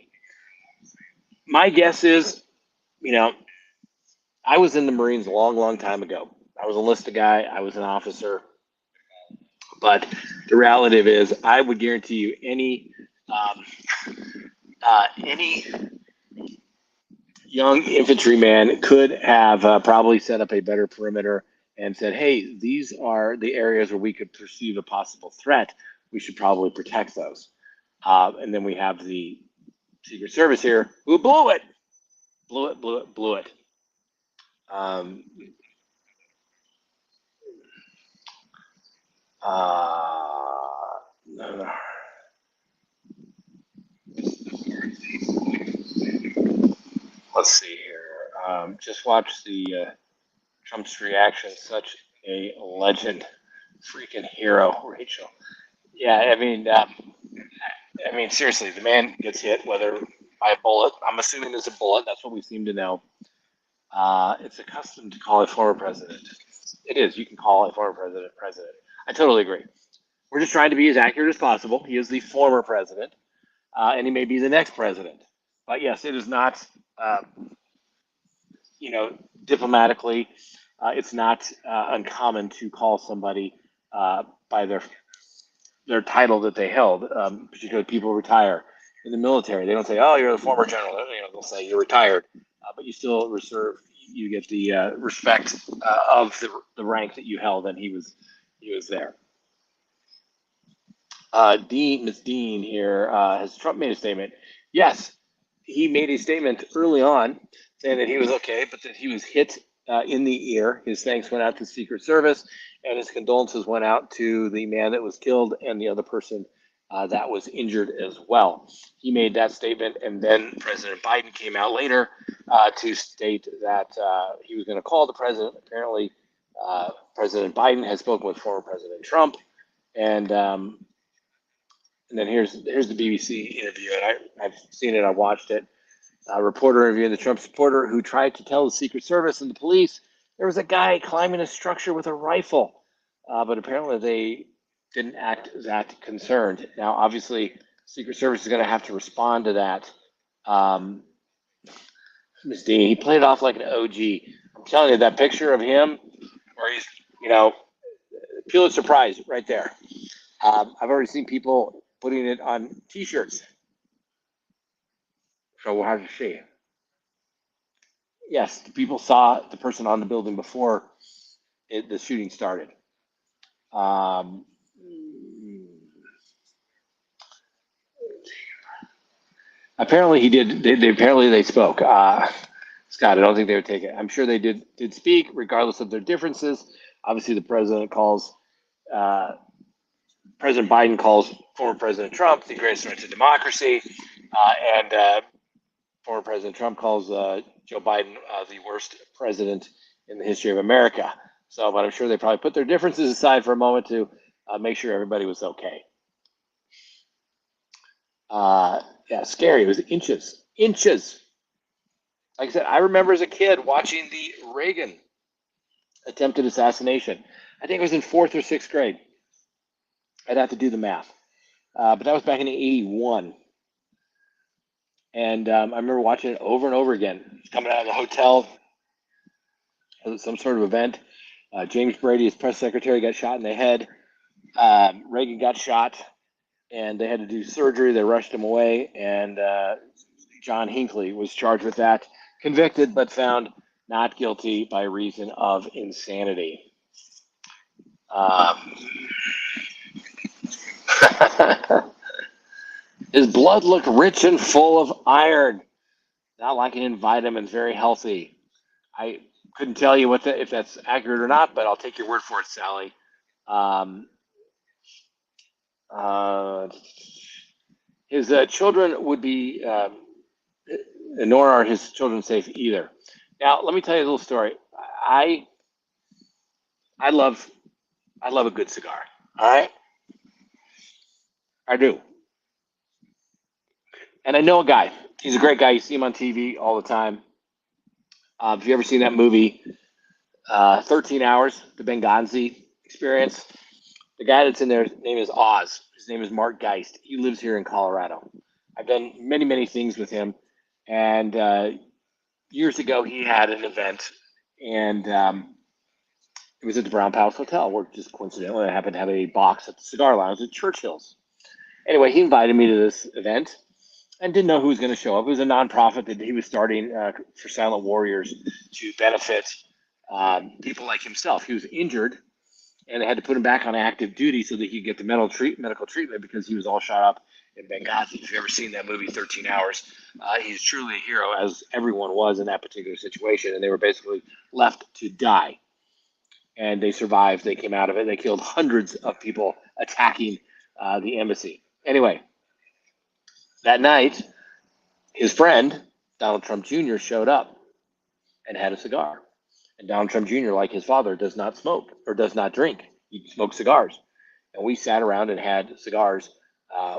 my guess is, you know, I was in the Marines a long, long time ago. I was a enlisted guy. I was an officer. But the relative is, I would guarantee you, any young infantryman could have probably set up a better perimeter and said, "Hey, these are the areas where we could perceive a possible threat. We should probably protect those." And then we have the Secret Service here who blew it, blew it. Um, no, no. Let's see here. Just watch the Trump's reaction. Such a legend, freaking hero, Rachel. Yeah, I mean, seriously, the man gets hit whether by a bullet. I'm assuming there's a bullet. That's what we seem to know. It's a custom to call a former president. It is. You can call a former president president. I totally agree. We're just trying to be as accurate as possible. He is the former president, and he may be the next president. But yes, it is not. Uh, Diplomatically, it's not uncommon to call somebody by their title that they held. Particularly, people retire in the military. They don't say, "Oh, you're the former general." They'll say you're retired, but you still reserve. You get the respect of the rank that you held, and he was there. Miss Dean here, has Trump made a statement? Yes, he made a statement early on saying that he was okay, but that he was hit in the ear. His thanks went out to the Secret Service, and his condolences went out to the man that was killed and the other person that was injured as well. He made that statement, and then President Biden came out later to state that he was going to call the president. Apparently, President Biden has spoken with former President Trump, and then here's the BBC interview, and I've seen it. I watched it. A reporter interviewing the Trump supporter who tried to tell the Secret Service and the police there was a guy climbing a structure with a rifle, but apparently they didn't act that concerned. Now, obviously, Secret Service is going to have to respond to that. Ms. Dean, he played it off like an OG. I'm telling you, that picture of him where he's, Pulitzer Prize right there. I've already seen people putting it on T-shirts. So we'll have to see. Yes, the people saw the person on the building before the shooting started. Um, Apparently he did. Apparently they spoke. Scott, I don't think they would take it. I'm sure they did speak, regardless of their differences. Obviously, the president calls. President Biden calls former President Trump the greatest threat to democracy, and former President Trump calls Joe Biden the worst president in the history of America. So, but I'm sure they probably put their differences aside for a moment to make sure everybody was okay. Yeah, scary. It was inches. Like I said, I remember as a kid watching the Reagan attempted assassination. I think it was in fourth or sixth grade. I'd have to do the math, but that was back in '81. And I remember watching it over and over again. Coming out of the hotel, some sort of event. James Brady, his press secretary, got shot in the head. Reagan got shot, and they had to do surgery. They rushed him away, and John Hinckley was charged with that, convicted, but found not guilty by reason of insanity. His blood looked rich and full of iron, not lacking in vitamins, very healthy. I couldn't tell you if that's accurate or not, but I'll take your word for it, Sally. His children would be, nor are his children safe either. Now, let me tell you a little story. I love a good cigar. All right, I do, and I know a guy. He's a great guy. You see him on TV all the time. Have you ever seen that movie, 13 Hours, the Benghazi experience? The guy that's in there, his name is Oz. His name is Mark Geist. He lives here in Colorado. I've done many, many things with him. And years ago, he had an event, and it was at the Brown Palace Hotel, where just coincidentally I happened to have a box at the cigar lounge at Churchill's. Anyway, he invited me to this event and didn't know who was going to show up. It was a nonprofit that he was starting for Silent Warriors to benefit people like himself. He was injured, and they had to put him back on active duty so that he could get the medical treatment because he was all shot up in Benghazi. If you've ever seen that movie, 13 Hours, he's truly a hero, as everyone was in that particular situation, and they were basically left to die. And they survived. They came out of it. They killed hundreds of people attacking the embassy. Anyway, that night, his friend, Donald Trump Jr., showed up and had a cigar. And Donald Trump Jr., like his father, does not smoke or does not drink. He smokes cigars. And we sat around and had cigars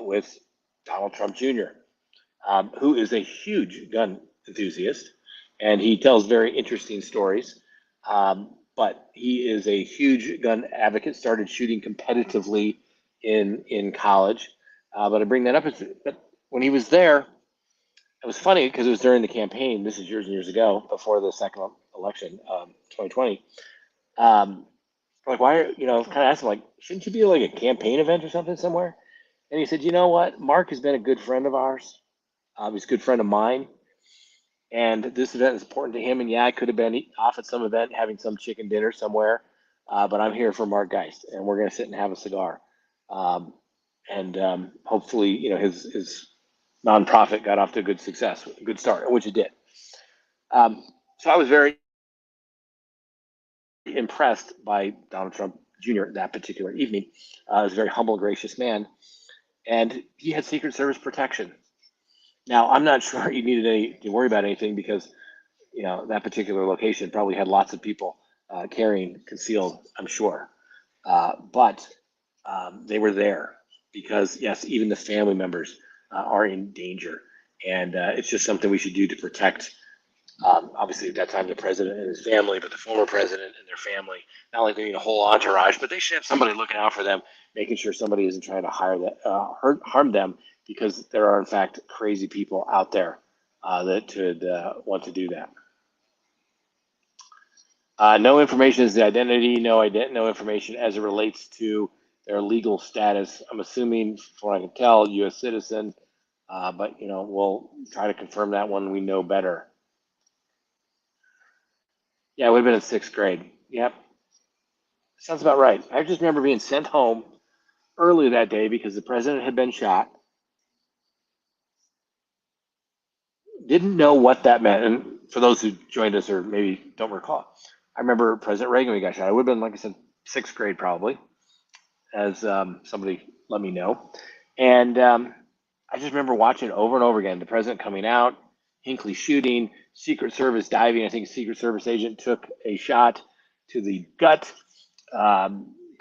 with Donald Trump Jr., who is a huge gun enthusiast. And he tells very interesting stories. But he is a huge gun advocate, started shooting competitively in college. But I bring that up. But when he was there, it was funny because it was during the campaign. This is years and years ago, before the second election, 2020. Like, why are, kind of asked him, like, shouldn't you be like a campaign event or something somewhere? And he said, you know what? Mark has been a good friend of ours. He's a good friend of mine. And this event is important to him. And yeah, I could have been off at some event having some chicken dinner somewhere. But I'm here for Mark Geist, and we're going to sit and have a cigar. And hopefully, his nonprofit got off to a good success, a good start, which it did. So I was very impressed by Donald Trump Jr. that particular evening. He was a very humble, gracious man, and he had Secret Service protection. Now, I'm not sure you needed to worry about anything because that particular location probably had lots of people carrying concealed, I'm sure. But they were there because, yes, even the family members are in danger. And it's just something we should do to protect, obviously, at that time, the president and his family, but the former president and their family. Not like they need a whole entourage, but they should have somebody looking out for them, making sure somebody isn't trying to harm them, because there are, in fact, crazy people out there that could want to do that. No information is the identity, no information as it relates to their legal status. I'm assuming, from what I can tell, U.S. citizen, but we'll try to confirm that when we know better. Yeah, it would have been in sixth grade. Yep, sounds about right. I just remember being sent home early that day because the president had been shot. Didn't know what that meant, and for those who joined us or maybe don't recall, I remember President Reagan when he got shot. It would have been, like I said, sixth grade probably, as somebody let me know. And I just remember watching it over and over again. The president coming out, Hinckley shooting, Secret Service diving. I think a Secret Service agent took a shot to the gut.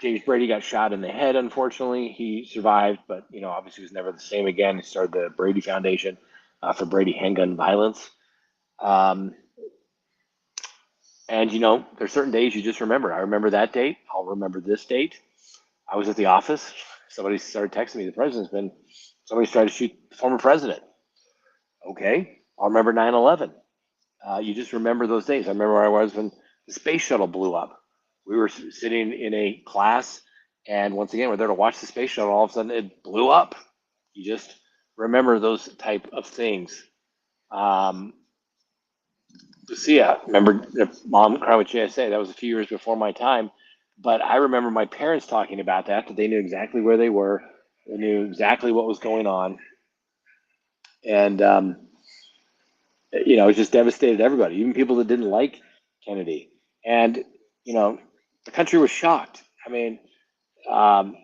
James Brady got shot in the head, unfortunately. He survived, but obviously was never the same again. He started the Brady Foundation for Brady handgun violence. And there's certain days you just remember. I remember that date. I'll remember this date. I was at the office. Somebody started texting me, somebody's trying to shoot the former president. Okay. I'll remember 9/11. You just remember those days. I remember where I was when the space shuttle blew up. We were sitting in a class, and once again, we're there to watch the space shuttle. All of a sudden, it blew up. You just remember those type of things. Lucia, remember Mom crying with JSA? That was a few years before my time. But I remember my parents talking about that they knew exactly where they were. They knew exactly what was going on. And, it just devastated everybody, even people that didn't like Kennedy. And, the country was shocked. I mean, the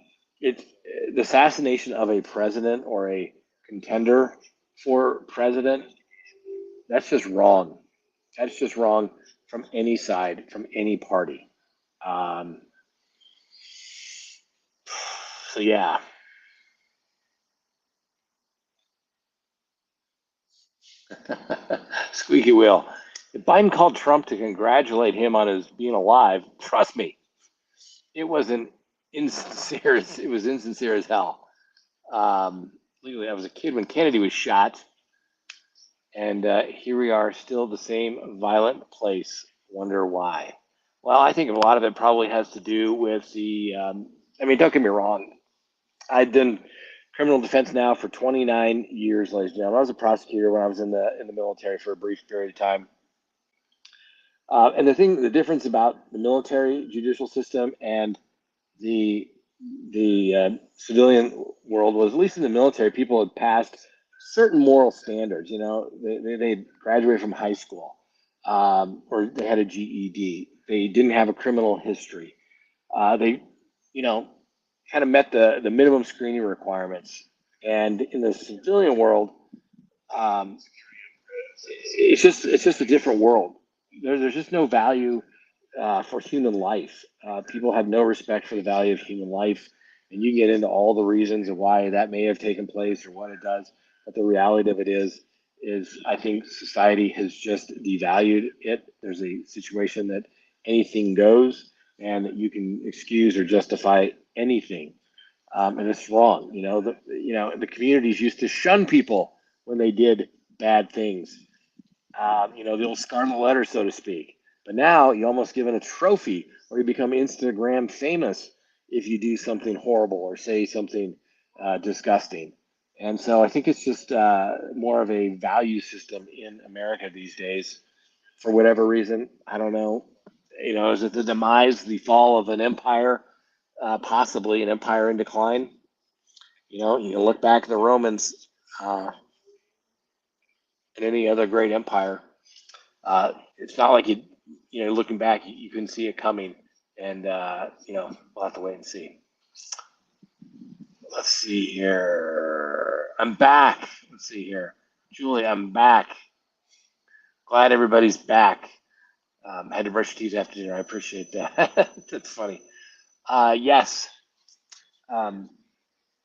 assassination of a president or a contender for president, that's just wrong. That's just wrong from any side, from any party. So yeah. Squeaky wheel. If Biden called Trump to congratulate him on his being alive, trust me, it was an insincere. It was insincere as hell. Legally, I was a kid when Kennedy was shot, and here we are, still the same violent place. Wonder why? Well, I think a lot of it probably has to do with the. I mean, don't get me wrong. I've done criminal defense now for 29 years, ladies and gentlemen. I was a prosecutor when I was in the military for a brief period of time. And the difference about the military judicial system and the civilian world was, at least in the military, people had passed certain moral standards. You know, they graduated from high school, or they had a GED. They didn't have a criminal history. They, you know, kind of met the minimum screening requirements. And in the civilian world, um, it's just a different world. There's just no value for human life. People have no respect for the value of human life, and you get into all the reasons of why that may have taken place or what it does. But the reality of it is I think society has just devalued it. There's a situation that anything goes, and that you can excuse or justify anything, and it's wrong. The communities used to shun people when they did bad things, the old scarlet letter, so to speak. But now you almost given a trophy, or you become Instagram famous if you do something horrible or say something disgusting. And so I think it's just more of a value system in America these days, for whatever reason. I don't know. Is it the demise, the fall of an empire, possibly an empire in decline? You can look back at the Romans and any other great empire. It's not like looking back, you couldn't see it coming, and we'll have to wait and see. Let's see here. I'm back. Let's see here, Julie. I'm back. Glad everybody's back. Had to brush your teeth after dinner. I appreciate that. That's funny. Yes. Um,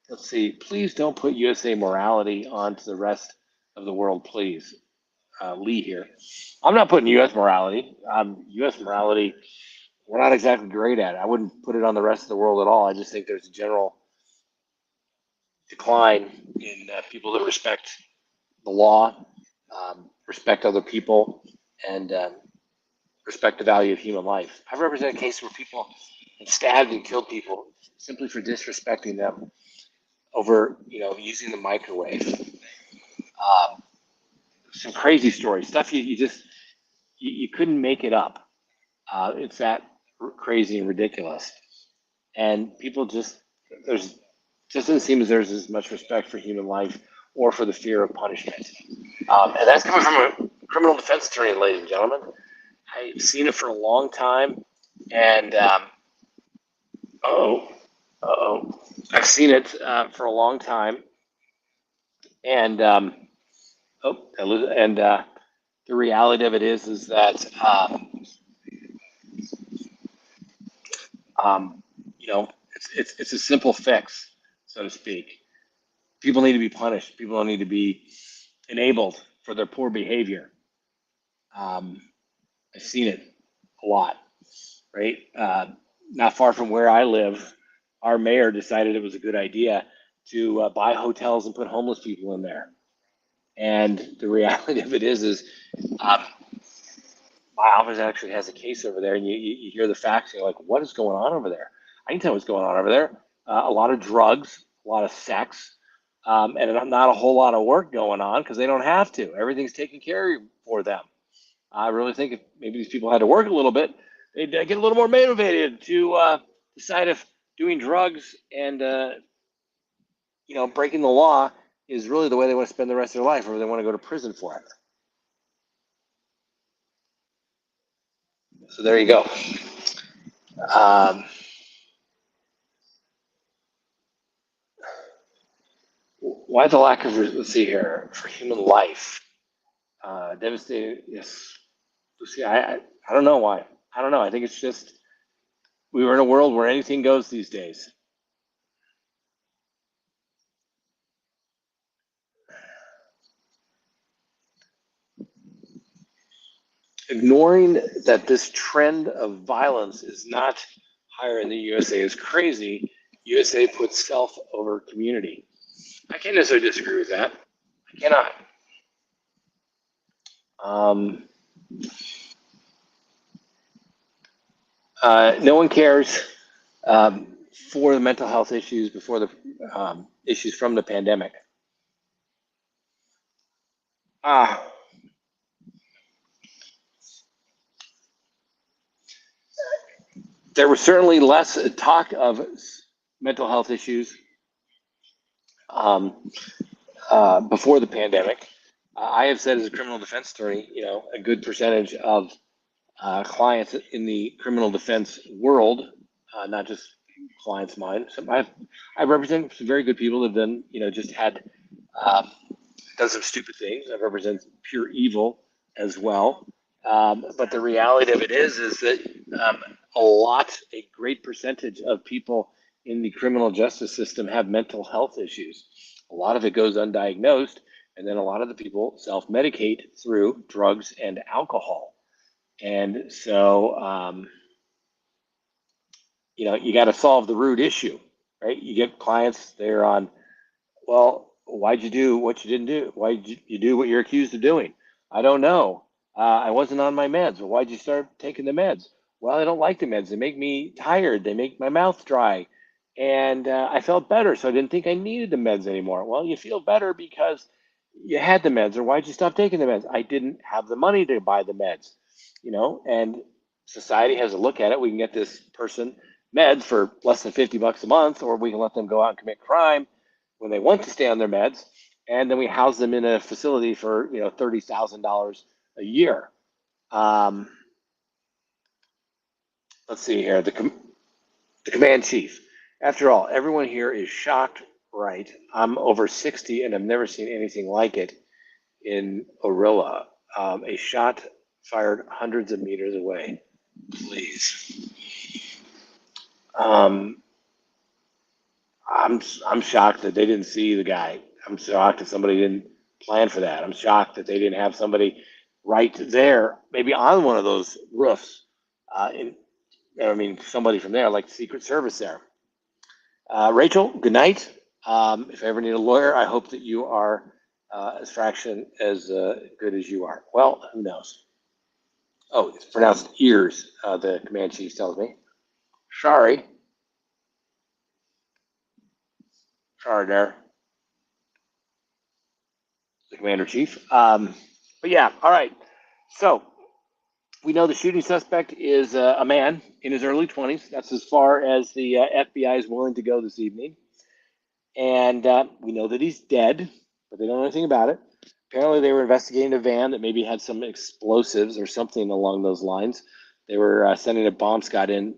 let's see. Please don't put USA morality onto the rest of the world, please. Lee here. I'm not putting U.S. morality. U.S. morality, we're not exactly great at it. I wouldn't put it on the rest of the world at all. I just think there's a general decline in people that respect the law, respect other people, and respect the value of human life. I've represented cases where people have stabbed and killed people simply for disrespecting them over, using the microwave. Some crazy stories, stuff you couldn't make it up. It's that crazy and ridiculous, and people just doesn't seem as there's as much respect for human life or for the fear of punishment. And that's coming from a criminal defense attorney, ladies and gentlemen. I've seen it for a long time, and I've seen it for a long time, and the reality of it is that it's a simple fix, so to speak. People need to be punished. People don't need to be enabled for their poor behavior. I've seen it a lot, right? Not far from where I live, our mayor decided it was a good idea to buy hotels and put homeless people in there. And the reality of it is my office actually has a case over there, and you hear the facts, and you're like, what is going on over there? I can tell what's going on over there. A lot of drugs, a lot of sex, and not a whole lot of work going on because they don't have to. Everything's taken care of for them. I really think if maybe these people had to work a little bit, they'd get a little more motivated to decide if doing drugs and breaking the law is really the way they want to spend the rest of their life, or they want to go to prison for it. So there you go. Why the lack of, let's see here, for human life? Devastating, yes. Lucy, I don't know why. I don't know. I think it's just we were in a world where anything goes these days. ignoring that this trend of violence is not higher in the USA is crazy. USA puts self over community. I can't necessarily disagree with that. I cannot. Um, no one cares for the mental health issues before the issues from the pandemic. Ah, there was certainly less talk of mental health issues um, before the pandemic. I have said as a criminal defense attorney, a good percentage of clients in the criminal defense world, not just clients of mine. So I represent some very good people that have done, just had um, done some stupid things. I represent pure evil as well. But the reality of it is that a great percentage of people in the criminal justice system have mental health issues. A lot of it goes undiagnosed, and then a lot of the people self-medicate through drugs and alcohol. And so, you got to solve the root issue, right? You get clients, they're on, well, why'd you do what you didn't do? Why'd you do what you're accused of doing? I don't know. I wasn't on my meds. Well, why'd you start taking the meds? Well, I don't like the meds. They make me tired. They make my mouth dry. And I felt better, so I didn't think I needed the meds anymore. Well, you feel better because you had the meds, or why'd you stop taking the meds? I didn't have the money to buy the meds, and society has a look at it. We can get this person meds for less than $50 a month, or we can let them go out and commit crime when they want to stay on their meds, and then we house them in a facility for $30,000 a year. Let's see here. The command chief. After all, everyone here is shocked, right? I'm over 60 and I've never seen anything like it in Orilla. A shot fired hundreds of meters away. Please. I'm shocked that they didn't see the guy. I'm shocked that somebody didn't plan for that. I'm shocked that they didn't have somebody right there, maybe on one of those roofs. Somebody from there, like the Secret Service there. Rachel, good night. If I ever need a lawyer, I hope that you are as fraction as good as you are. Well, who knows? Oh, it's pronounced ears, the command chief tells me. Sorry. Sorry there, the commander chief. But yeah, all right. So we know the shooting suspect is a man in his early 20s. That's as far as the FBI is willing to go this evening. And we know that he's dead, but they don't know anything about it. Apparently, they were investigating a van that maybe had some explosives or something along those lines. They were sending a bomb squad in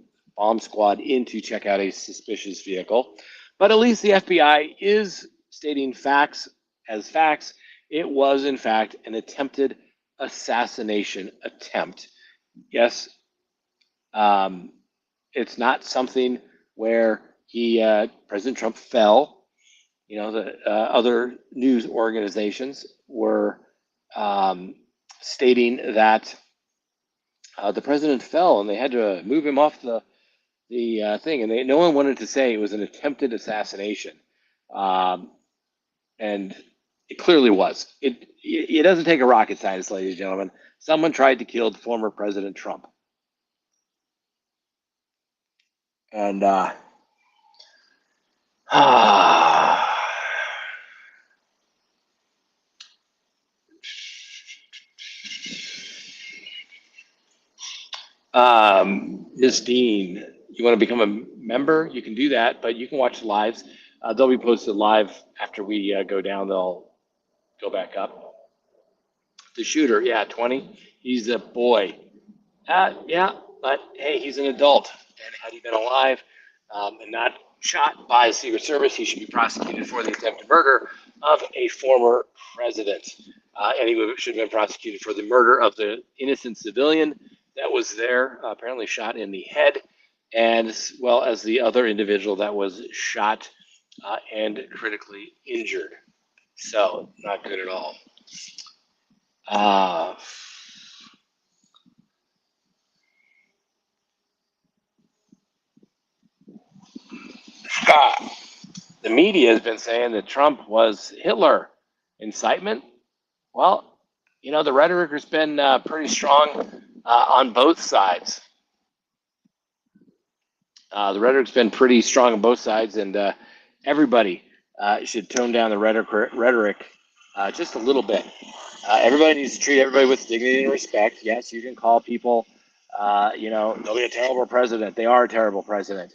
to check out a suspicious vehicle. But at least the FBI is stating facts as facts. It was, in fact, an attempted assassination attempt. Yes, it's not something where President Trump fell. The other news organizations were stating that the president fell and they had to move him off the thing, and no one wanted to say it was an attempted assassination, and it clearly was. It doesn't take a rocket scientist, ladies and gentlemen. Someone tried to kill former President Trump, and Ms. Dean, you want to become a member? You can do that, but you can watch the lives. They'll be posted live after we go down. They'll go back up. The shooter, yeah, 20. He's a boy. Yeah, but hey, he's an adult. And had he been alive and not shot by the Secret Service, he should be prosecuted for the attempted murder of a former president. And he should have been prosecuted for the murder of the innocent civilian that was there, apparently shot in the head, and as well as the other individual that was shot and critically injured. So, not good at all. The media has been saying that Trump was Hitler. Incitement? Well, the rhetoric has been pretty strong on both sides. The rhetoric's been pretty strong on both sides, and everybody should tone down the rhetoric just a little bit. Everybody needs to treat everybody with dignity and respect. Yes, you can call people, they'll be a terrible president. They are a terrible president.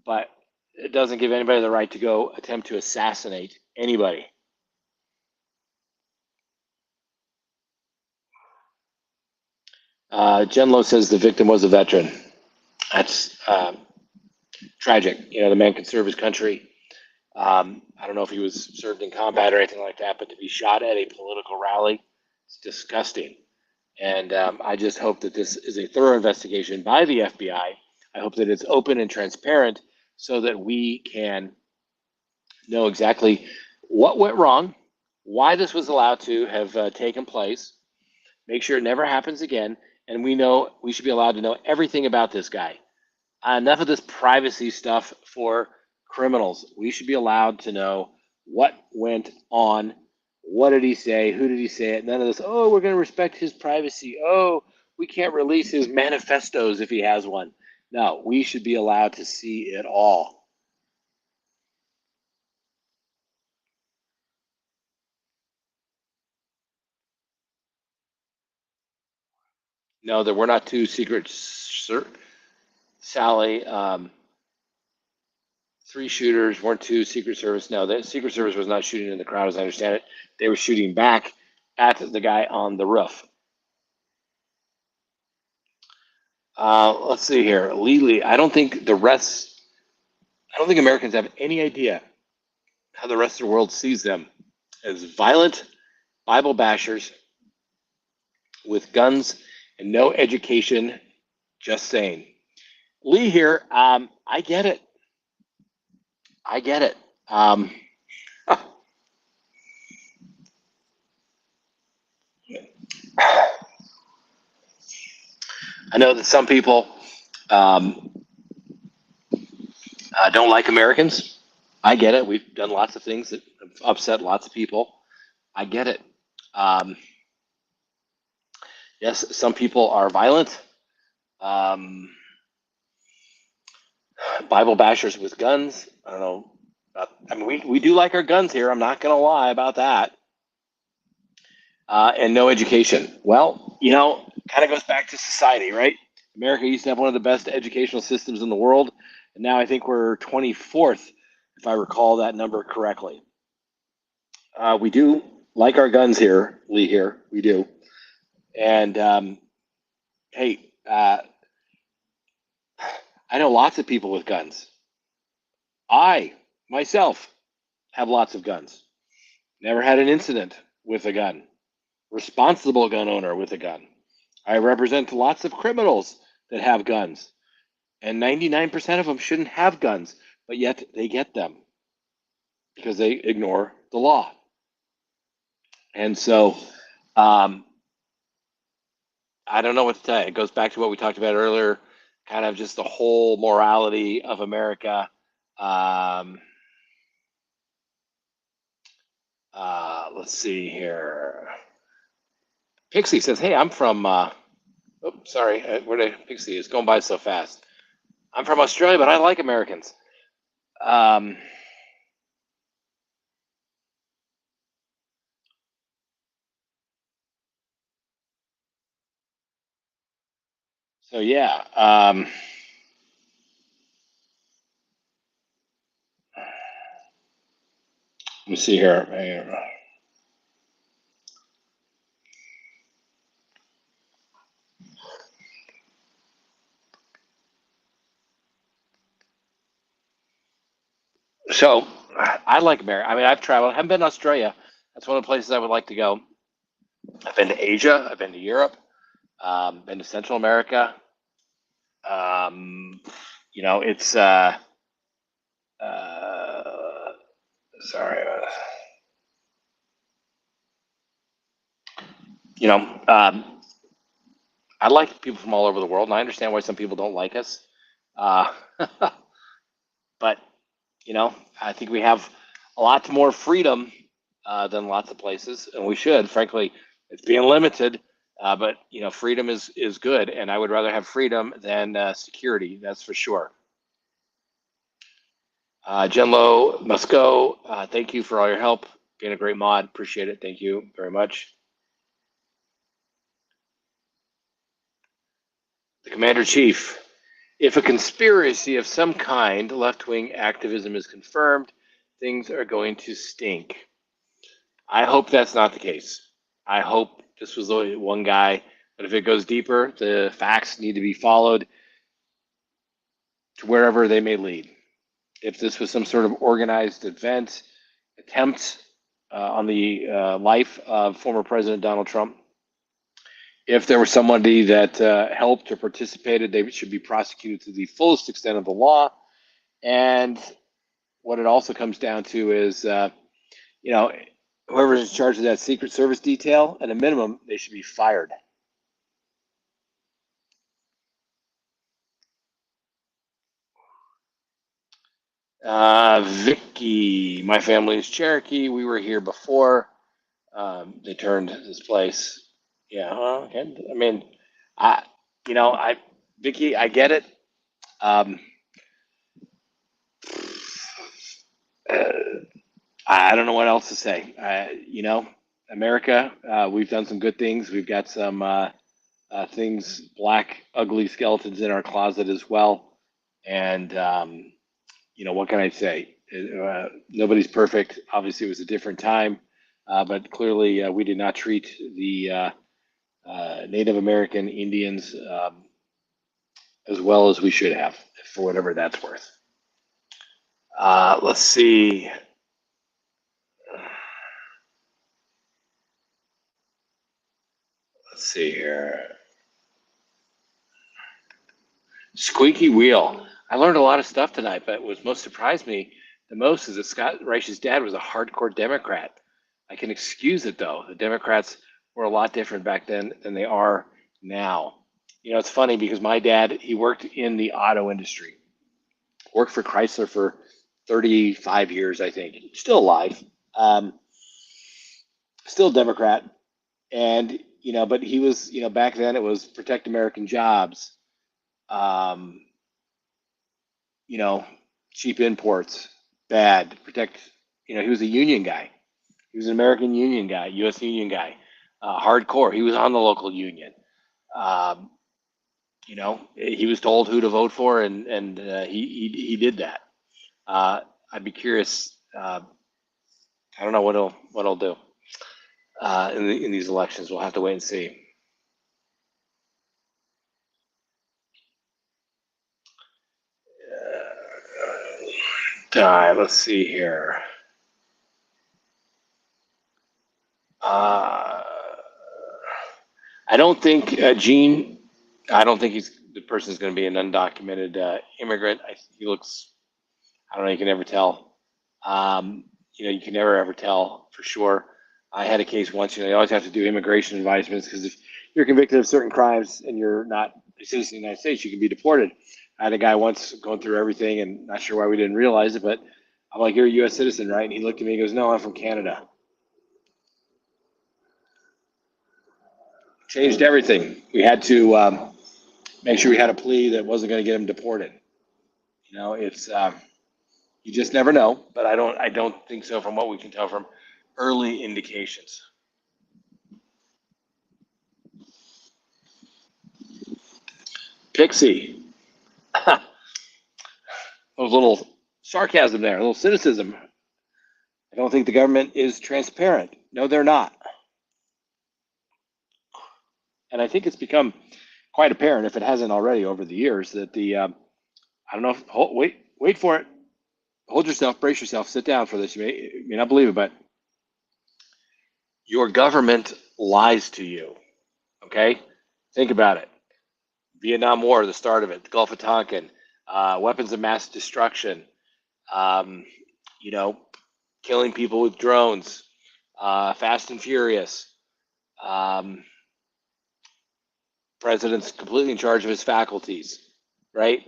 But it doesn't give anybody the right to go attempt to assassinate anybody. Jen Lowe says the victim was a veteran. That's tragic. The man could serve his country. I don't know if he was served in combat or anything like that, but to be shot at a political rally, it's disgusting. And I just hope that this is a thorough investigation by the FBI. I hope that it's open and transparent so that we can know exactly what went wrong, why this was allowed to have taken place, make sure it never happens again, and we should be allowed to know everything about this guy. Enough of this privacy stuff for criminals. We should be allowed to know what went on. What did he say? Who did he say it? None of this, oh, we're going to respect his privacy. Oh, we can't release his manifestos if he has one. No, we should be allowed to see it all. No, there were not two secret, Sally. Three shooters, weren't two Secret Service. No, the Secret Service was not shooting in the crowd, as I understand it. They were shooting back at the guy on the roof. Let's see here. Legally, I don't think Americans have any idea how the rest of the world sees them as violent Bible bashers with guns and no education. Just saying. Lee here, I get it. I get it. I know that some people don't like Americans. I get it. We've done lots of things that have upset lots of people. I get it. Yes, some people are violent. Bible bashers with guns. I don't know. We do like our guns here. I'm not going to lie about that. And no education. Well, kind of goes back to society, right? America used to have one of the best educational systems in the world, and now I think we're 24th, if I recall that number correctly. We do like our guns here, Lee. Here we do, and hey, I know lots of people with guns. I myself have lots of guns. Never had an incident with a gun. Responsible gun owner with a gun. I represent lots of criminals that have guns, and 99% of them shouldn't have guns, but yet they get them because they ignore the law. And so I don't know what to tell you. It goes back to what we talked about earlier, kind of just the whole morality of America. Let's see here. Pixie says, hey, I'm from, sorry, where did Pixie is going by so fast. I'm from Australia, but I like Americans. So yeah, let me see here. So I like America. I mean, I've traveled. I haven't been to Australia. That's one of the places I would like to go. I've been to Asia. I've been to Europe. Been to Central America. It's sorry. I like people from all over the world, and I understand why some people don't like us. But I think we have a lot more freedom than lots of places, and we should. Frankly, it's being limited, but freedom is good, and I would rather have freedom than security. That's for sure. Jenlo Musco, thank you for all your help. Being a great mod, appreciate it. Thank you very much. The Commander Chief, if a conspiracy of some kind, left-wing activism is confirmed, things are going to stink. I hope that's not the case. I hope this was only one guy, but if it goes deeper, the facts need to be followed to wherever they may lead. If this was some sort of organized event, attempt on the life of former President Donald Trump, if there was somebody that helped or participated, they should be prosecuted to the fullest extent of the law. And what it also comes down to is, whoever's in charge of that Secret Service detail, at a minimum, they should be fired. Vicky, my family is Cherokee. We were here before. They turned this place. Yeah, okay. I mean, Vicky, I get it. I don't know what else to say. America, we've done some good things. We've got some things, black, ugly skeletons in our closet as well. And, what can I say? Nobody's perfect. Obviously, it was a different time, but clearly we did not treat the Native American Indians as well as we should have, for whatever that's worth. Let's see. Let's see here. Squeaky wheel. I learned a lot of stuff tonight, but what most surprised me the most is that Scott Reich's dad was a hardcore Democrat. I can excuse it, though. The Democrats were a lot different back then than they are now. It's funny because my dad, he worked in the auto industry, worked for Chrysler for 35 years, I think. Still alive. Still Democrat. And, but he was, back then it was protect American jobs. Cheap imports, bad, protect, he was a union guy. He was an American union guy, U.S. union guy, hardcore. He was on the local union. He was told who to vote for, and he did that. I'd be curious. I don't know what he'll do in these elections. We'll have to wait and see. Let's see here. I don't think Gene. I don't think the person's going to be an undocumented immigrant. He looks. I don't know. You can never tell. You can never ever tell for sure. I had a case once. You always have to do immigration advisements because if you're convicted of certain crimes and you're not a citizen of the United States, you can be deported. I had a guy once going through everything and not sure why we didn't realize it, but I'm like, "You're a U.S. citizen, right?" And he looked at me and goes, "No, I'm from Canada." Changed everything. We had to make sure we had a plea that wasn't going to get him deported. It's you just never know, but I don't think so from what we can tell from early indications. Pixie, a little sarcasm there, a little cynicism. I don't think the government is transparent. No, they're not. And I think it's become quite apparent, if it hasn't already over the years, that I don't know if, wait for it. Hold yourself, brace yourself, sit down for this. You may not believe it, but your government lies to you. Okay? Think about it. Vietnam War, the start of it, the Gulf of Tonkin, weapons of mass destruction, killing people with drones, Fast and Furious, president's completely in charge of his faculties, right?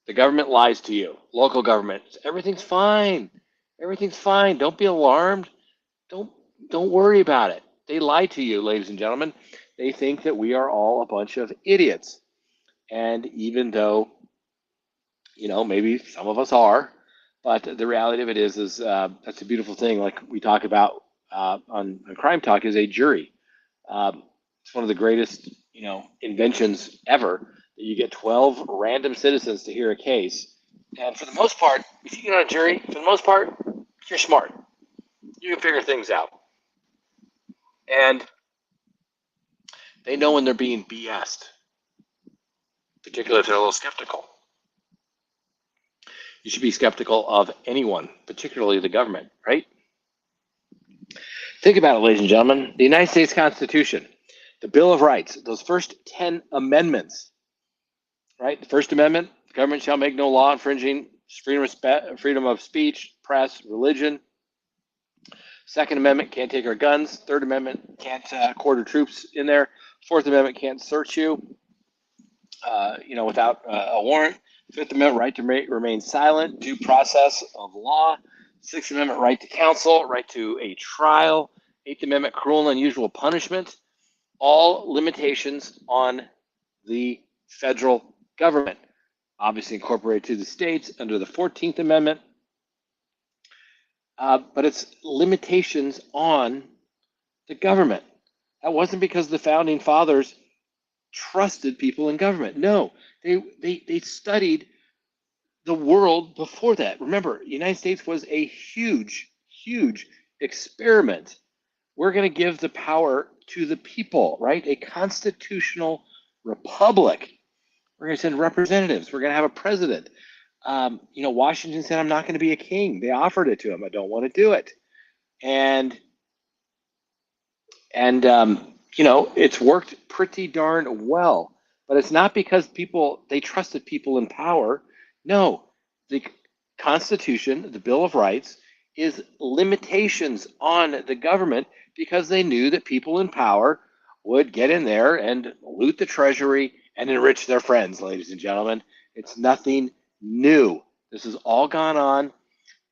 The government lies to you. Local government, everything's fine. Everything's fine. Don't be alarmed. Don't don't worry about it. They lie to you, ladies and gentlemen. They think that we are all a bunch of idiots. And even though, maybe some of us are, but the reality of it is that's a beautiful thing. Like we talk about on Crime Talk is a jury. It's one of the greatest, inventions ever. That you get 12 random citizens to hear a case, and for the most part, if you get on a jury, for the most part, you're smart. You can figure things out, and they know when they're being BS'd, particularly if they're a little skeptical. You should be skeptical of anyone, particularly the government, right? Think about it, ladies and gentlemen. The United States Constitution, the Bill of Rights, those first 10 amendments, right? The First Amendment, the government shall make no law infringing freedom of speech, press, religion. Second Amendment, can't take our guns. Third Amendment, can't quarter troops in there. Fourth Amendment, can't search you, without a warrant. Fifth Amendment, right to remain silent, due process of law. Sixth Amendment, right to counsel, right to a trial. Eighth Amendment, cruel and unusual punishment. All limitations on the federal government, obviously incorporated to the states under the 14th Amendment. But it's limitations on the government. That wasn't because the founding fathers trusted people in government. No, they studied the world before that. Remember, the United States was a huge, huge experiment. We're going to give the power to the people, right? A constitutional republic. We're going to send representatives. We're going to have a president. Washington said, I'm not going to be a king. They offered it to him. I don't want to do it. And it's worked pretty darn well. But it's not because they trusted people in power. No, the Constitution, the Bill of Rights, is limitations on the government because they knew that people in power would get in there and loot the treasury and enrich their friends, ladies and gentlemen. It's nothing new. This has all gone on.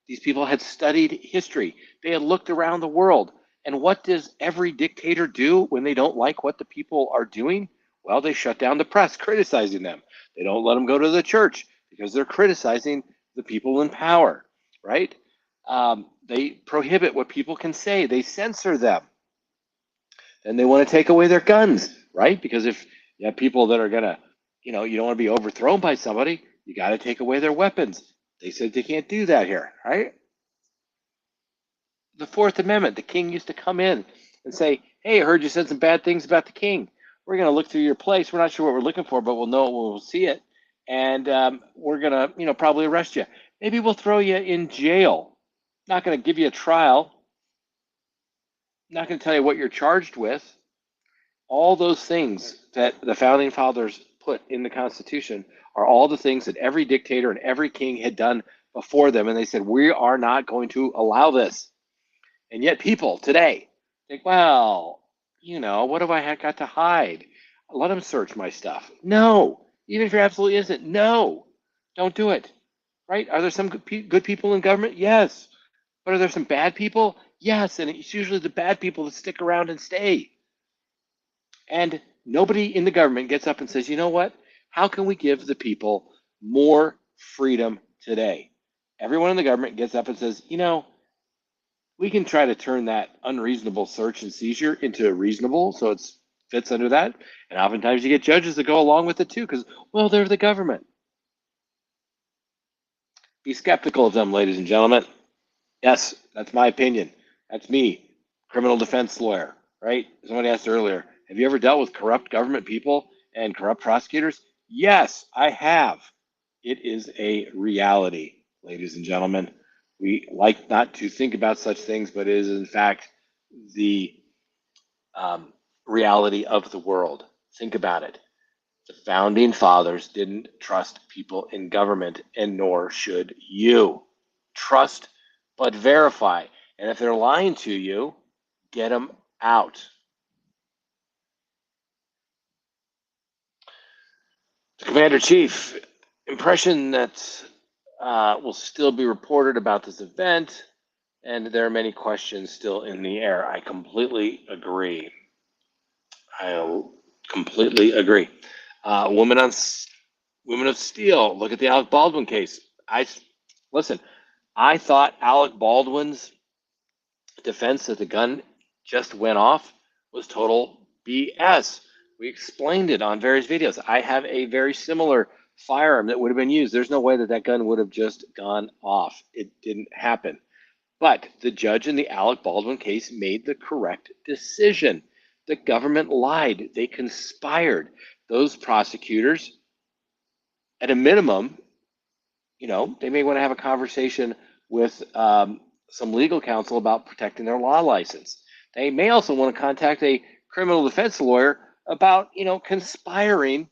These people had studied history. They had looked around the world. And what does every dictator do when they don't like what the people are doing? Well, they shut down the press, criticizing them. They don't let them go to the church because they're criticizing the people in power, right? They prohibit what people can say. They censor them. And they want to take away their guns, right? Because if you have people that are going to, you don't want to be overthrown by somebody, you got to take away their weapons. They said they can't do that here, right? The Fourth Amendment, the king used to come in and say, hey, I heard you said some bad things about the king. We're going to look through your place. We're not sure what we're looking for, but we'll know it when we'll see it. And we're going to, probably arrest you. Maybe we'll throw you in jail. Not going to give you a trial. Not going to tell you what you're charged with. All those things that the founding fathers put in the Constitution are all the things that every dictator and every king had done before them. And they said, we are not going to allow this. And yet people today think, well, what have I got to hide? Let them search my stuff. No, even if you're absolutely innocent, no, don't do it. Right? Are there some good people in government? Yes. But are there some bad people? Yes. And it's usually the bad people that stick around and stay. And nobody in the government gets up and says, you know what? How can we give the people more freedom today? Everyone in the government gets up and says, we can try to turn that unreasonable search and seizure into reasonable so it fits under that. And oftentimes you get judges that go along with it too because, well, they're the government. Be skeptical of them, ladies and gentlemen. Yes, that's my opinion. That's me, criminal defense lawyer, right? Somebody asked earlier, have you ever dealt with corrupt government people and corrupt prosecutors? Yes, I have. It is a reality, ladies and gentlemen. We like not to think about such things, but it is in fact the reality of the world. Think about it. The founding fathers didn't trust people in government, and nor should you. Trust, but verify. And if they're lying to you, get them out. The commander chief impression that will still be reported about this event, and there are many questions still in the air. I completely agree. I completely agree. Women on Women of Steel. Look at the Alec Baldwin case. Listen. I thought Alec Baldwin's defense that the gun just went off was total BS. We explained it on various videos. I have a very similar firearm that would have been used. There's no way that that gun would have just gone off. It didn't happen. But the judge in the Alec Baldwin case made the correct decision. The government lied. They conspired. Those prosecutors, at a minimum, they may want to have a conversation with some legal counsel about protecting their law license. They may also want to contact a criminal defense lawyer about, conspiring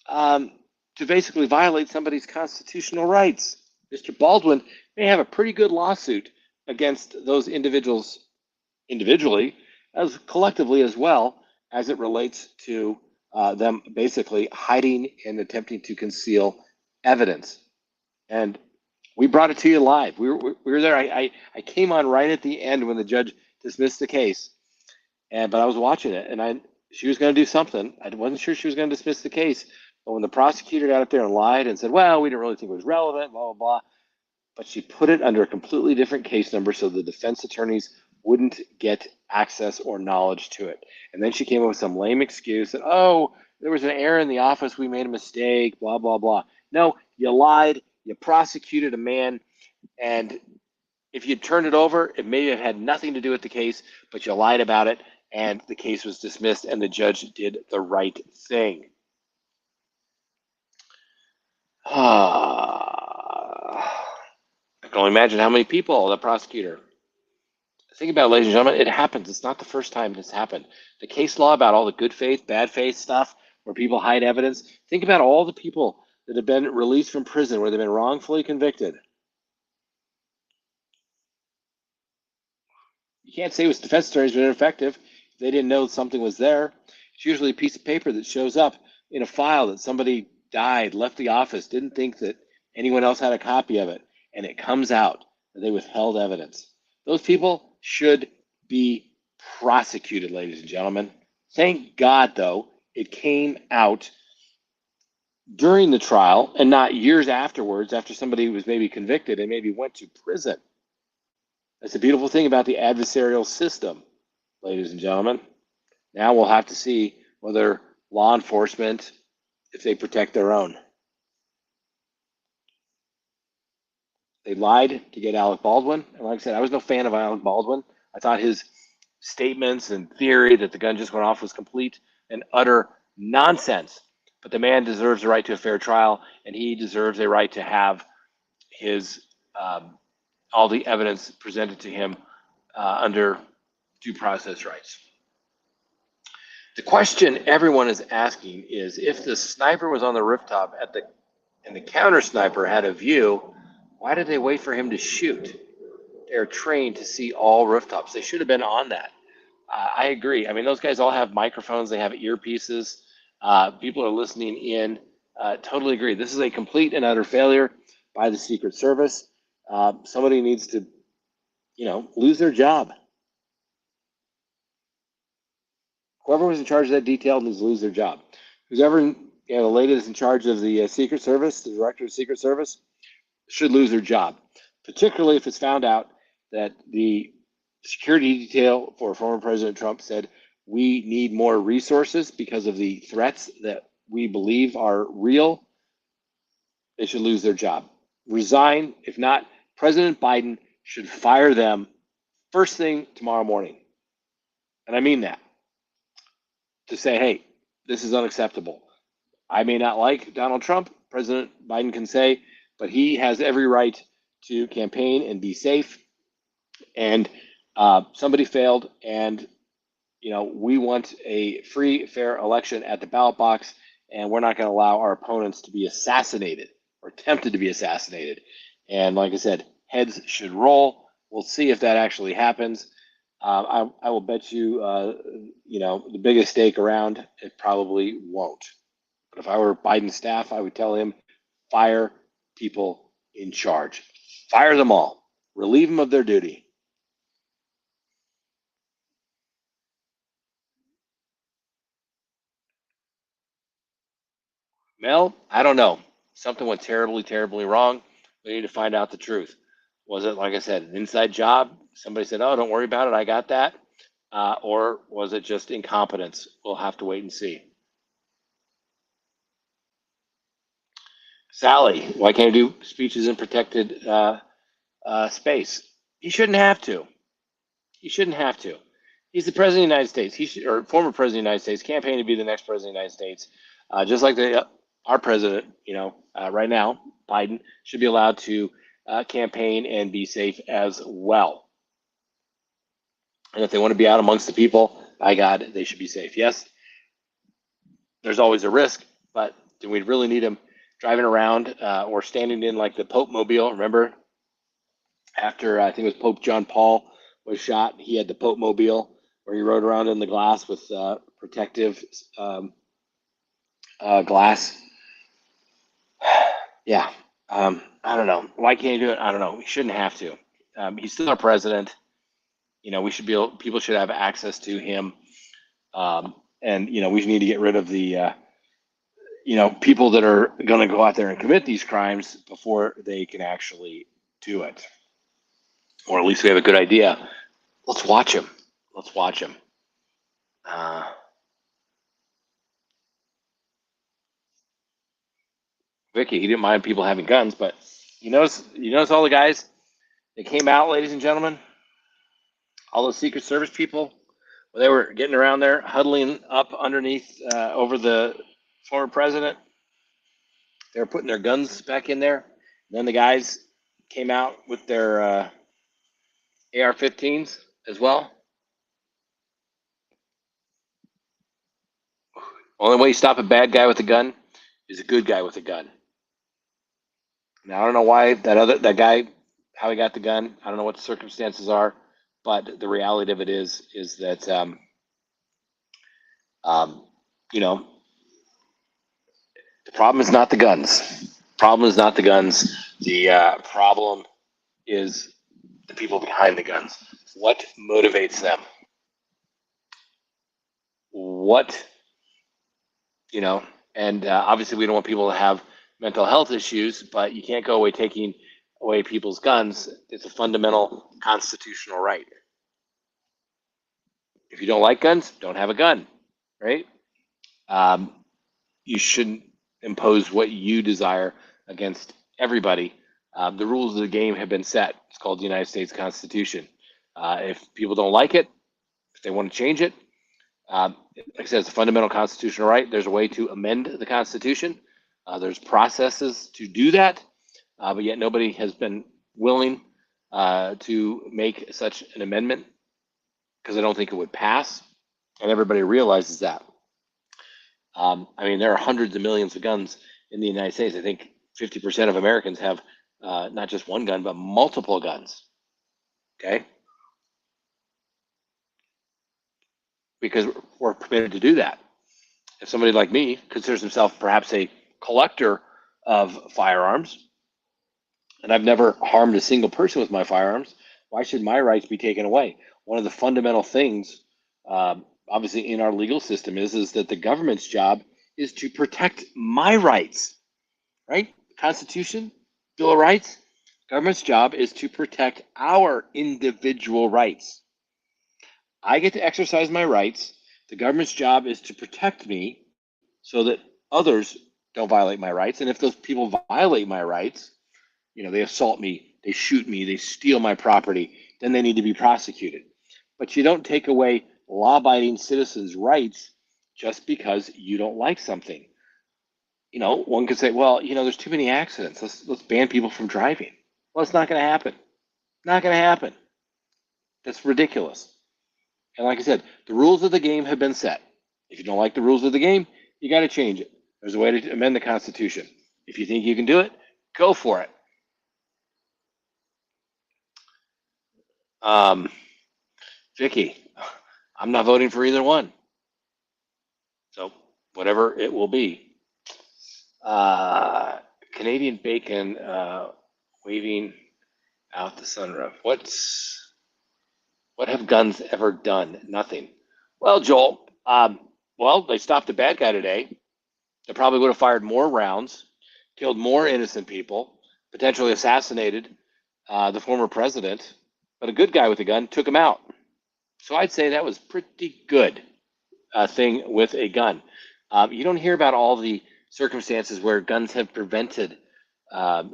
to basically violate somebody's constitutional rights. Mr. Baldwin may have a pretty good lawsuit against those individuals individually, as collectively as well, as it relates to them basically hiding and attempting to conceal evidence. And we brought it to you live. We were there. I came on right at the end when the judge dismissed the case, but I was watching it, and she was going to do something. I wasn't sure she was going to dismiss the case, but when the prosecutor got up there and lied and said, "Well, we didn't really think it was relevant," blah blah blah, but she put it under a completely different case number so the defense attorneys wouldn't get access or knowledge to it. And then she came up with some lame excuse that, "Oh, there was an error in the office. We made a mistake. Blah blah blah." No, you lied. You prosecuted a man, and if you turned it over, it may have had nothing to do with the case, but you lied about it, and the case was dismissed, and the judge did the right thing. I can only imagine how many people the prosecutor. Think about it, ladies and gentlemen, it happens. It's not the first time this happened. The case law about all the good faith, bad faith stuff where people hide evidence. Think about all the people that have been released from prison where they've been wrongfully convicted. You can't say it was defense attorneys been ineffective if they didn't know something was there. It's usually a piece of paper that shows up in a file that somebody died, left the office, didn't think that anyone else had a copy of it, and it comes out that they withheld evidence. Those people should be prosecuted, ladies and gentlemen. Thank God, though, it came out during the trial and not years afterwards, after somebody was maybe convicted and maybe went to prison. That's the beautiful thing about the adversarial system, ladies and gentlemen. Now we'll have to see whether law enforcement, if they protect their own. They lied to get Alec Baldwin. And like I said, I was no fan of Alec Baldwin. I thought his statements and theory that the gun just went off was complete and utter nonsense. But the man deserves a right to a fair trial, and he deserves a right to have his all the evidence presented to him under due process rights. The question everyone is asking is, if the sniper was on the rooftop and the counter sniper had a view, why did they wait for him to shoot? They're trained to see all rooftops. They should have been on that. I agree. I mean, those guys all have microphones. They have earpieces. People are listening in. Totally agree. This is a complete and utter failure by the Secret Service. Somebody needs to, lose their job. Whoever was in charge of that detail needs to lose their job. Whoever, the lady that's in charge of the Secret Service, the director of the Secret Service, should lose their job, particularly if it's found out that the security detail for former President Trump said, we need more resources because of the threats that we believe are real. They should lose their job. Resign. If not, President Biden should fire them first thing tomorrow morning. And I mean that. To say, hey, this is unacceptable. I may not like Donald Trump, President Biden can say, but he has every right to campaign and be safe. And somebody failed, and we want a free, fair election at the ballot box, and we're not going to allow our opponents to be assassinated or attempted to be assassinated. And like I said, heads should roll. We'll see if that actually happens. I will bet you, the biggest stake around, it probably won't. But if I were Biden's staff, I would tell him, fire people in charge. Fire them all. Relieve them of their duty. Mel, I don't know. Something went terribly, terribly wrong. We need to find out the truth. Was it, like I said, an inside job? Somebody said, oh, don't worry about it. I got that. Or was it just incompetence? We'll have to wait and see. Sally, why can't you do speeches in protected space? He shouldn't have to. He shouldn't have to. He's the president of the United States. He should, or former president of the United States, campaigning to be the next president of the United States. Just like our president, right now, Biden, should be allowed to campaign and be safe as well. And if they want to be out amongst the people, by God, they should be safe. Yes, there's always a risk, but do we really need him driving around or standing in like the Pope Mobile? Remember, after I think it was Pope John Paul was shot, he had the Pope Mobile where he rode around in the glass with protective glass. Yeah, I don't know. Why can't he do it? I don't know. He shouldn't have to. He's still our president. We should be people should have access to him. And we need to get rid of the people that are going to go out there and commit these crimes before they can actually do it. Or at least we have a good idea. Let's watch him. Let's watch him. Vicky, he didn't mind people having guns, but you notice all the guys that came out, ladies and gentlemen, all those Secret Service people, when they were getting around there, huddling up underneath over the former president, they were putting their guns back in there. And then the guys came out with their AR-15s as well. Only way you stop a bad guy with a gun is a good guy with a gun. Now I don't know why that guy, how he got the gun. I don't know what the circumstances are, but the reality of it is that the problem is not the guns. Problem is not the guns. The problem is the people behind the guns. What motivates them? And obviously we don't want people to have mental health issues, but you can't go away taking away people's guns. It's a fundamental constitutional right. If you don't like guns, don't have a gun, right? You shouldn't impose what you desire against everybody. The rules of the game have been set. It's called the United States Constitution. If people don't like it, if they want to change it, like I said, it's a fundamental constitutional right. There's a way to amend the Constitution. There's processes to do that, but yet nobody has been willing to make such an amendment because I don't think it would pass, and everybody realizes that. There are hundreds of millions of guns in the United States. I think 50% of Americans have not just one gun, but multiple guns. Okay? Because we're permitted to do that. If somebody like me considers himself perhaps a collector of firearms, and I've never harmed a single person with my firearms, why should my rights be taken away? One of the fundamental things, obviously, in our legal system is that the government's job is to protect my rights, right? Constitution, Bill of Rights. Government's job is to protect our individual rights. I get to exercise my rights. The government's job is to protect me so that others don't violate my rights. And if those people violate my rights, they assault me, they shoot me, they steal my property, then they need to be prosecuted. But you don't take away law-abiding citizens' rights just because you don't like something. One could say, well, there's too many accidents. Let's ban people from driving. Well, it's not going to happen. Not going to happen. That's ridiculous. And like I said, the rules of the game have been set. If you don't like the rules of the game, you got to change it. There's a way to amend the Constitution. If you think you can do it, go for it. Vicky, I'm not voting for either one. So whatever it will be. Canadian bacon waving out the sunroof. What have guns ever done? Nothing. Well, Joel, well, they stopped the bad guy today. They probably would have fired more rounds, killed more innocent people, potentially assassinated the former president. But a good guy with a gun took him out. So I'd say that was pretty good thing with a gun. You don't hear about all the circumstances where guns have prevented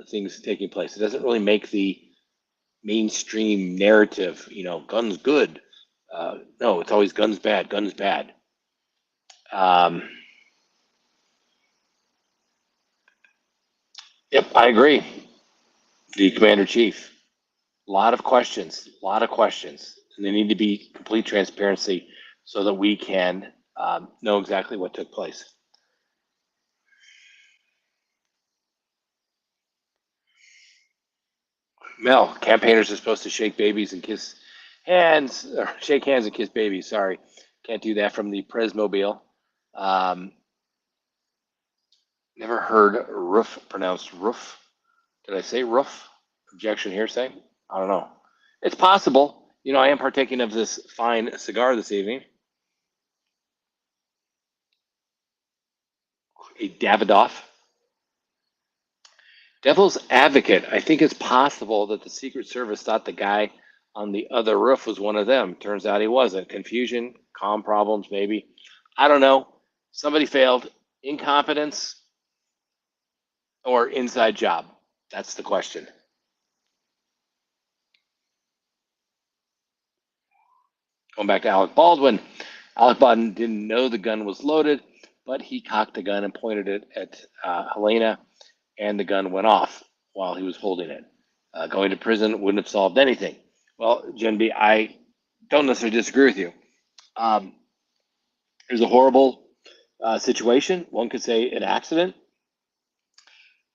things taking place. It doesn't really make the mainstream narrative, guns good. No, it's always guns bad, guns bad. Yep, I agree. The commander chief, a lot of questions, and they need to be complete transparency so that we can know exactly what took place. Mel, campaigners are supposed to shake babies and kiss hands, or shake hands and kiss babies. Sorry, can't do that from the Presmobile. Never heard roof pronounced roof. Did I say roof? Objection hearsay? I don't know. It's possible. I am partaking of this fine cigar this evening. A Davidoff. Devil's advocate. I think it's possible that the Secret Service thought the guy on the other roof was one of them. Turns out he wasn't. Confusion, comm problems, maybe. I don't know. Somebody failed. Incompetence or inside job? That's the question. Going back to Alec Baldwin. Alec Baldwin didn't know the gun was loaded, but he cocked the gun and pointed it at Helena, and the gun went off while he was holding it. Going to prison wouldn't have solved anything. Well, Jen B, I don't necessarily disagree with you. It was a horrible situation. One could say an accident.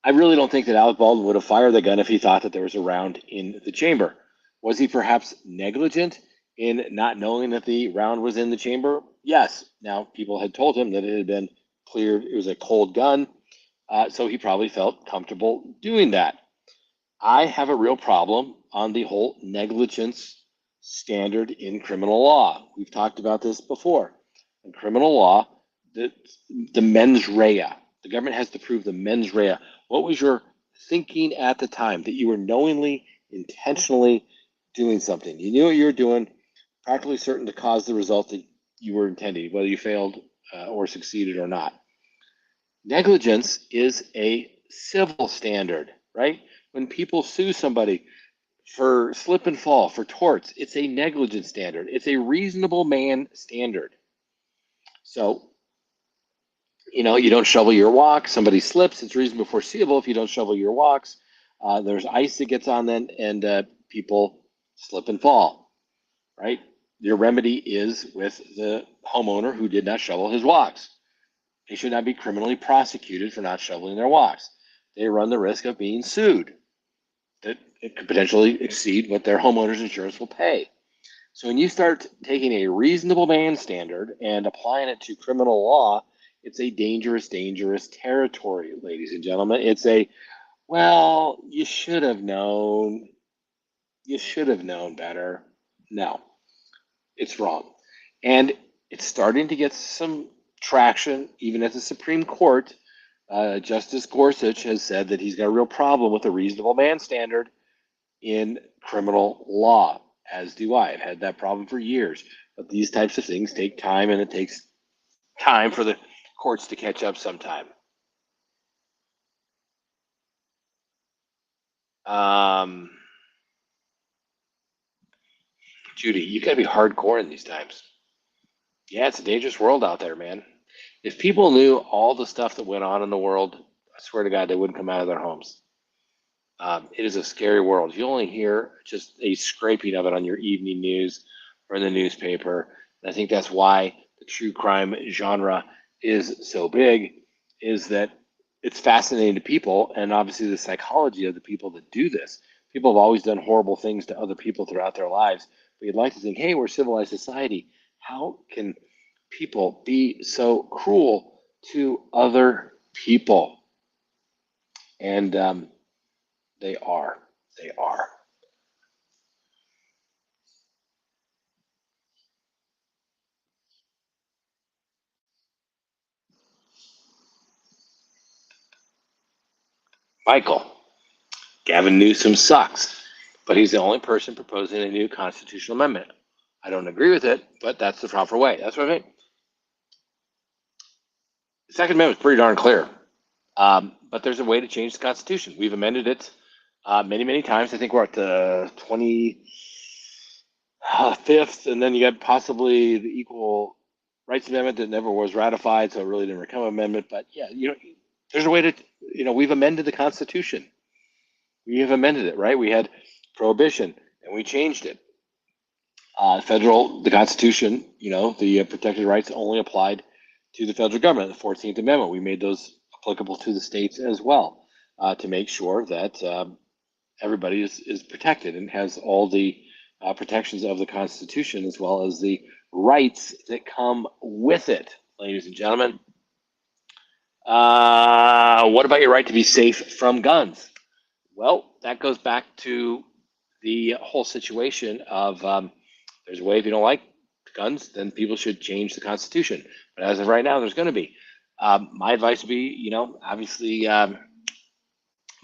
I really don't think that Alec Baldwin would have fired the gun if he thought that there was a round in the chamber. Was he perhaps negligent in not knowing that the round was in the chamber? Yes. Now, people had told him that it had been cleared. It was a cold gun. So he probably felt comfortable doing that. I have a real problem on the whole negligence standard in criminal law. We've talked about this before. In criminal law, the mens rea. The government has to prove the mens rea. What was your thinking at the time that you were knowingly, intentionally doing something? You knew what you were doing, practically certain to cause the result that you were intending, whether you failed or succeeded or not. Negligence is a civil standard, right? When people sue somebody for slip and fall, for torts, it's a negligence standard. It's a reasonable man standard. So, you don't shovel your walk, somebody slips, it's reasonably foreseeable if you don't shovel your walks. There's ice that gets on them, and people slip and fall, right? Your remedy is with the homeowner who did not shovel his walks. They should not be criminally prosecuted for not shoveling their walks. They run the risk of being sued. That it could potentially exceed what their homeowner's insurance will pay. So when you start taking a reasonable man standard and applying it to criminal law, it's a dangerous, dangerous territory, ladies and gentlemen. It's well, you should have known. You should have known better. No, it's wrong. And it's starting to get some traction, even at the Supreme Court. Justice Gorsuch has said that he's got a real problem with the reasonable man standard in criminal law, as do I. I've had that problem for years. But these types of things take time, and it takes time for the courts to catch up sometime. Judy, you gotta be hardcore in these times. Yeah, it's a dangerous world out there, man. If people knew all the stuff that went on in the world, I swear to God, they wouldn't come out of their homes. It is a scary world. You only hear just a scraping of it on your evening news or in the newspaper. And I think that's why the true crime genre is so big, is that it's fascinating to people, and obviously the psychology of the people that do this. People have always done horrible things to other people throughout their lives, but you'd like to think, hey, we're a civilized society. How can people be so cruel to other people? And they are. They are. Michael, Gavin Newsom sucks, but he's the only person proposing a new constitutional amendment. I don't agree with it, but that's the proper way. That's what I mean. The Second Amendment is pretty darn clear. But there's a way to change the Constitution. We've amended it many, many times. I think we're at the 25th, and then you got possibly the Equal Rights Amendment that never was ratified, so it really didn't become an amendment. But yeah, there's a way to, we've amended the Constitution. We have amended it, right? We had prohibition, and we changed it. The Constitution, the protected rights only applied to the federal government. The 14th Amendment, we made those applicable to the states as well, to make sure that everybody is protected and has all the protections of the Constitution as well as the rights that come with it, ladies and gentlemen. What about your right to be safe from guns? Well, that goes back to the whole situation of there's a way, if you don't like guns, then people should change the Constitution. But as of right now, there's going to be. My advice would be, obviously,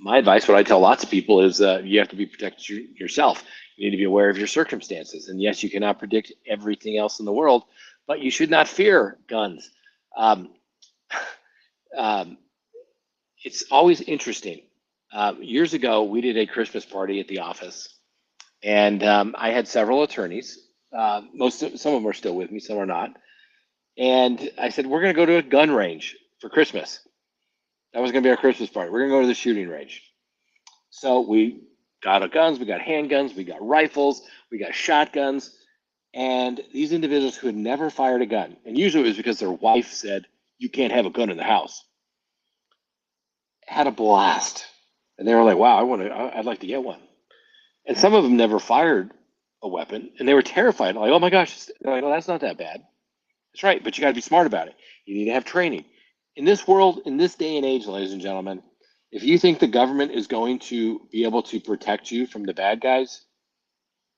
my advice, what I tell lots of people is you have to be protected yourself. You need to be aware of your circumstances. And yes, you cannot predict everything else in the world, but you should not fear guns. It's always interesting. Years ago, we did a Christmas party at the office, and I had several attorneys. Some of them are still with me, some are not. And I said, we're going to go to a gun range for Christmas. That was going to be our Christmas party. We're going to go to the shooting range. So we got our guns, we got handguns, we got rifles, we got shotguns. And these individuals who had never fired a gun, and usually it was because their wife said, you can't have a gun in the house, had a blast. And they were like, wow, I'd like to get one. And some of them never fired a weapon, and they were terrified. Like, oh my gosh, they're like, oh, that's not that bad. That's right, but you got to be smart about it. You need to have training. In this world, in this day and age, ladies and gentlemen, if you think the government is going to be able to protect you from the bad guys,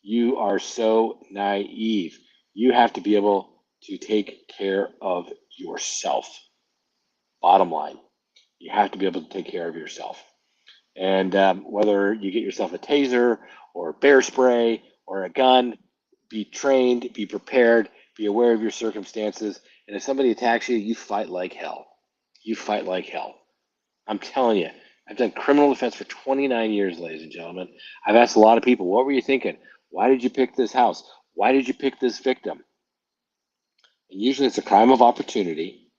you are so naive. You have to be able to take care of yourself. Bottom line, you have to be able to take care of yourself. And whether you get yourself a taser or bear spray or a gun, be trained, be prepared, be aware of your circumstances. And if somebody attacks you, you fight like hell. You fight like hell. I'm telling you, I've done criminal defense for 29 years, ladies and gentlemen. I've asked a lot of people, what were you thinking? Why did you pick this house? Why did you pick this victim? And usually it's a crime of opportunity.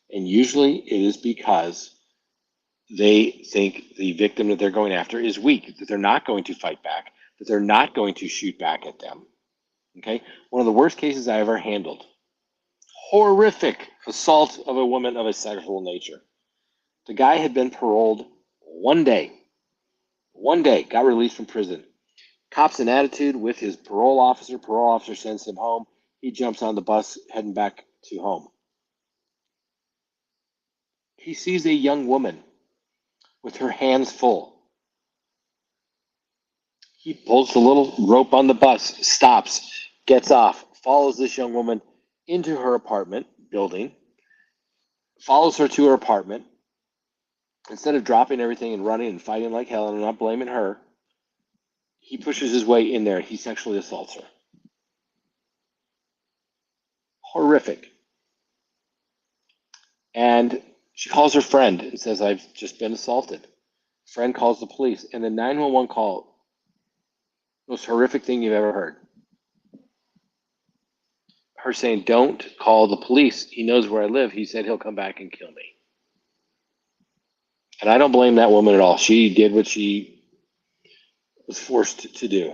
And usually it is because they think the victim that they're going after is weak, that they're not going to fight back, that they're not going to shoot back at them. Okay? One of the worst cases I ever handled. Horrific assault of a woman of a sexual nature. The guy had been paroled one day, got released from prison. Cop's an attitude with his parole officer sends him home. He jumps on the bus heading back to home. He sees a young woman with her hands full. He pulls the little rope on the bus, stops, gets off, follows this young woman into her apartment building, follows her to her apartment. Instead of dropping everything and running and fighting like hell, and I'm not blaming her, he pushes his way in there. He sexually assaults her. Horrific. And she calls her friend and says, I've just been assaulted. Friend calls the police, and the 911 call, most horrific thing you've ever heard. Her saying, don't call the police. He knows where I live. He said he'll come back and kill me. And I don't blame that woman at all. She did what she was forced to do.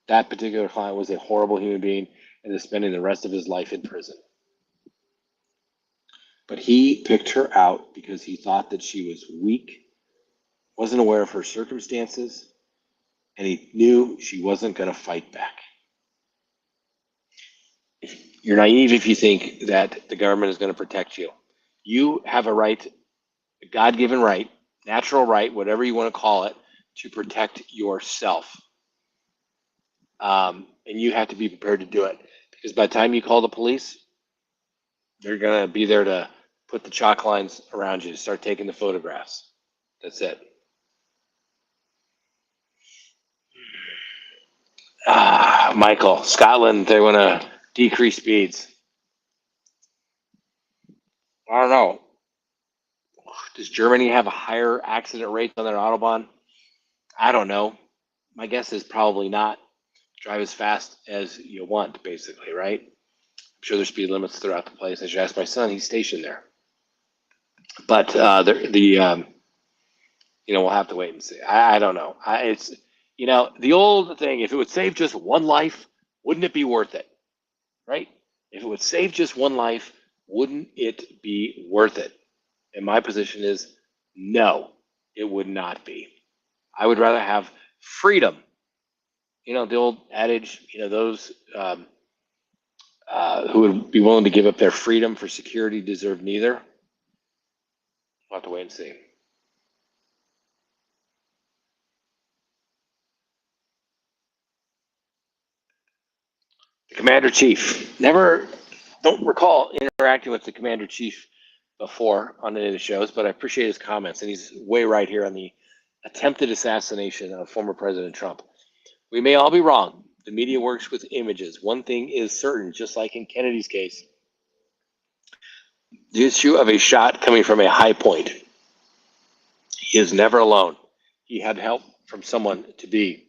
That particular client was a horrible human being and is spending the rest of his life in prison. But he picked her out because he thought that she was weak, wasn't aware of her circumstances, and he knew she wasn't going to fight back. You're naive if you think that the government is going to protect you. You have a right, a God-given right, natural right, whatever you want to call it, to protect yourself. And you have to be prepared to do it, because by the time you call the police, they're going to be there to put the chalk lines around you, to start taking the photographs. That's it. Michael, Scotland, they want to decrease speeds. I don't know. Does Germany have a higher accident rate on their Autobahn? I don't know. My guess is probably not. Drive as fast as you want, basically, right? I'm sure there's speed limits throughout the place. I should ask my son. He's stationed there. But we'll have to wait and see. I don't know. It's the old thing. If it would save just one life, wouldn't it be worth it? Right? If it would save just one life, wouldn't it be worth it? And my position is no, it would not be. I would rather have freedom. The old adage, those who would be willing to give up their freedom for security deserve neither. We'll have to wait and see. The Commander Chief. Don't recall interacting with the Commander Chief before on any of the shows, but I appreciate his comments, and he's way right here on the attempted assassination of former President Trump. We may all be wrong. The media works with images. One thing is certain, just like in Kennedy's case, the issue of a shot coming from a high point. He is never alone. He had help from someone to be,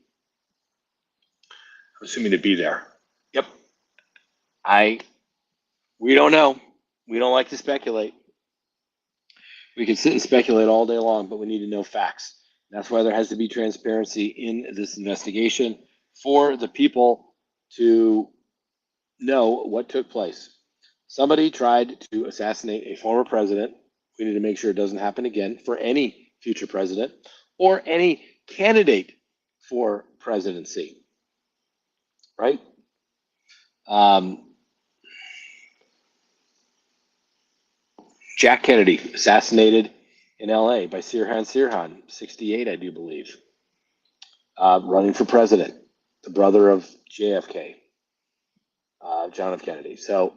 I'm assuming, to be there. Yep. We don't know. We don't like to speculate. We can sit and speculate all day long, but we need to know facts. That's why there has to be transparency in this investigation for the people to know what took place. Somebody tried to assassinate a former president. We need to make sure it doesn't happen again for any future president or any candidate for presidency. Right? Jack Kennedy, assassinated in LA by Sirhan Sirhan, 68, I do believe. Running for president, the brother of JFK, John F. Kennedy. So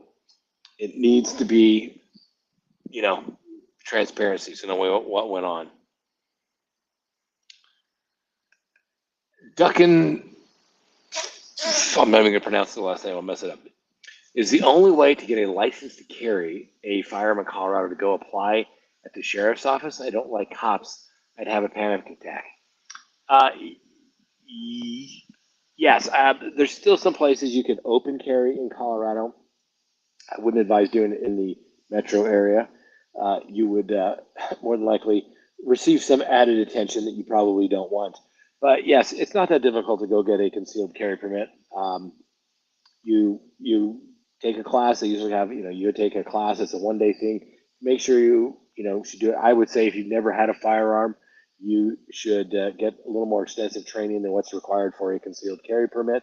it needs to be, transparency, so know what went on. Duckin, I'm not even going to pronounce the last name, I'll mess it up, is the only way to get a license to carry a firearm in Colorado to go apply at the sheriff's office. I don't like cops. I'd have a panic attack. Yes, there's still some places you can open carry in Colorado. I wouldn't advise doing it in the metro area. You would more than likely receive some added attention that you probably don't want. But yes, it's not that difficult to go get a concealed carry permit. You take a class. They usually have, you take a class. It's a one-day thing. Make sure you should do it. I would say if you've never had a firearm, you should get a little more extensive training than what's required for a concealed carry permit.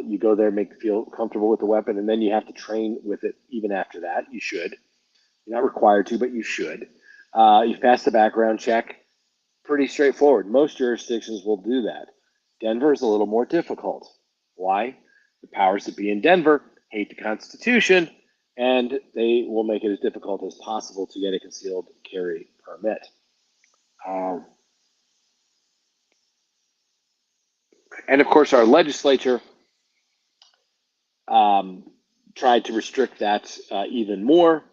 You go there, feel comfortable with the weapon, and then you have to train with it even after that. You should. You're not required to, but you should. You pass the background check. Pretty straightforward. Most jurisdictions will do that. Denver is a little more difficult. Why? The powers that be in Denver hate the Constitution, and they will make it as difficult as possible to get a concealed carry permit. And of course, our legislature tried to restrict that even more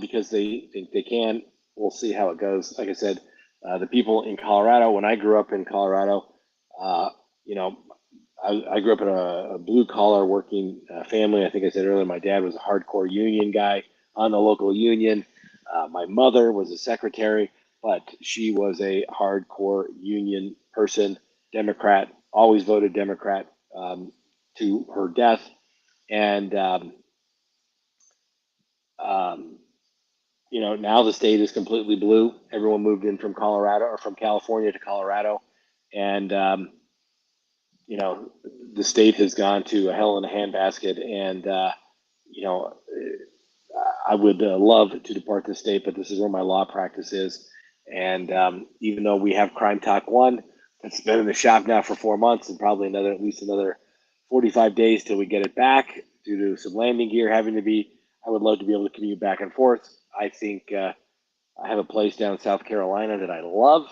because they think they can. We'll see how it goes. Like I said, the people in Colorado, when I grew up in Colorado, I grew up in a blue-collar working family. I think I said earlier, my dad was a hardcore union guy on the local union. My mother was a secretary, but she was a hardcore union person, Democrat, always voted Democrat to her death. And, now the state is completely blue. Everyone moved in from Colorado or from California to Colorado. And, the state has gone to a hell in a handbasket. And, I would love to depart the state, but this is where my law practice is. And even though we have Crime Talk 1, that's been in the shop now for 4 months and probably at least another 45 days till we get it back due to some landing gear having to be. I would love to be able to commute back and forth. I think I have a place down in South Carolina that I love.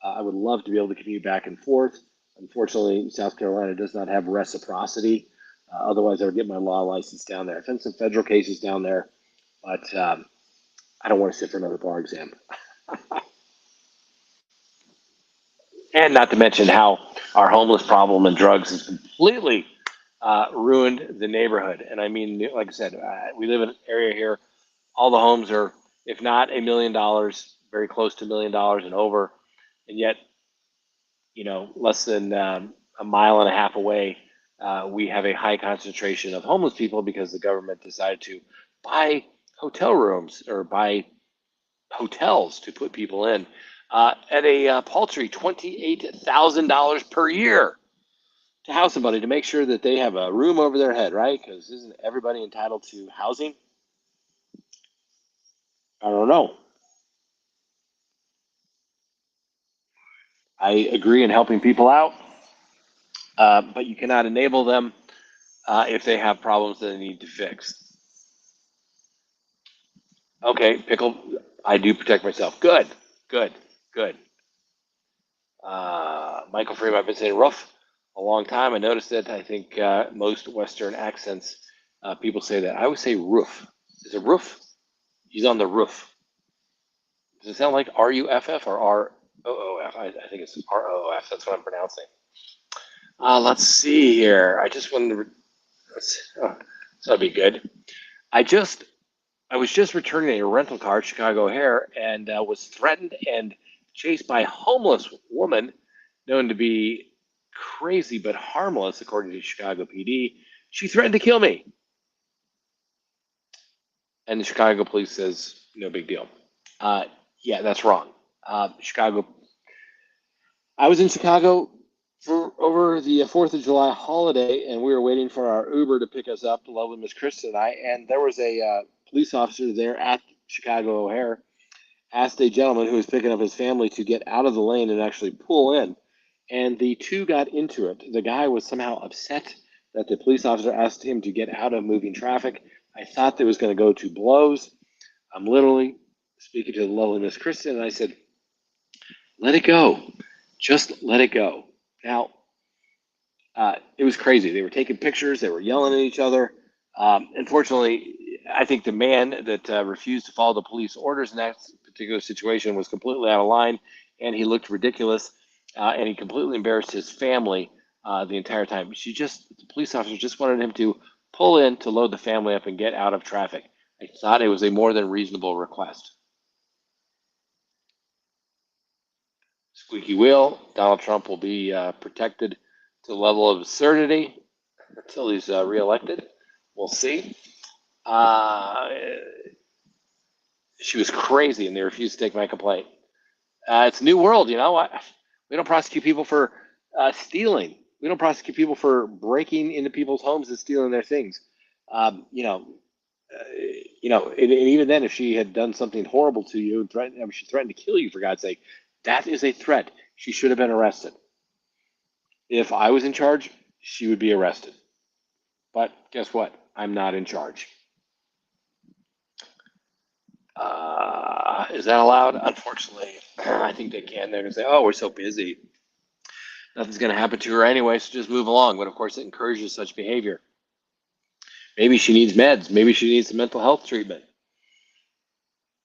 I would love to be able to commute back and forth. Unfortunately, South Carolina does not have reciprocity. Otherwise, I would get my law license down there. I've done some federal cases down there, but I don't want to sit for another bar exam. And not to mention how our homeless problem and drugs has completely ruined the neighborhood. And I mean, like I said, we live in an area here. All the homes are, if not $1 million, very close to $1 million and over. And yet, less than a mile and a half away, we have a high concentration of homeless people because the government decided to buy hotel rooms or buy hotels to put people in at a paltry $28,000 per year to house somebody to make sure that they have a room over their head, right? Because isn't everybody entitled to housing? I don't know. I agree in helping people out, but you cannot enable them if they have problems that they need to fix. Okay, Pickle, I do protect myself. Good, good, good. Michael Freeman, I've been saying roof a long time. I noticed that I think most Western accents, people say that. I always say roof. Is it roof? He's on the roof. Does it sound like R-U-F-F or R-O-O-F? I think it's R-O-O-F. That's what I'm pronouncing. Let's see here. I just wanted to. That'll be good. I was just returning a rental car at Chicago O'Hare and was threatened and chased by a homeless woman known to be crazy but harmless, according to Chicago PD. She threatened to kill me. And the Chicago police says, no big deal. Yeah, that's wrong. Chicago. I was in Chicago for over the 4th of July holiday, and we were waiting for our Uber to pick us up, the lovely Miss Kristen and I, and there was a police officer there at Chicago O'Hare, asked a gentleman who was picking up his family to get out of the lane and actually pull in, and the two got into it. The guy was somehow upset that the police officer asked him to get out of moving traffic. I thought that was going to go to blows. I'm literally speaking to the lovely Miss Kristen, and I said, let it go. Just let it go. Now, it was crazy. They were taking pictures. They were yelling at each other. Unfortunately, I think the man that refused to follow the police orders in that particular situation was completely out of line, and he looked ridiculous, and he completely embarrassed his family the entire time. The police officer just wanted him to pull in to load the family up and get out of traffic. I thought it was a more than reasonable request. Squeaky wheel. Donald Trump will be protected to the level of absurdity until he's reelected. We'll see. She was crazy, and they refused to take my complaint. It's a new world, we don't prosecute people for stealing. We don't prosecute people for breaking into people's homes and stealing their things. And even then, if she had done something horrible to you, she threatened to kill you, for God's sake, that is a threat. She should have been arrested. If I was in charge, she would be arrested. But guess what? I'm not in charge. Is that allowed? Unfortunately, I think they can. They're going to say, oh, we're so busy. Nothing's going to happen to her anyway, so just move along. But of course, it encourages such behavior. Maybe she needs meds. Maybe she needs some mental health treatment.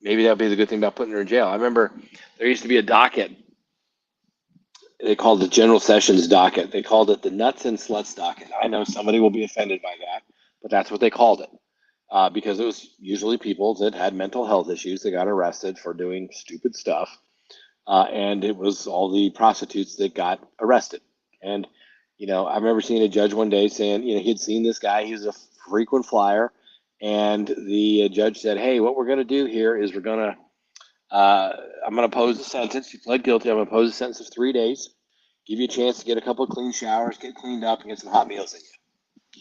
Maybe that would be the good thing about putting her in jail. I remember there used to be a docket. They called it the General Sessions docket. They called it the Nuts and Sluts docket. I know somebody will be offended by that, but that's what they called it. Because it was usually people that had mental health issues that got arrested for doing stupid stuff. And it was all the prostitutes that got arrested. And, I remember seeing a judge one day saying, he'd seen this guy. He was a frequent flyer. And the judge said, hey, what we're going to do here is I'm going to pose a sentence. You pled guilty. I'm going to pose a sentence of 3 days. Give you a chance to get a couple of clean showers, get cleaned up, and get some hot meals in you.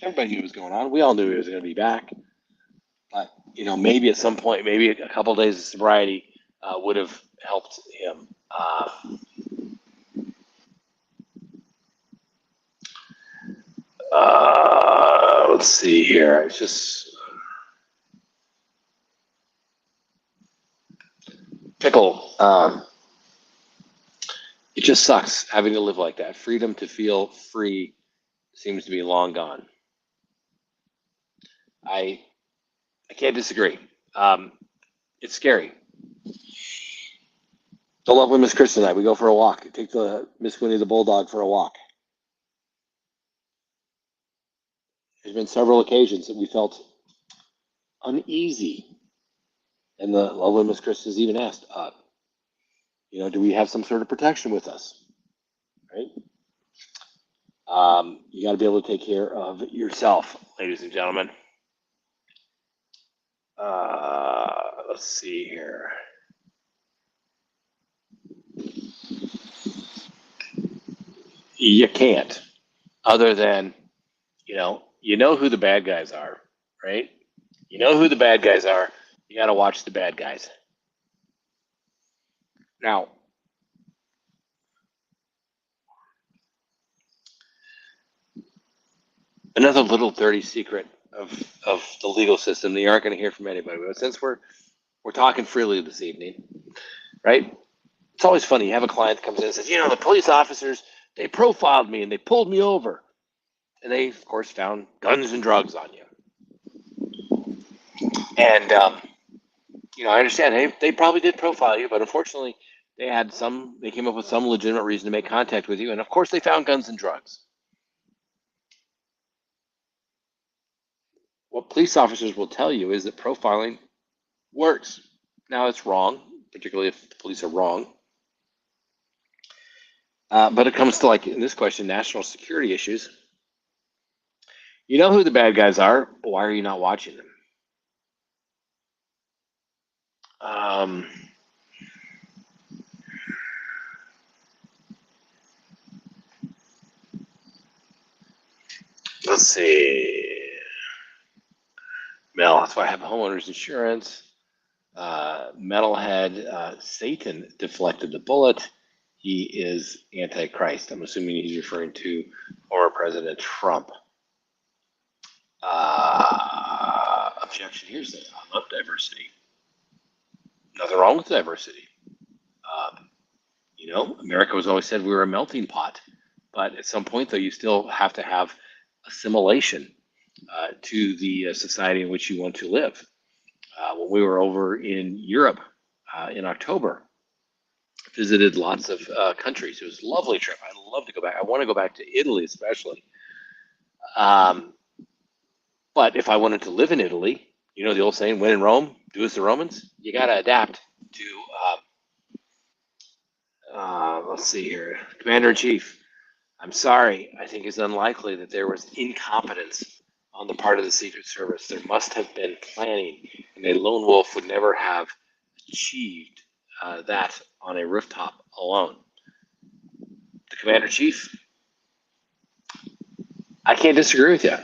Everybody knew what was going on. We all knew he was going to be back. But, maybe at some point, maybe a couple of days of sobriety would have helped him. Let's see here. It's just pickle. It just sucks having to live like that. Freedom to feel free seems to be long gone. I can't disagree. It's scary. The lovely Miss Kristen and I, we go for a walk. Take the Miss Winnie the Bulldog for a walk. There's been several occasions that we felt uneasy. And the lovely Miss Kristen has even asked, do we have some sort of protection with us? Right? You got to be able to take care of yourself, ladies and gentlemen. Let's see here. You can't, other than, you know who the bad guys are, right? You know who the bad guys are. You got to watch the bad guys. Now, another little dirty secret of the legal system that you aren't going to hear from anybody. But since we're talking freely this evening, right? It's always funny. You have a client that comes in and says, the police officers, they profiled me and they pulled me over. And they, of course, found guns and drugs on you. And, I understand they probably did profile you, but unfortunately, they came up with some legitimate reason to make contact with you. And, of course, they found guns and drugs. What police officers will tell you is that profiling works. Now, it's wrong, particularly if the police are wrong. But it comes to, like, in this question, national security issues. You know who the bad guys are, but why are you not watching them? Let's see. Mel, that's why I have homeowners insurance. Metalhead, Satan deflected the bullet. He is Antichrist. I'm assuming he's referring to former President Trump. Objection. Here's the I love diversity. Nothing wrong with diversity. America was always said we were a melting pot, but at some point, though, you still have to have assimilation to the society in which you want to live. When we were over in Europe in October, visited lots of countries. It was a lovely trip. I'd love to go back. I want to go back to Italy, especially. But if I wanted to live in Italy, the old saying, when in Rome, do as the Romans. You got to adapt to, let's see here, Commander-in-Chief. I'm sorry. I think it's unlikely that there was incompetence on the part of the Secret Service. There must have been planning, and a lone wolf would never have achieved that on a rooftop alone. The Commander-in-Chief, I can't disagree with you.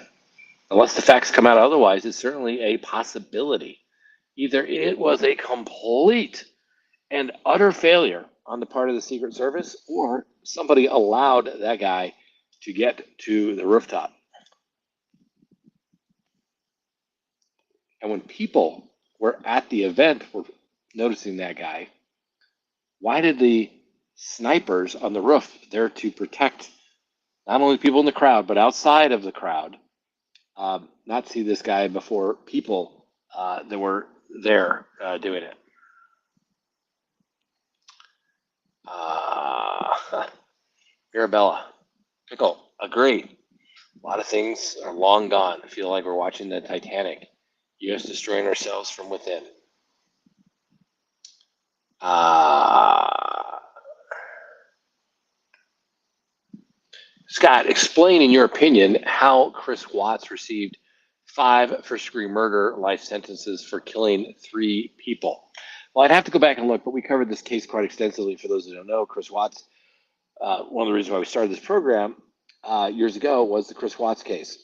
Unless the facts come out otherwise, it's certainly a possibility. Either it was a complete and utter failure on the part of the Secret Service, or somebody allowed that guy to get to the rooftop. And when people were at the event were noticing that guy, why did the snipers on the roof there to protect not only people in the crowd, but outside of the crowd, not see this guy before people that were there doing it? Mirabella, Pickle, agree. A lot of things are long gone. I feel like we're watching the Titanic. U.S. destroying ourselves from within. Scott, explain in your opinion how Chris Watts received 5 first-degree murder life sentences for killing 3 people. Well, I'd have to go back and look, but we covered this case quite extensively. For those who don't know, Chris Watts, one of the reasons why we started this program years ago was the Chris Watts case.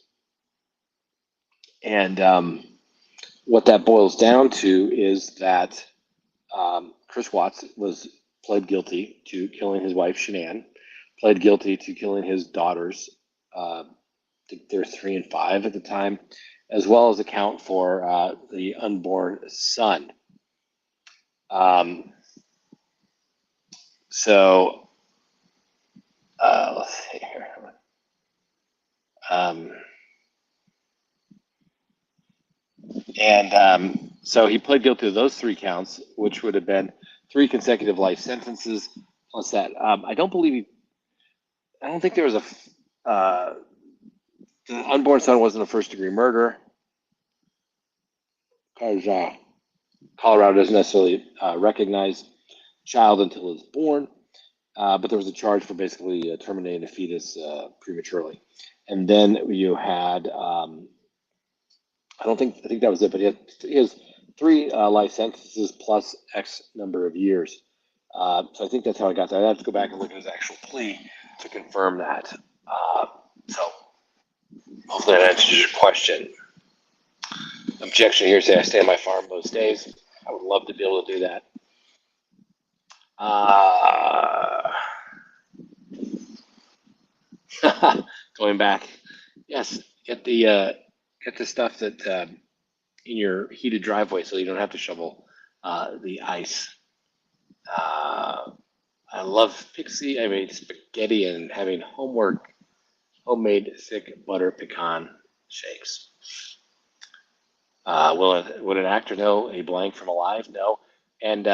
And what that boils down to is that Chris Watts pled guilty to killing his wife Shanann, pled guilty to killing his daughters. I think they're 3 and 5 at the time, as well as account for the unborn son. So let's see here. So he pled guilty to those 3 counts, which would have been 3 consecutive life sentences plus that. I don't think there was the unborn son wasn't a first-degree murder because Colorado doesn't necessarily recognize child until it's born. But there was a charge for basically terminating a fetus prematurely. And then you had, I think that was it, but he has 3 life sentences plus X number of years. So I think that's how I got that. I have to go back and look at his actual plea to confirm that. So hopefully that answers your question. Objection here, say I stay on my farm most days. I would love to be able to do that. Going back, yes, get the stuff that in your heated driveway so you don't have to shovel the ice. I love spaghetti and having homemade thick butter pecan shakes. Would an actor know a blank from Alive? No. And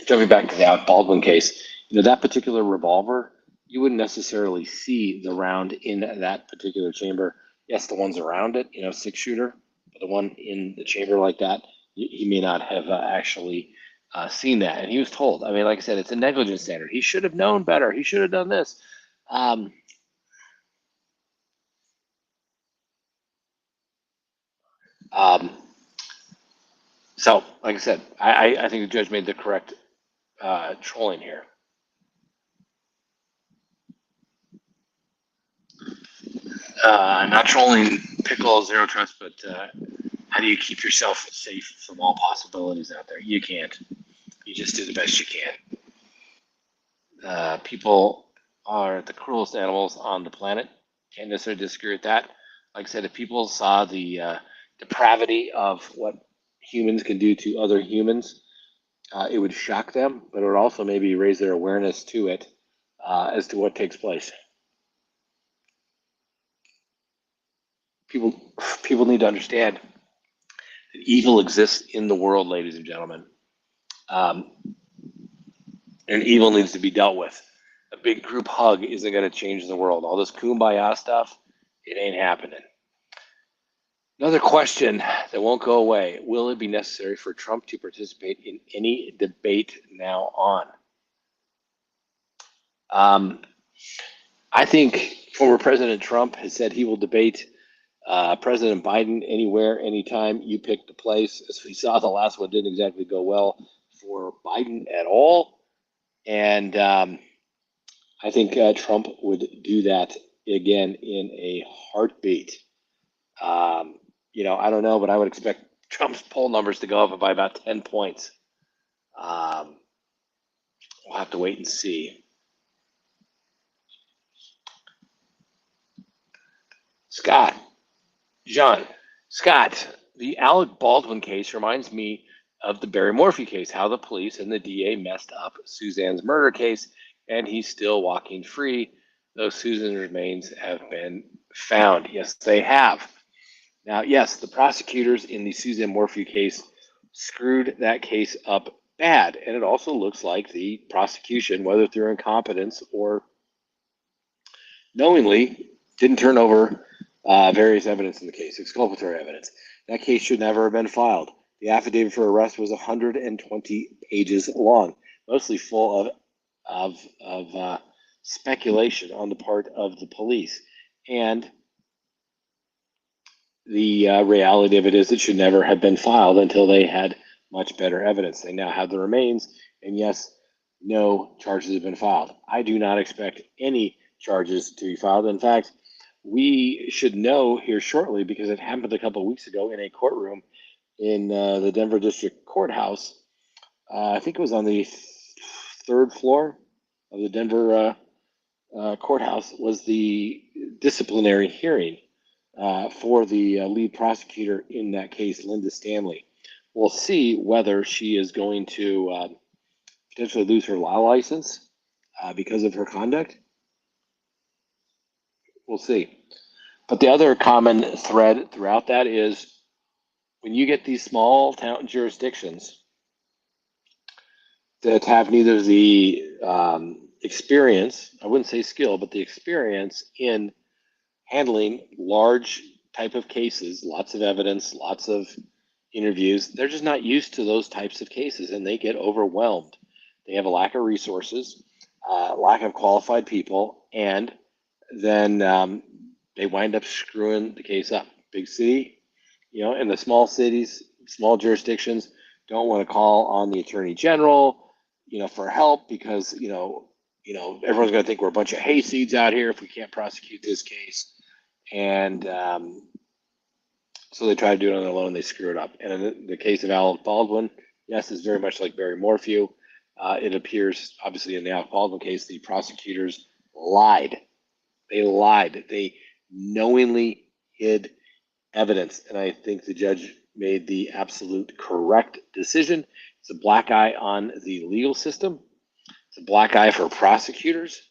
jumping back to the Baldwin case, that particular revolver, you wouldn't necessarily see the round in that particular chamber. Yes, the ones around it, 6-shooter, but the one in the chamber like that, he may not have actually seen that. And he was told. I mean, like I said, it's a negligence standard. He should have known better. He should have done this. So, like I said, I think the judge made the correct trolling here. Not trolling Pickle Zero Trust, but how do you keep yourself safe from all possibilities out there? You can't. You just do the best you can. People are the cruelest animals on the planet. Can't necessarily disagree with that. Like I said, if people saw the depravity of what humans can do to other humans, it would shock them, but it would also maybe raise their awareness to it as to what takes place. People need to understand that evil exists in the world, ladies and gentlemen. And evil needs to be dealt with. A big group hug isn't going to change the world. All this kumbaya stuff, it ain't happening. Another question that won't go away. Will it be necessary for Trump to participate in any debate now on? I think former President Trump has said he will debate President Biden anywhere, anytime. You pick the place. As we saw, the last one didn't exactly go well for Biden at all. And I think Trump would do that again in a heartbeat. I don't know, but I would expect Trump's poll numbers to go up by about 10 points. We'll have to wait and see. Scott, the Alec Baldwin case reminds me of the Barry Morphy case, how the police and the DA messed up Suzanne's murder case, and he's still walking free, though Susan's remains have been found. Yes, they have. Now, yes, the prosecutors in the Suzanne Morphy case screwed that case up bad, and it also looks like the prosecution, whether through incompetence or knowingly, didn't turn over various evidence in the case, exculpatory evidence. That case should never have been filed. The affidavit for arrest was 120 pages long, mostly full of speculation on the part of the police. And the reality of it is it should never have been filed until they had much better evidence. They now have the remains, and yes, no charges have been filed. I do not expect any charges to be filed. In fact, we should know here shortly, because it happened a couple of weeks ago in a courtroom in the Denver District Courthouse. I think it was on the third floor of the Denver courthouse, was the disciplinary hearing for the lead prosecutor in that case, Linda Stanley. We'll see whether she is going to potentially lose her law license because of her conduct. We'll see. But the other common thread throughout that is when you get these small town jurisdictions that have neither the experience, I wouldn't say skill, but the experience in handling large type of cases, lots of evidence, lots of interviews, they're just not used to those types of cases and they get overwhelmed. They have a lack of resources, lack of qualified people, and then they wind up screwing the case up. Big city, in the small cities, small jurisdictions don't want to call on the attorney general, for help because, everyone's going to think we're a bunch of hayseeds out here if we can't prosecute this case. And so they try to do it on their own and they screw it up. And in the case of Alec Baldwin, yes, it's very much like Barry Morphew. It appears, obviously, in the Alec Baldwin case, the prosecutors lied. They lied. They knowingly hid evidence. And I think the judge made the absolute correct decision. It's a black eye on the legal system. It's a black eye for prosecutors.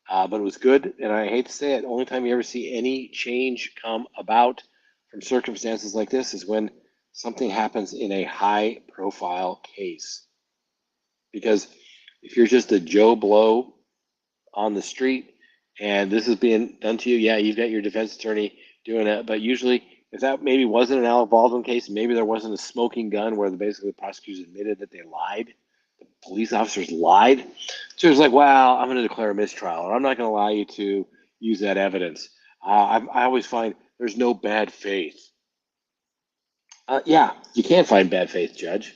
But it was good. And I hate to say it, the only time you ever see any change come about from circumstances like this is when something happens in a high profile case. Because if you're just a Joe Blow on the street and this is being done to you, yeah, you've got your defense attorney doing it. But usually, if that maybe wasn't an Alec Baldwin case, maybe there wasn't a smoking gun where basically the prosecutors admitted that they lied. The police officers lied. So it's like, well, I'm going to declare a mistrial, or I'm not going to allow you to use that evidence. I always find there's no bad faith. Yeah, you can find bad faith, Judge.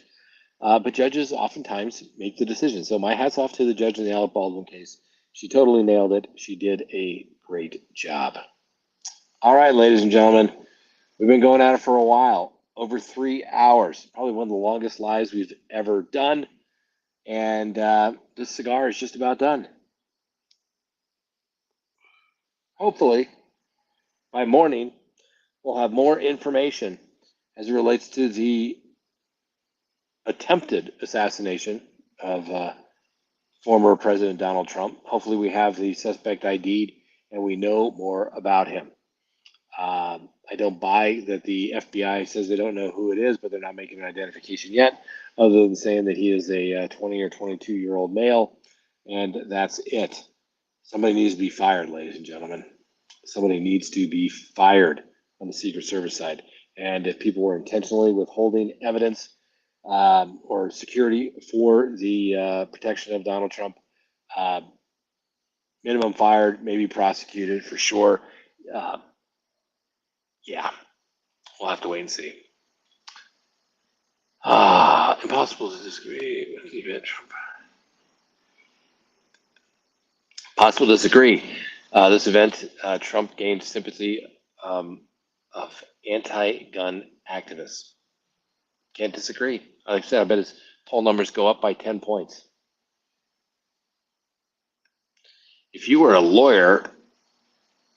But judges oftentimes make the decision. So my hat's off to the judge in the Alec Baldwin case. She totally nailed it. She did a great job. All right, ladies and gentlemen, we've been going at it for a while, over 3 hours, probably one of the longest lives we've ever done. And this cigar is just about done. Hopefully, by morning, we'll have more information as it relates to the attempted assassination of former President Donald Trump. Hopefully we have the suspect ID'd and we know more about him. I don't buy that the FBI says they don't know who it is, but they're not making an identification yet, other than saying that he is a 20 or 22-year-old male, and that's it. Somebody needs to be fired, ladies and gentlemen. Somebody needs to be fired on the Secret Service side. And if people were intentionally withholding evidence or security for the protection of Donald Trump, minimum fired, maybe prosecuted for sure. Yeah, we'll have to wait and see. Impossible to disagree with the event Trump. Possible to disagree. This event, Trump gained sympathy of anti-gun activists. Can't disagree. Like I said, I bet his poll numbers go up by 10 points. If you were a lawyer,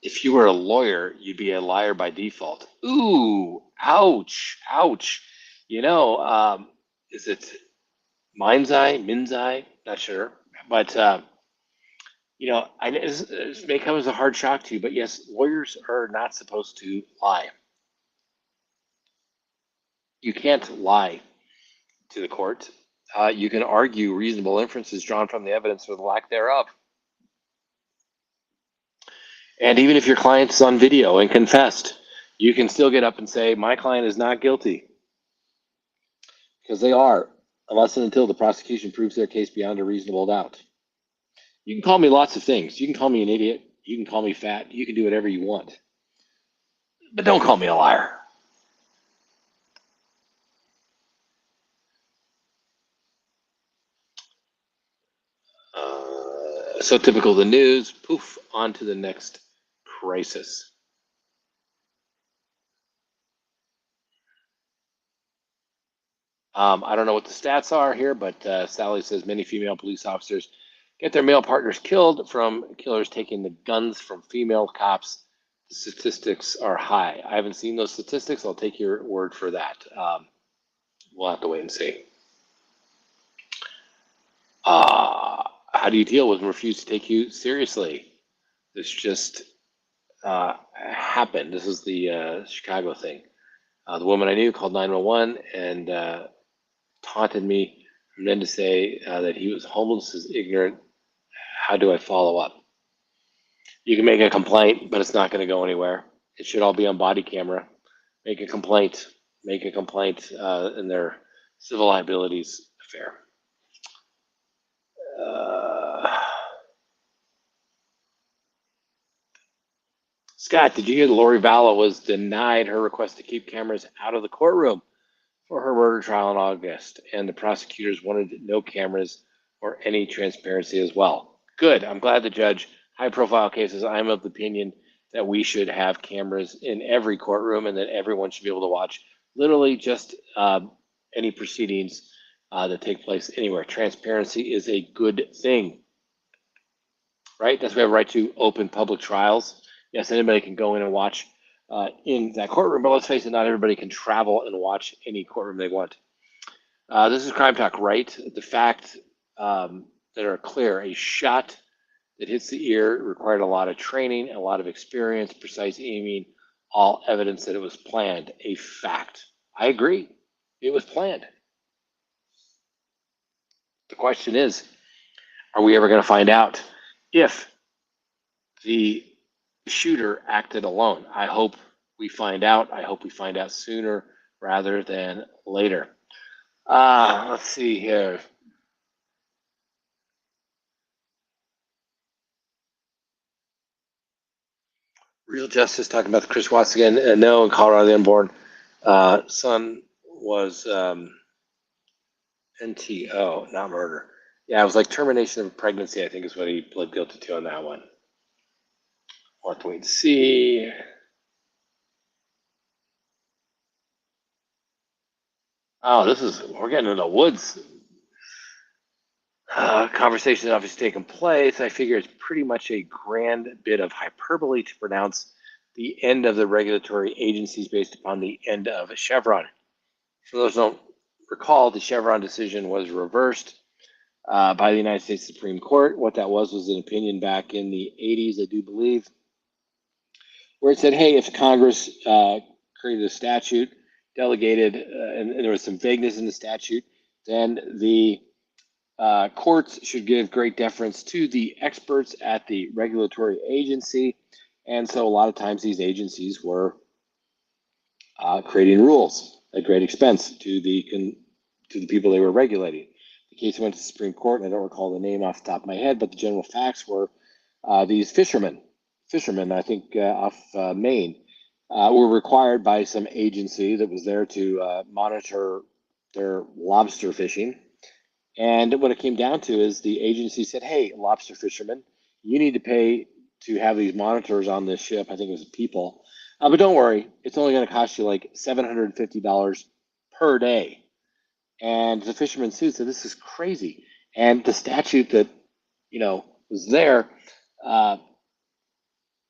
you'd be a liar by default. Ooh, ouch, ouch. Is it mind's eye, min's eye? Not sure. But, this may come as a hard shock to you, but yes, lawyers are not supposed to lie. You can't lie to the court. You can argue reasonable inferences drawn from the evidence or the lack thereof. And even if your client's on video and confessed, you can still get up and say, my client is not guilty. Because they are, unless and until the prosecution proves their case beyond a reasonable doubt. You can call me lots of things. You can call me an idiot. You can call me fat. You can do whatever you want. But don't call me a liar. So typical of the news, poof, on to the next crisis. I don't know what the stats are here, but Sally says many female police officers get their male partners killed from killers taking the guns from female cops. The statistics are high. I haven't seen those statistics. I'll take your word for that. We'll have to wait and see. How do you deal with refuse to take you seriously? This just happened. This is the Chicago thing. The woman I knew called 911 and taunted me and then to say that he was homeless is ignorant. How do I follow up? You can make a complaint, but it's not going to go anywhere. It should all be on body camera. Make a complaint. Make a complaint in their civil liabilities affair. Scott, did you hear that Lori Vallow was denied her request to keep cameras out of the courtroom for her murder trial in August, and the prosecutors wanted no cameras or any transparency as well? Good. I'm glad the judge, high profile cases, I'm of the opinion that we should have cameras in every courtroom and that everyone should be able to watch literally just any proceedings that take place anywhere. Transparency is a good thing, right? That's why we have a right to open public trials. Yes, anybody can go in and watch in that courtroom, but let's face it, not everybody can travel and watch any courtroom they want. This is Crime Talk, right? The facts that are clear. A shot that hits the ear required a lot of training, a lot of experience, precise aiming, all evidence that it was planned. A fact. I agree. It was planned. The question is, are we ever going to find out if the shooter acted alone? I hope we find out. I hope we find out sooner rather than later. Let's see here. Real Justice talking about the Chris Watts again. No, in Colorado, the unborn son was NTO, not murder. Yeah, it was like termination of pregnancy, I think is what he pled guilty to on that one. We'll have to wait and see. Oh, we're getting into the woods. Conversation obviously taking place. I figure it's pretty much a grand bit of hyperbole to pronounce the end of the regulatory agencies based upon the end of Chevron. For those who don't recall, the Chevron decision was reversed by the United States Supreme Court. What that was an opinion back in the 80s, I do believe, where it said, hey, if Congress created a statute, delegated, and there was some vagueness in the statute, then the courts should give great deference to the experts at the regulatory agency. And so a lot of times these agencies were creating rules at great expense to the people they were regulating. The case went to the Supreme Court, and I don't recall the name off the top of my head, but the general facts were these fishermen, I think off Maine, were required by some agency that was there to monitor their lobster fishing. And what it came down to is the agency said, hey, lobster fishermen, you need to pay to have these monitors on this ship. I think it was people. But don't worry, it's only going to cost you like $750 per day. And the fisherman sued, said, this is crazy. And the statute that, was there,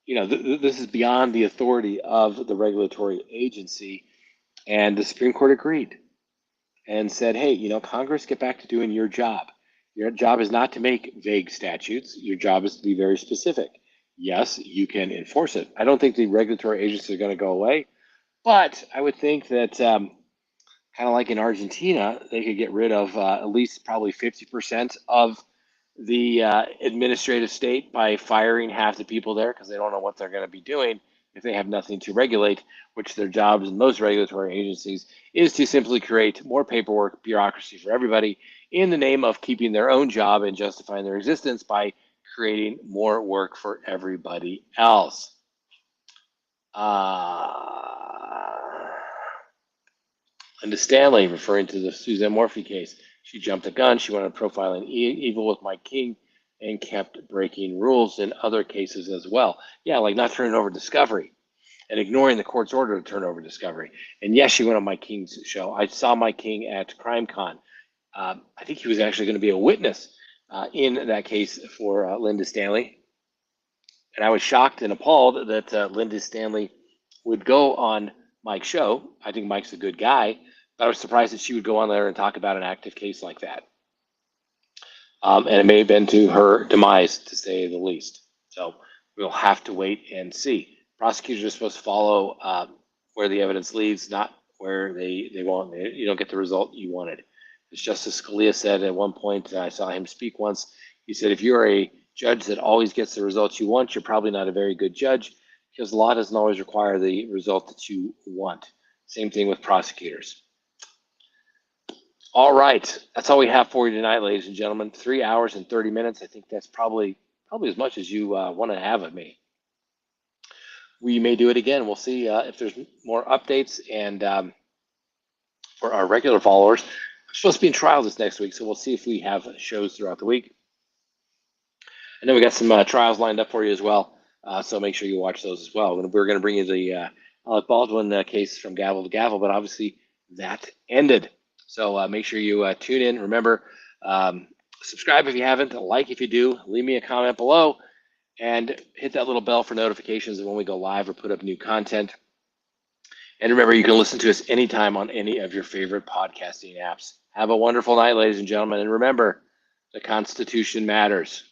this is beyond the authority of the regulatory agency. And the Supreme Court agreed and said, hey, Congress, get back to doing your job. Your job is not to make vague statutes. Your job is to be very specific. Yes, you can enforce it. I don't think the regulatory agencies are going to go away, but I would think that kind of like in Argentina, they could get rid of at least probably 50% of the administrative state by firing half the people there because they don't know what they're going to be doing if they have nothing to regulate, which their jobs in most regulatory agencies is to simply create more paperwork, bureaucracy for everybody in the name of keeping their own job and justifying their existence by creating more work for everybody else. Linda Stanley, referring to the Suzanne Morphy case, she jumped the gun. She wanted profiling evil with Mike King and kept breaking rules in other cases as well. Yeah, like not turning over discovery. and ignoring the court's order to turn over discovery. And yes, she went on Mike King's show. I saw Mike King at CrimeCon. I think he was actually going to be a witness in that case for Linda Stanley. And I was shocked and appalled that Linda Stanley would go on Mike's show. I think Mike's a good guy, but I was surprised that she would go on there and talk about an active case like that. And it may have been to her demise, to say the least. So we'll have to wait and see. Prosecutors are supposed to follow where the evidence leads, not where they won't. You don't get the result you wanted. As Justice Scalia said at one point, I saw him speak once, he said, if you're a judge that always gets the results you want, you're probably not a very good judge, because the law doesn't always require the result that you want. Same thing with prosecutors. All right, that's all we have for you tonight, ladies and gentlemen. 3 hours and 30 minutes. I think that's probably as much as you want to have of me. We may do it again. We'll see if there's more updates. And for our regular followers, I'm supposed to be in trial this next week, so we'll see if we have shows throughout the week. And then we got some trials lined up for you as well, so make sure you watch those as well. We're going to bring you the Alec Baldwin case from gavel to gavel, but obviously that ended. So make sure you tune in. Remember, subscribe if you haven't, like if you do, leave me a comment below, and hit that little bell for notifications of when we go live or put up new content. And remember, you can listen to us anytime on any of your favorite podcasting apps. Have a wonderful night, ladies and gentlemen. And remember, the Constitution matters.